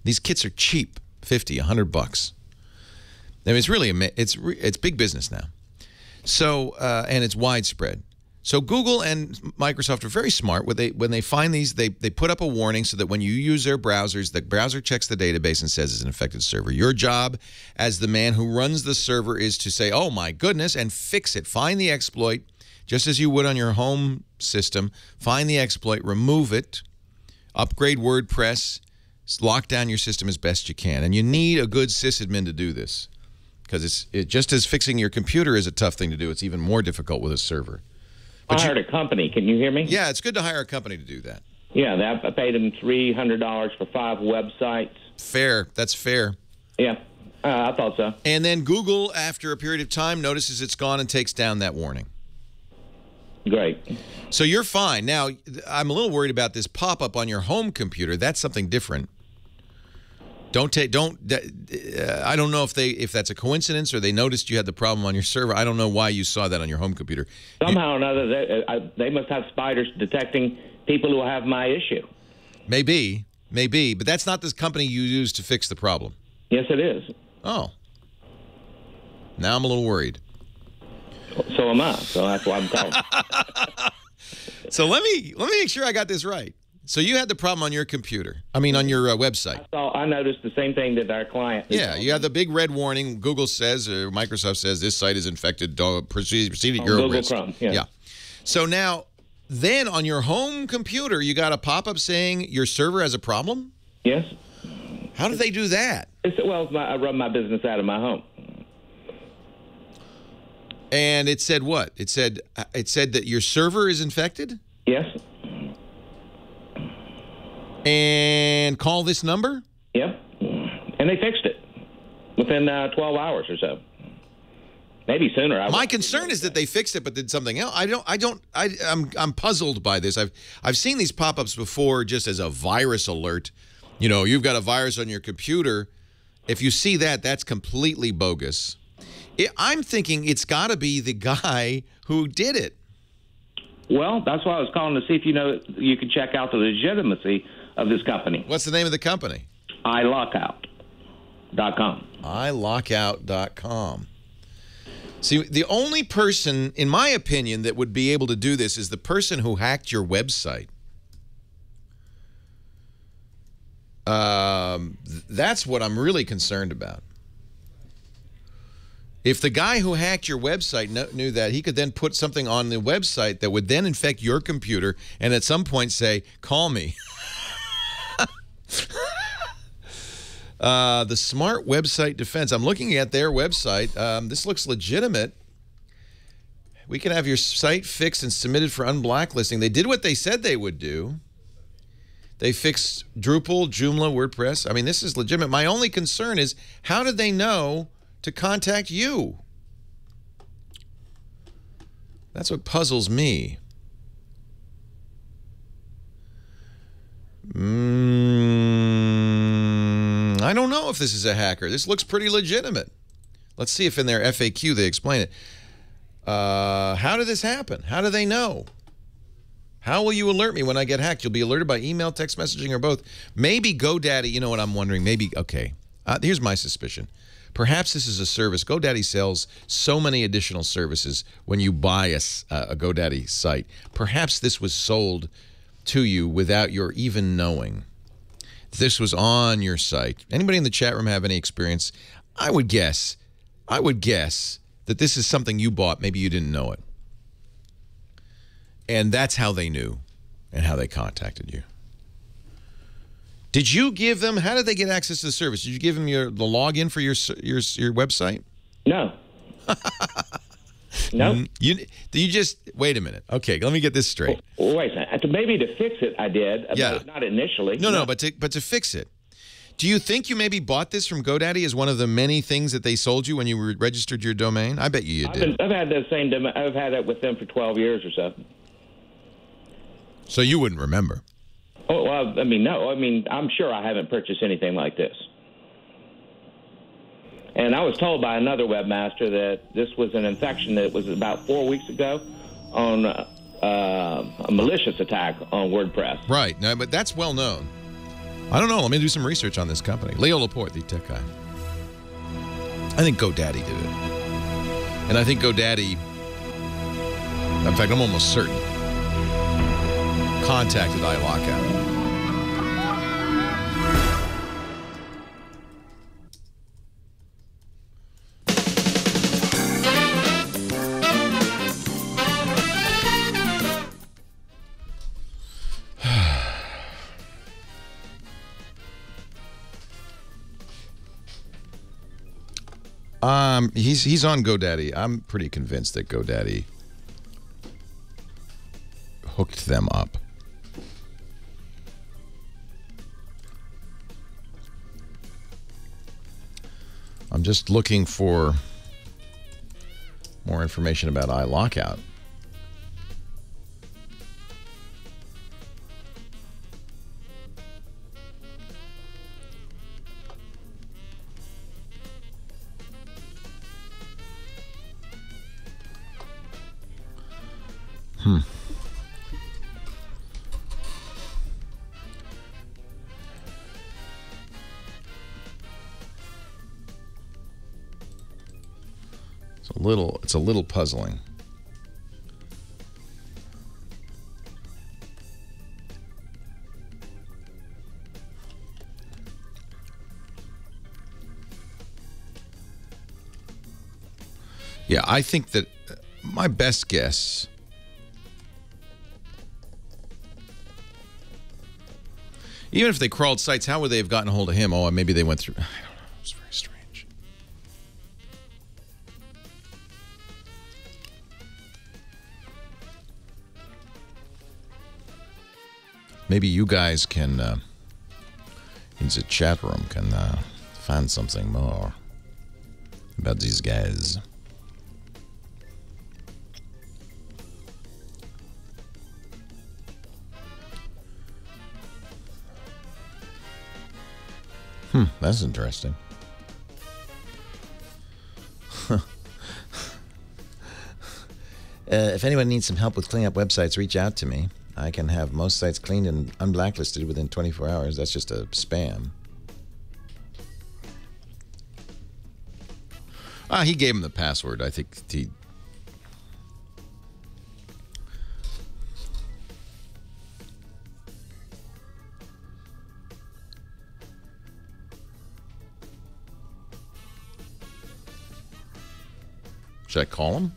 These kits are cheap, $50, $100. I mean, it's really it's big business now. So and it's widespread. So Google and Microsoft are very smart. When they find these, they put up a warning so that when you use their browsers, the browser checks the database and says it's an infected server. Your job as the man who runs the server is to say, oh my goodness, and fix it. Find the exploit, just as you would on your home system. Find the exploit, remove it, upgrade WordPress, lock down your system as best you can. And you need a good sysadmin to do this, because just as fixing your computer is a tough thing to do, it's even more difficult with a server. I hired a company. Can you hear me? Yeah, it's good to hire a company to do that. Yeah, I paid them $300 for 5 websites. Fair. That's fair. Yeah, I thought so. And then Google, after a period of time, notices it's gone and takes down that warning. Great. So you're fine. Now, I'm a little worried about this pop-up on your home computer. That's something different. I don't know if that's a coincidence or they noticed you had the problem on your server. I don't know why you saw that on your home computer. Somehow or another, they must have spiders detecting people who have my issue. Maybe, but that's not this company you use to fix the problem. Yes, it is. Oh. Now I'm a little worried. So am I. So that's why I'm calling. So let me make sure I got this right. So you had the problem on your computer. I mean, on your website. I noticed the same thing that our client. Yeah, you have the big red warning. Google says, or Microsoft says, this site is infected. Proceed at your Google risk. Chrome. Yeah. So now, then on your home computer, you got a pop-up saying your server has a problem? Yes. How do they do that? I run my business out of my home. And it said what? It said that your server is infected? Yes. And call this number? Yep. And they fixed it within 12 hours or so. Maybe sooner. My concern is that they fixed it but did something else. I'm puzzled by this. I've seen these pop-ups before just as a virus alert. You know, you've got a virus on your computer. If you see that, that's completely bogus. I'm thinking it's got to be the guy who did it. Well, that's why I was calling to see if you could check out the legitimacy of this company. What's the name of the company? iLockout.com. iLockout.com. See, the only person, in my opinion, that would be able to do this is the person who hacked your website. That's what I'm really concerned about. If the guy who hacked your website knew that, he could then put something on the website that would then infect your computer and at some point say, call me. The Smart Website Defense. I'm looking at their website. This looks legitimate. We can have your site fixed and submitted for unblacklisting. They did what they said they would do. They fixed Drupal, Joomla, WordPress. I mean, this is legitimate. My only concern is, how did they know to contact you? That's what puzzles me. I don't know if this is a hacker. This looks pretty legitimate. Let's see if in their FAQ they explain it. How did this happen? How do they know? How will you alert me when I get hacked? You'll be alerted by email, text messaging, or both. Maybe GoDaddy, you know what I'm wondering? Maybe, okay, here's my suspicion. Perhaps this is a service. GoDaddy sells so many additional services when you buy a GoDaddy site. Perhaps this was sold to you without your even knowing. This was on your site. Anybody in the chat room have any experience? I would guess that this is something you bought. Maybe you didn't know it. And that's how they knew and how they contacted you. Did you give them, how did they get access to the service? Did you give them the login for your website? No. No. You just, wait a minute. Okay, let me get this straight. Well, wait a second. Maybe to fix it, I did. Yeah. But not initially. No, but to fix it. Do you think you maybe bought this from GoDaddy as one of the many things that they sold you when you registered your domain? I bet you did. I've had the same domain. I've had it with them for 12 years or so. So you wouldn't remember? Oh, well, I mean, no. I mean, I'm sure I haven't purchased anything like this. And I was told by another webmaster that this was an infection that was about 4 weeks ago on a malicious attack on WordPress. Right. No, but that's well known. I don't know. Let me do some research on this company. Leo Laporte, the tech guy. I think GoDaddy did it. And I think GoDaddy, in fact, I'm almost certain, contacted iLockout. He's on GoDaddy. I'm pretty convinced that GoDaddy hooked them up. I'm just looking for more information about iLockout. It's a little puzzling. Yeah, I think that my best guess even if they crawled sites, how would they have gotten a hold of him? Oh, maybe they went through. I don't know. It's very strange. Maybe you guys can in the chat room can find something more about these guys. That's interesting. If anyone needs some help with cleaning up websites, reach out to me. I can have most sites cleaned and unblacklisted within 24 hours. That's just a spam. He gave him the password. I think he... Should I call him?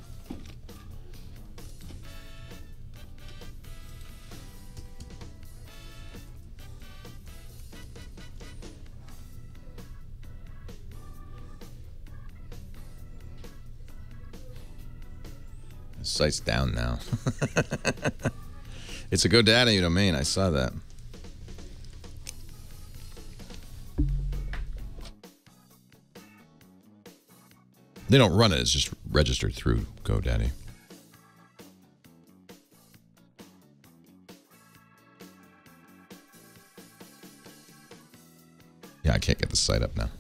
The site's down now. It's a GoDaddy domain. I saw that. They don't run it. It's just registered through GoDaddy. Yeah, I can't get the site up now.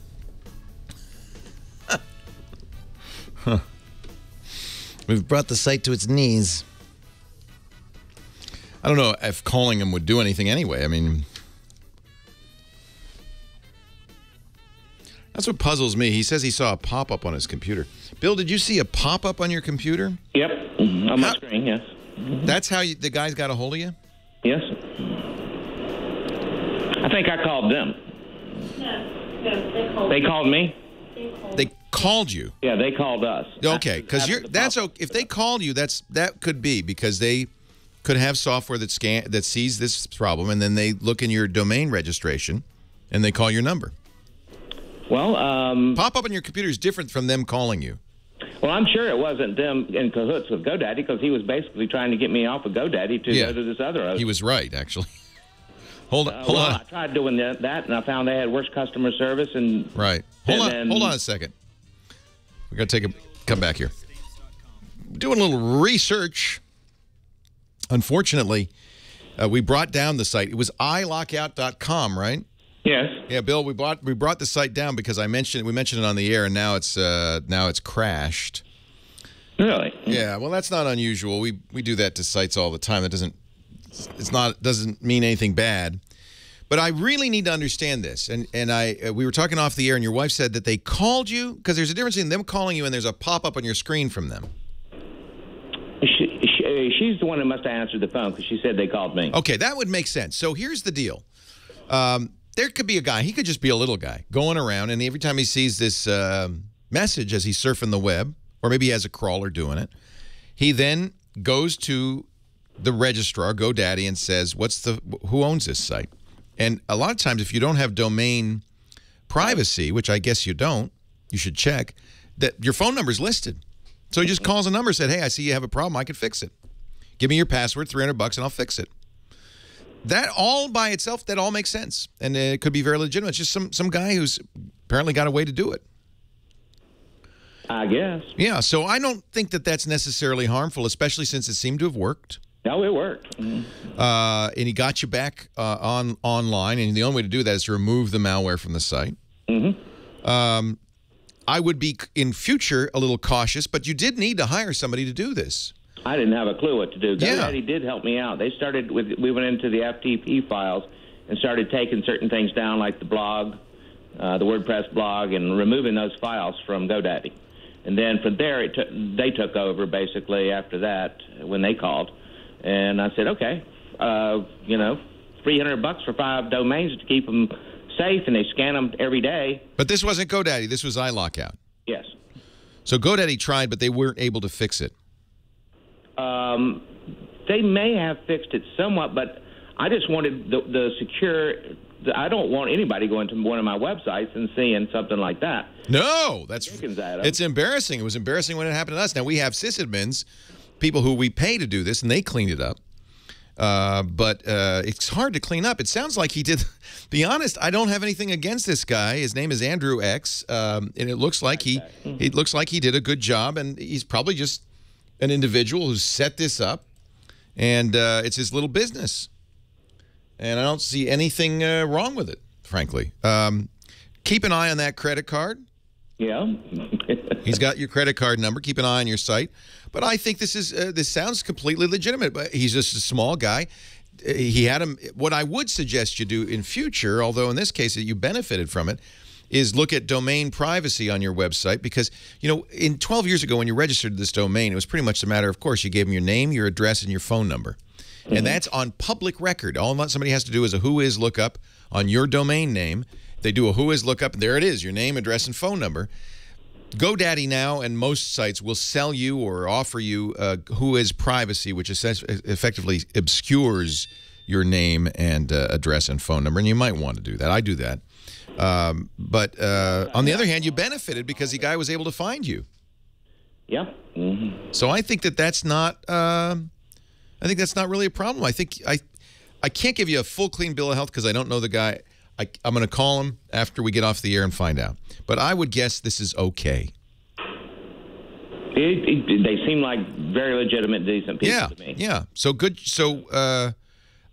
Huh. We've brought the site to its knees. I don't know if calling him would do anything anyway. I mean... That's what puzzles me. He says he saw a pop-up on his computer. Bill, did you see a pop-up on your computer? Yep, on my screen, yes. That's how the guys got a hold of you? Yes. I think I called them. No, they called me? They called you? Yeah, they called us. Okay, because if they called you, that could be because they could have software that sees this problem, and then they look in your domain registration, and they call your number. Well, pop-up on your computer is different from them calling you. Well, I'm sure it wasn't them in cahoots with GoDaddy because he was basically trying to get me off of GoDaddy to go to this other host. He was right, actually. Hold on. I tried doing that, and I found they had worse customer service. And right. Hold on a second. We got to come back here. Doing a little research. Unfortunately, we brought down the site. It was ilockout.com, right? Yes. Yeah, Bill, we brought the site down because we mentioned it on the air, and now it's crashed. Really? Yeah. Well, that's not unusual. We do that to sites all the time. That doesn't mean anything bad. But I really need to understand this. And we were talking off the air, and your wife said that they called you because there's a difference in them calling you and there's a pop-up on your screen from them. She's the one who must have answered the phone because she said they called me. Okay, that would make sense. So here's the deal. There could be a guy, he could just be a little guy, going around, and every time he sees this message as he's surfing the web, or maybe he has a crawler doing it, he then goes to the registrar, GoDaddy, and says, who owns this site? And a lot of times, if you don't have domain privacy, which I guess you don't, you should check, that your phone number is listed. So he just calls a number and said, hey, I see you have a problem, I can fix it. Give me your password, $300, and I'll fix it. That all by itself, that all makes sense. And it could be very legitimate. It's just some guy who's apparently got a way to do it. I guess. Yeah, so I don't think that that's necessarily harmful, especially since it seemed to have worked. No, it worked. And he got you back online, and the only way to do that is to remove the malware from the site. Mm-hmm. I would be, in future, a little cautious, but you did need to hire somebody to do this. I didn't have a clue what to do. GoDaddy did help me out. They started we went into the FTP files and started taking certain things down, like the blog, the WordPress blog, and removing those files from GoDaddy. And then from there, they took over basically after that when they called. And I said, okay, $300 for 5 domains to keep them safe, and they scan them every day. But this wasn't GoDaddy. This was iLockout. Yes. So GoDaddy tried, but they weren't able to fix it. They may have fixed it somewhat, but I just wanted the secure. I don't want anybody going to one of my websites and seeing something like that. No, it's embarrassing. It was embarrassing when it happened to us. Now, we have sysadmins, people who we pay to do this, and they cleaned it up. But it's hard to clean up. It sounds like he did. Be honest, I don't have anything against this guy. His name is Andrew X, and it looks like he did a good job, and he's probably just an individual who set this up, and it's his little business. And I don't see anything wrong with it, frankly. Keep an eye on that credit card. Yeah. He's got your credit card number. Keep an eye on your site. But I think this is this sounds completely legitimate. But he's just a small guy. He had him. What I would suggest you do in future, although in this case you benefited from it, is look at domain privacy on your website, because, you know, in 12 years ago when you registered this domain, it was pretty much a matter of course. You gave them your name, your address, and your phone number. And that's on public record. All somebody has to do is a whois lookup on your domain name. They do a whois lookup, and there it is, your name, address, and phone number. GoDaddy now and most sites will sell you or offer you whois privacy, which effectively obscures your name and address and phone number, and you might want to do that. I do that. But on the other hand, you benefited because the guy was able to find you. Yeah. So I think that's not... I think that's not really a problem. I think I can't give you a full clean bill of health because I don't know the guy. I'm going to call him after we get off the air and find out. But I would guess this is okay. They seem like very legitimate, decent people to me. Yeah. So good. So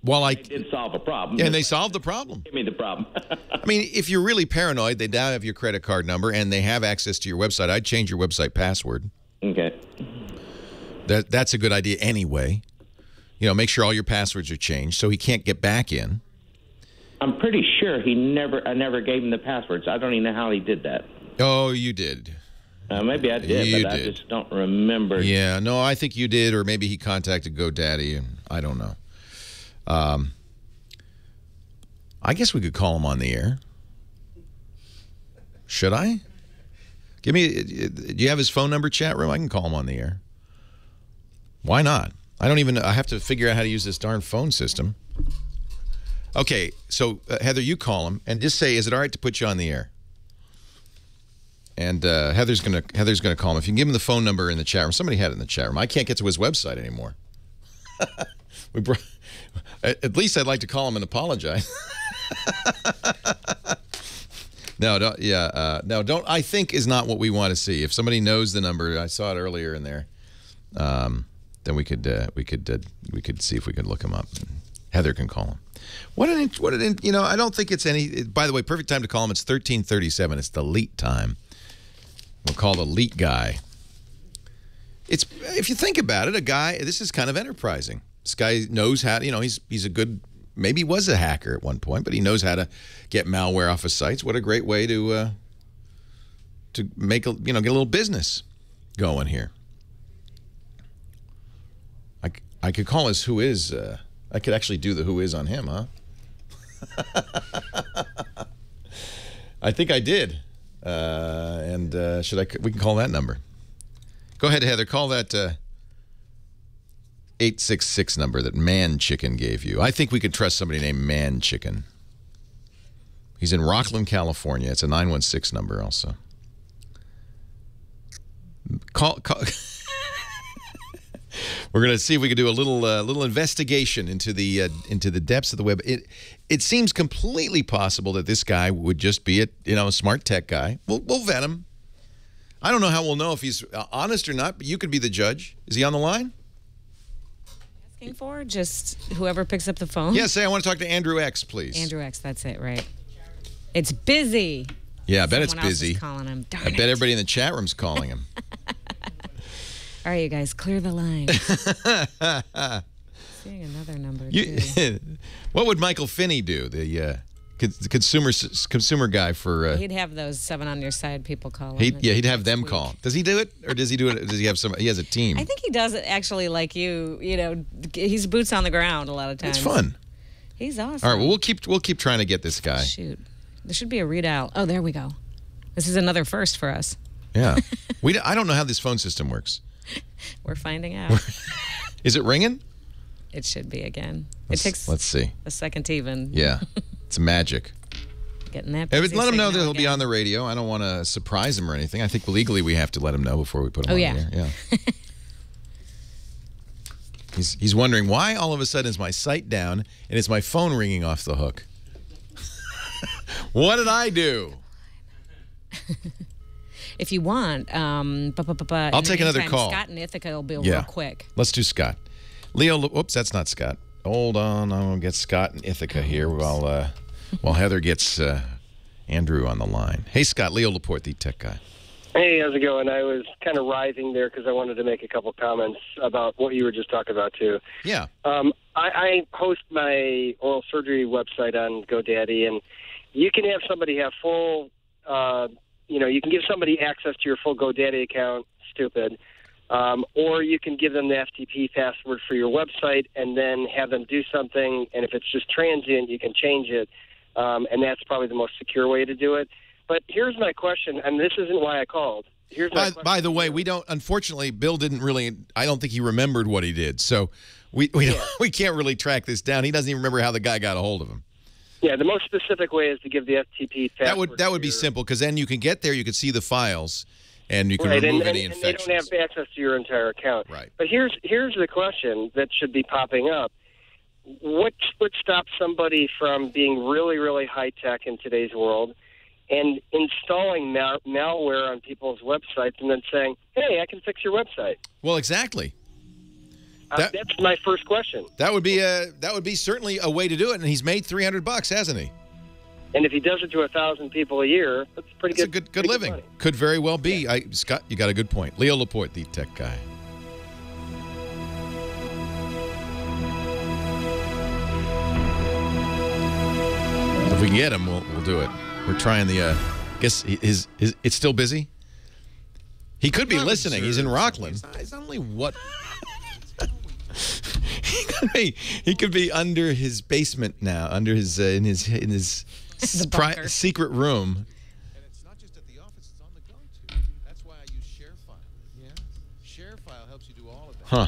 while they did solve a problem. Yeah, and they solved the problem. Give me the problem. I mean, if you're really paranoid, they now have your credit card number and they have access to your website. I'd change your website password. Okay. That's a good idea anyway. You know, make sure all your passwords are changed so he can't get back in. I'm pretty sure I never gave him the passwords. I don't even know how he did that. Oh, you did. Maybe I did, I just don't remember. Yeah, no, I think you did, or maybe he contacted GoDaddy, and I don't know. I guess we could call him on the air. Should I? Do you have his phone number, chat room? I can call him on the air. Why not? I have to figure out how to use this darn phone system. Okay, so Heather, you call him and just say, is it all right to put you on the air? And Heather's gonna call him. If you can give him the phone number in the chat room. Somebody had it in the chat room. I can't get to his website anymore. At least I'd like to call him and apologize. No, don't. Yeah, no, don't. I think is not what we want to see. If somebody knows the number, I saw it earlier in there. Then we could see if we could look him up. Heather can call him. You know, I don't think it's any. By the way, perfect time to call him. It's 13:37. It's the leet time. We'll call the leet guy. It's, if you think about it, this is kind of enterprising. This guy knows how. You know, he's a good. Maybe he was a hacker at one point, but he knows how to get malware off of sites. What a great way to make get a little business going here. I could call his whois. I could actually do the whois on him, huh? I think I did. And we can call that number. Go ahead, Heather. Call that 866 number that Man Chicken gave you. I think we could trust somebody named Man Chicken. He's in Rockland, California. It's a 916 number also. Call. We're going to see if we can do a little investigation into the depths of the web. It seems completely possible that this guy would just be a smart tech guy. We'll vet him. I don't know how we'll know if he's honest or not, but you could be the judge. Is he on the line? Asking for just whoever picks up the phone. Yeah, say I want to talk to Andrew X, please. Andrew X, that's it, right? It's busy. Yeah, I bet it's busy. Calling him. I bet everybody in the chat room's calling him. All right, you guys, clear the line. Seeing another number, too. What would Michael Finney do, the consumer guy for... he'd have those 7 on your side people call him. He'd have them call. Does he do it? Or does he do it? Does he have he has a team? I think he does it actually like you know, he's boots on the ground a lot of times. It's fun. He's awesome. All right, well, we'll keep trying to get this guy. Shoot. There should be a readout. Oh, there we go. This is another first for us. Yeah. I don't know how this phone system works. We're finding out. Is it ringing? It should be again. Let's see. A second to even. Yeah. It's magic. Getting that. Let him know that he'll be on the radio. I don't want to surprise him or anything. I think legally we have to let him know before we put him on the air. Yeah. He's wondering why all of a sudden is my site down and is my phone ringing off the hook? What did I do? If you want, I'll take another call. Scott and Ithaca will be real quick. Let's do Scott. Leo, oops, that's not Scott. Hold on, I'm gonna get Scott and Ithaca here while Heather gets Andrew on the line. Hey, Scott, Leo Laporte, the tech guy. Hey, how's it going? I was kind of writhing there because I wanted to make a couple comments about what you were just talking about, too. Yeah. I host my oral surgery website on GoDaddy, and you can have somebody have full, you can give somebody access to your full GoDaddy account, stupid, or you can give them the FTP password for your website and then have them do something, and if it's just transient, you can change it, and that's probably the most secure way to do it. But here's my question, and this isn't why I called. Here's my question. By the way, we don't. Unfortunately, Bill didn't really. I don't think he remembered what he did, so we can't really track this down. He doesn't even remember how the guy got a hold of him. Yeah, the most specific way is to give the FTP password. That would be simple because then you can get there, you can see the files, and you can remove any infections. And they don't have access to your entire account. Right. But here's the question that should be popping up. What would stop somebody from being really, really high tech in today's world and installing malware on people's websites and then saying, "Hey, I can fix your website"? Well, exactly. That's my first question. That would be certainly a way to do it, and he's made $300, hasn't he? And if he does it to 1,000 people a year, that's pretty good. It's a good living. Good Could very well be. Yeah. Scott, you got a good point. Leo Laporte, the tech guy. If we can get him, we'll do it. We're trying the. Guess it's still busy. He could be listening. He's in Rockland. He's only what? He could be under his basement now, under his in his secret room. And it's not just at the office; it's on the go to. That's why I use ShareFile. Yeah, ShareFile helps you do all of that. Huh.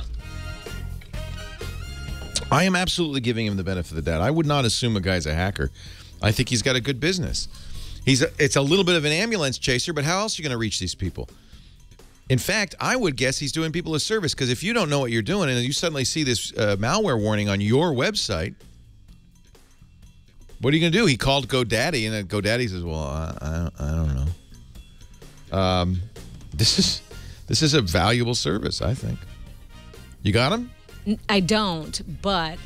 I am absolutely giving him the benefit of the doubt. I would not assume a guy's a hacker. I think he's got a good business. It's a little bit of an ambulance chaser, but how else are you going to reach these people? In fact, I would guess he's doing people a service because if you don't know what you're doing and you suddenly see this malware warning on your website, what are you going to do? He called GoDaddy, and GoDaddy says, "Well, I don't know." This is a valuable service, I think. You got him? I don't, but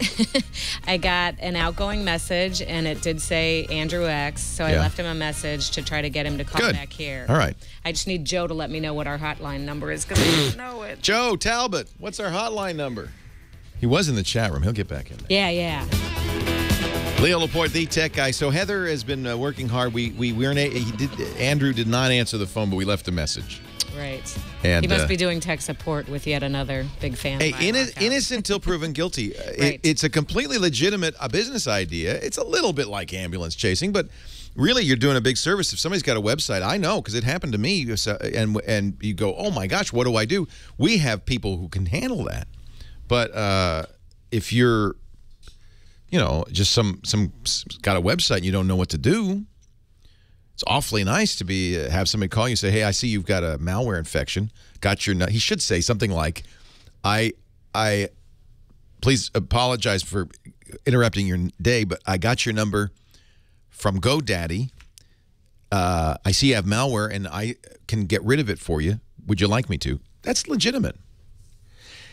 I got an outgoing message, and it did say Andrew X, so I left him a message to try to get him to call back here. All right. I just need Joe to let me know what our hotline number is because I don't know it. Joe Talbot, what's our hotline number? He was in the chat room. He'll get back in there. Yeah. Leo Laporte, the tech guy. So Heather has been working hard. Andrew did not answer the phone, but we left a message. Right. And he must be doing tech support with yet another big fan. Hey, innocent until proven guilty. Right. It's a completely legitimate business idea. It's a little bit like ambulance chasing, but really you're doing a big service. If somebody's got a website, I know because it happened to me, and you go, oh my gosh, what do I do? We have people who can handle that. But if you're, just some got a website and you don't know what to do, it's awfully nice to have somebody call you and say, "Hey, I see you've got a malware infection. Got your." He should say something like, "I please apologize for interrupting your day, but I got your number from GoDaddy. I see you have malware, and I can get rid of it for you. Would you like me to?" That's legitimate.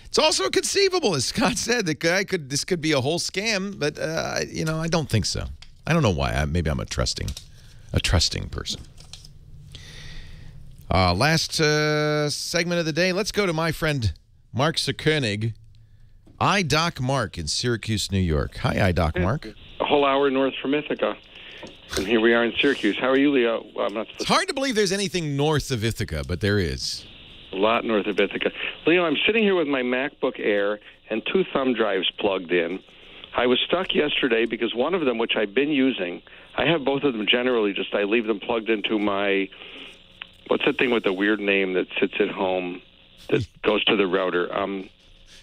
It's also conceivable, as Scott said, that this could be a whole scam, but I don't think so. I don't know why. Maybe I'm a trusting person. Last segment of the day. Let's go to my friend Mark Zuckernig, iDoc Mark in Syracuse, New York. Hi, iDoc Mark. A whole hour north from Ithaca. And here we are in Syracuse. How are you, Leo? Well, it's hard to believe there's anything north of Ithaca, but there is. A lot north of Ithaca. Leo, I'm sitting here with my MacBook Air and 2 thumb drives plugged in. I was stuck yesterday because one of them, which I've been using, I have both of them generally, I leave them plugged into my, what's that thing with the weird name that sits at home that goes to the router?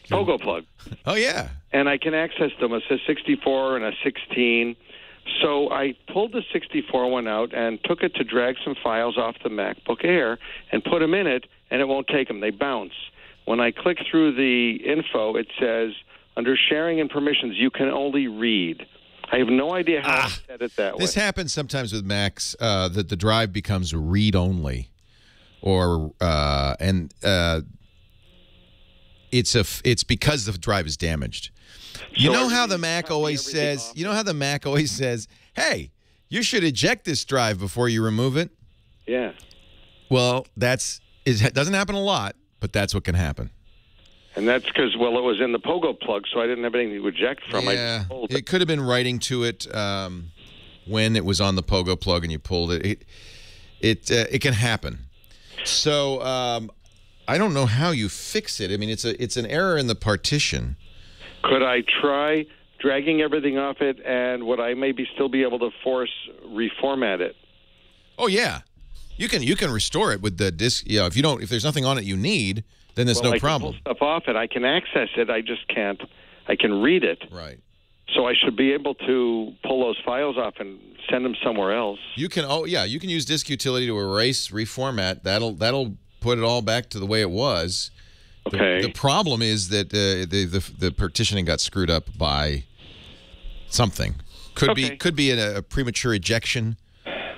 Pogo plug. Oh, yeah. And I can access them. It says 64 and a 16. So I pulled the 64 one out and took it to drag some files off the MacBook Air and put them in it, and it won't take them. They bounce. when I click through the info, it says, under sharing and permissions, you can only read. I have no idea how I set it that way. This happens sometimes with Macs, that the drive becomes read-only, or it's because the drive is damaged. You know how the Mac always says, hey, you should eject this drive before you remove it? Yeah. Well, it doesn't happen a lot, but that's what can happen. And that's because, well, it was in the pogo plug, so I didn't have anything to eject from. Yeah, it could have been writing to it when it was on the pogo plug and you pulled it. It can happen. So I don't know how you fix it. I mean, it's an error in the partition. Could I try dragging everything off it, and would I maybe still be able to reformat it? Oh yeah, you can restore it with the disk. Yeah, if there's nothing on it you need, then there's no problem. I can pull stuff off it. I can access it. I just can't. I can read it. Right. So I should be able to pull those files off and send them somewhere else. You can. Oh yeah, you can use disk utility to erase, reformat. That'll put it all back to the way it was. Okay. The problem is that the partitioning got screwed up by something. Could be a premature ejection.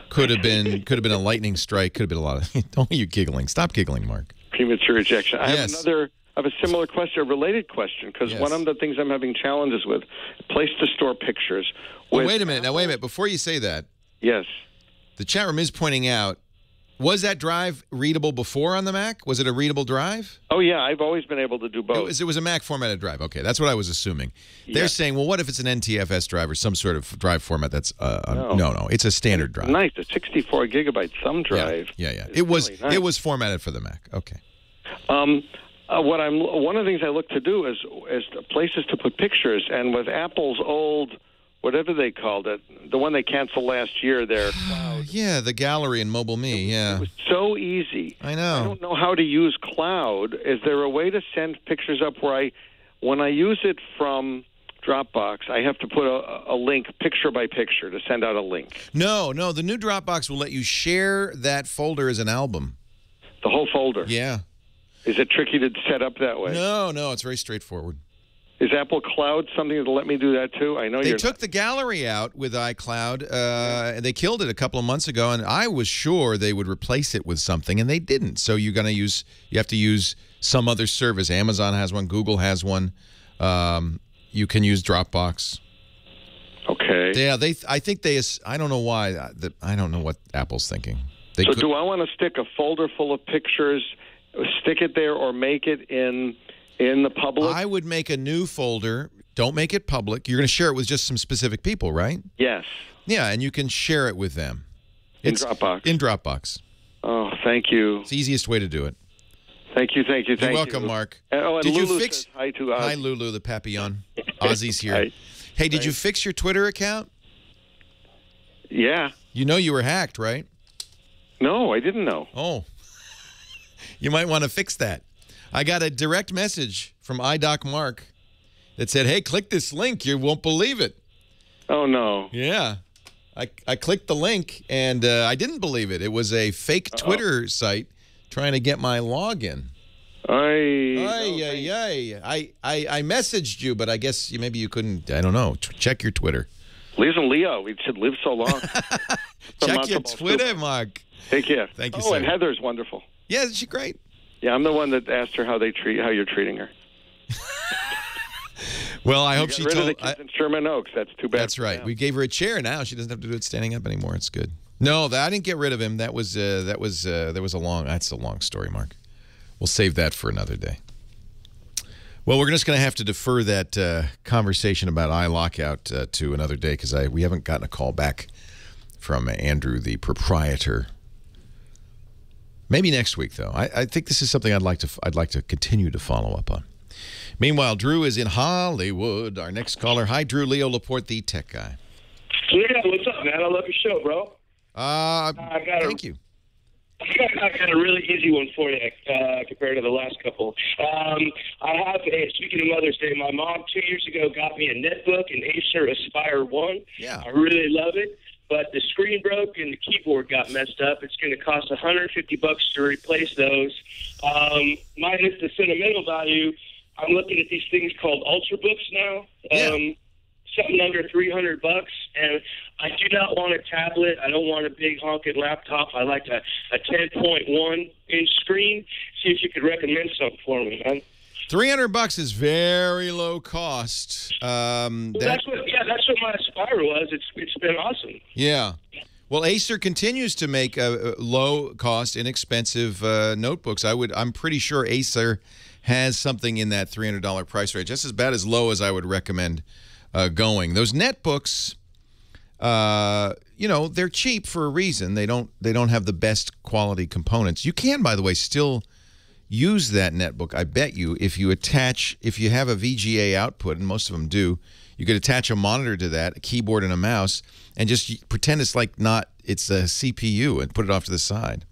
Could have been a lightning strike. Could have been a lot of. Don't you giggling? Stop giggling, Mark. Premature ejection. I have a similar question, a related question, because one of the things I'm having challenges with, place to store pictures. Wait a minute. Before you say that. Yes. The chat room is pointing out. Was that drive readable before on the Mac? Was it a readable drive? Oh, yeah. I've always been able to do both. It was a Mac formatted drive. Okay, that's what I was assuming. They're saying, well, what if it's an NTFS drive or some sort of drive format that's... No. It's a standard drive. Nice. A 64-gigabyte thumb drive. Yeah. It was really nice. It was formatted for the Mac. Okay. One of the things I look to do is places to put pictures, and with Apple's old... whatever they called it, the one they canceled last year, their cloud. Yeah, the gallery in Mobile Me, It was so easy. I know. I don't know how to use cloud. Is there a way to send pictures up where when I use it from Dropbox, I have to put a link picture by picture to send out a link? No, the new Dropbox will let you share that folder as an album. The whole folder? Yeah. Is it tricky to set up that way? No, it's very straightforward. Is Apple Cloud something that'll let me do that too? I know they took the gallery out with iCloud. And they killed it a couple of months ago, and I was sure they would replace it with something, and they didn't. So you have to use some other service. Amazon has one. Google has one. You can use Dropbox. Okay. Yeah, I don't know why. I don't know what Apple's thinking. Do I want to stick a folder full of pictures, stick it there, or make it in the public? I would make a new folder. Don't make it public. You're going to share it with just some specific people, right? Yes. Yeah, and you can share it with them. Dropbox? In Dropbox. Oh, thank you. It's the easiest way to do it. Thank you. You're welcome, Mark. And did Lulu you fix? Says hi to Ozzy. Hi, Lulu, the Papillon. Ozzy's here. Hi. Hey, did you fix your Twitter account? Yeah. You know you were hacked, right? No, I didn't know. Oh. You might want to fix that. I got a direct message from iDoc Mark that said, hey, click this link. You won't believe it. Oh, no. Yeah. I clicked the link, and I didn't believe it. It was a fake Twitter site trying to get my login. I messaged you, but I guess maybe you couldn't. I don't know. Check your Twitter. Liz and Leo, we should live so long. Check your Twitter, Mark. Take care. Thank you, sir. sir. And Heather's wonderful. Yeah, isn't she great? Yeah, I'm the one that asked her how you're treating her. Well, I hope she rid told. Of the kids in Sherman Oaks. That's too bad. That's right. Now. We gave her a chair. Now she doesn't have to do it standing up anymore. It's good. No, I didn't get rid of him. That was a long story, Mark. We'll save that for another day. Well, we're just going to have to defer that conversation about iLockout to another day because we haven't gotten a call back from Andrew, the proprietor. Maybe next week, though. I think this is something I'd like to continue to follow up on. Meanwhile, Drew is in Hollywood. Our next caller. Hi, Drew. Leo Laporte, the tech guy. Yeah, what's up, man? I love your show, bro. Thank you. I got a really easy one for you compared to the last couple. Speaking of Mother's Day, my mom 2 years ago got me a netbook, an Acer Aspire 1. Yeah. I really love it. but the screen broke and the keyboard got messed up. It's going to cost $150 to replace those. Minus the sentimental value, I'm looking at these things called Ultrabooks now. Something under $300, and I do not want a tablet. I don't want a big honking laptop. I like a 10.1-inch screen. See if you could recommend something for me, man. $300 is very low cost. That's what my Aspire was. It's been awesome. Yeah. Well, Acer continues to make low cost, inexpensive notebooks. I'm pretty sure Acer has something in that $300 price range. Just as bad as low as I would recommend going. Those netbooks, you know, they're cheap for a reason. They don't have the best quality components. You can, by the way, still use that netbook, I bet you, if you have a VGA output, and most of them do, you could attach a monitor to that, a keyboard and a mouse, and just pretend it's a CPU and put it off to the side.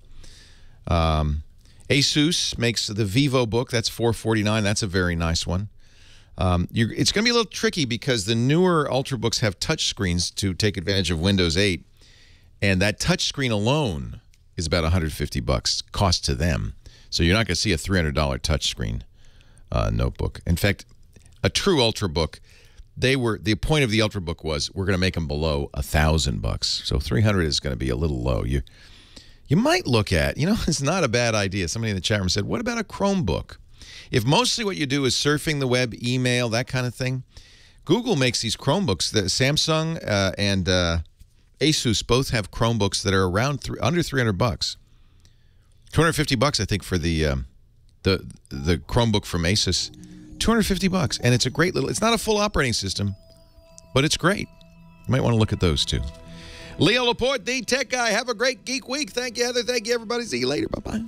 Asus makes the Vivo book. That's $449. That's a very nice one. It's going to be a little tricky because the newer Ultrabooks have touch screens to take advantage of Windows 8, and that touch screen alone is about $150 cost to them. So you're not going to see a $300 touchscreen notebook. In fact, a true Ultrabook, the point of the Ultrabook was we're going to make them below $1,000. So $300 is going to be a little low. You might look at, it's not a bad idea. Somebody in the chat room said, what about a Chromebook? If mostly what you do is surfing the web, email, that kind of thing, Google makes these Chromebooks. Samsung and Asus both have Chromebooks that are around under $300. $250, I think, for the Chromebook from Asus. $250, and it's a great little. It's not a full operating system, but it's great. You might want to look at those too. Leo Laporte, the Tech Guy. Have a great geek week. Thank you, Heather. Thank you, everybody. See you later. Bye-bye.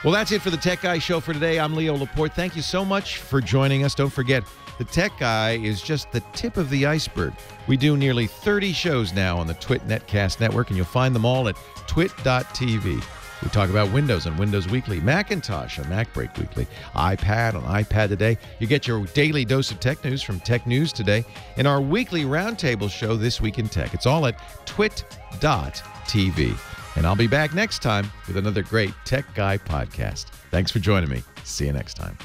Well, that's it for the Tech Guy show for today. I'm Leo Laporte. Thank you so much for joining us. Don't forget, the Tech Guy is just the tip of the iceberg. We do nearly 30 shows now on the Twit Netcast Network, and you'll find them all at twit.tv. We talk about Windows on Windows Weekly, Macintosh on Mac Break Weekly, iPad on iPad Today. You get your daily dose of tech news from Tech News Today, and our weekly roundtable show, This Week in Tech. It's all at twit.tv. And I'll be back next time with another great Tech Guy podcast. Thanks for joining me. See you next time.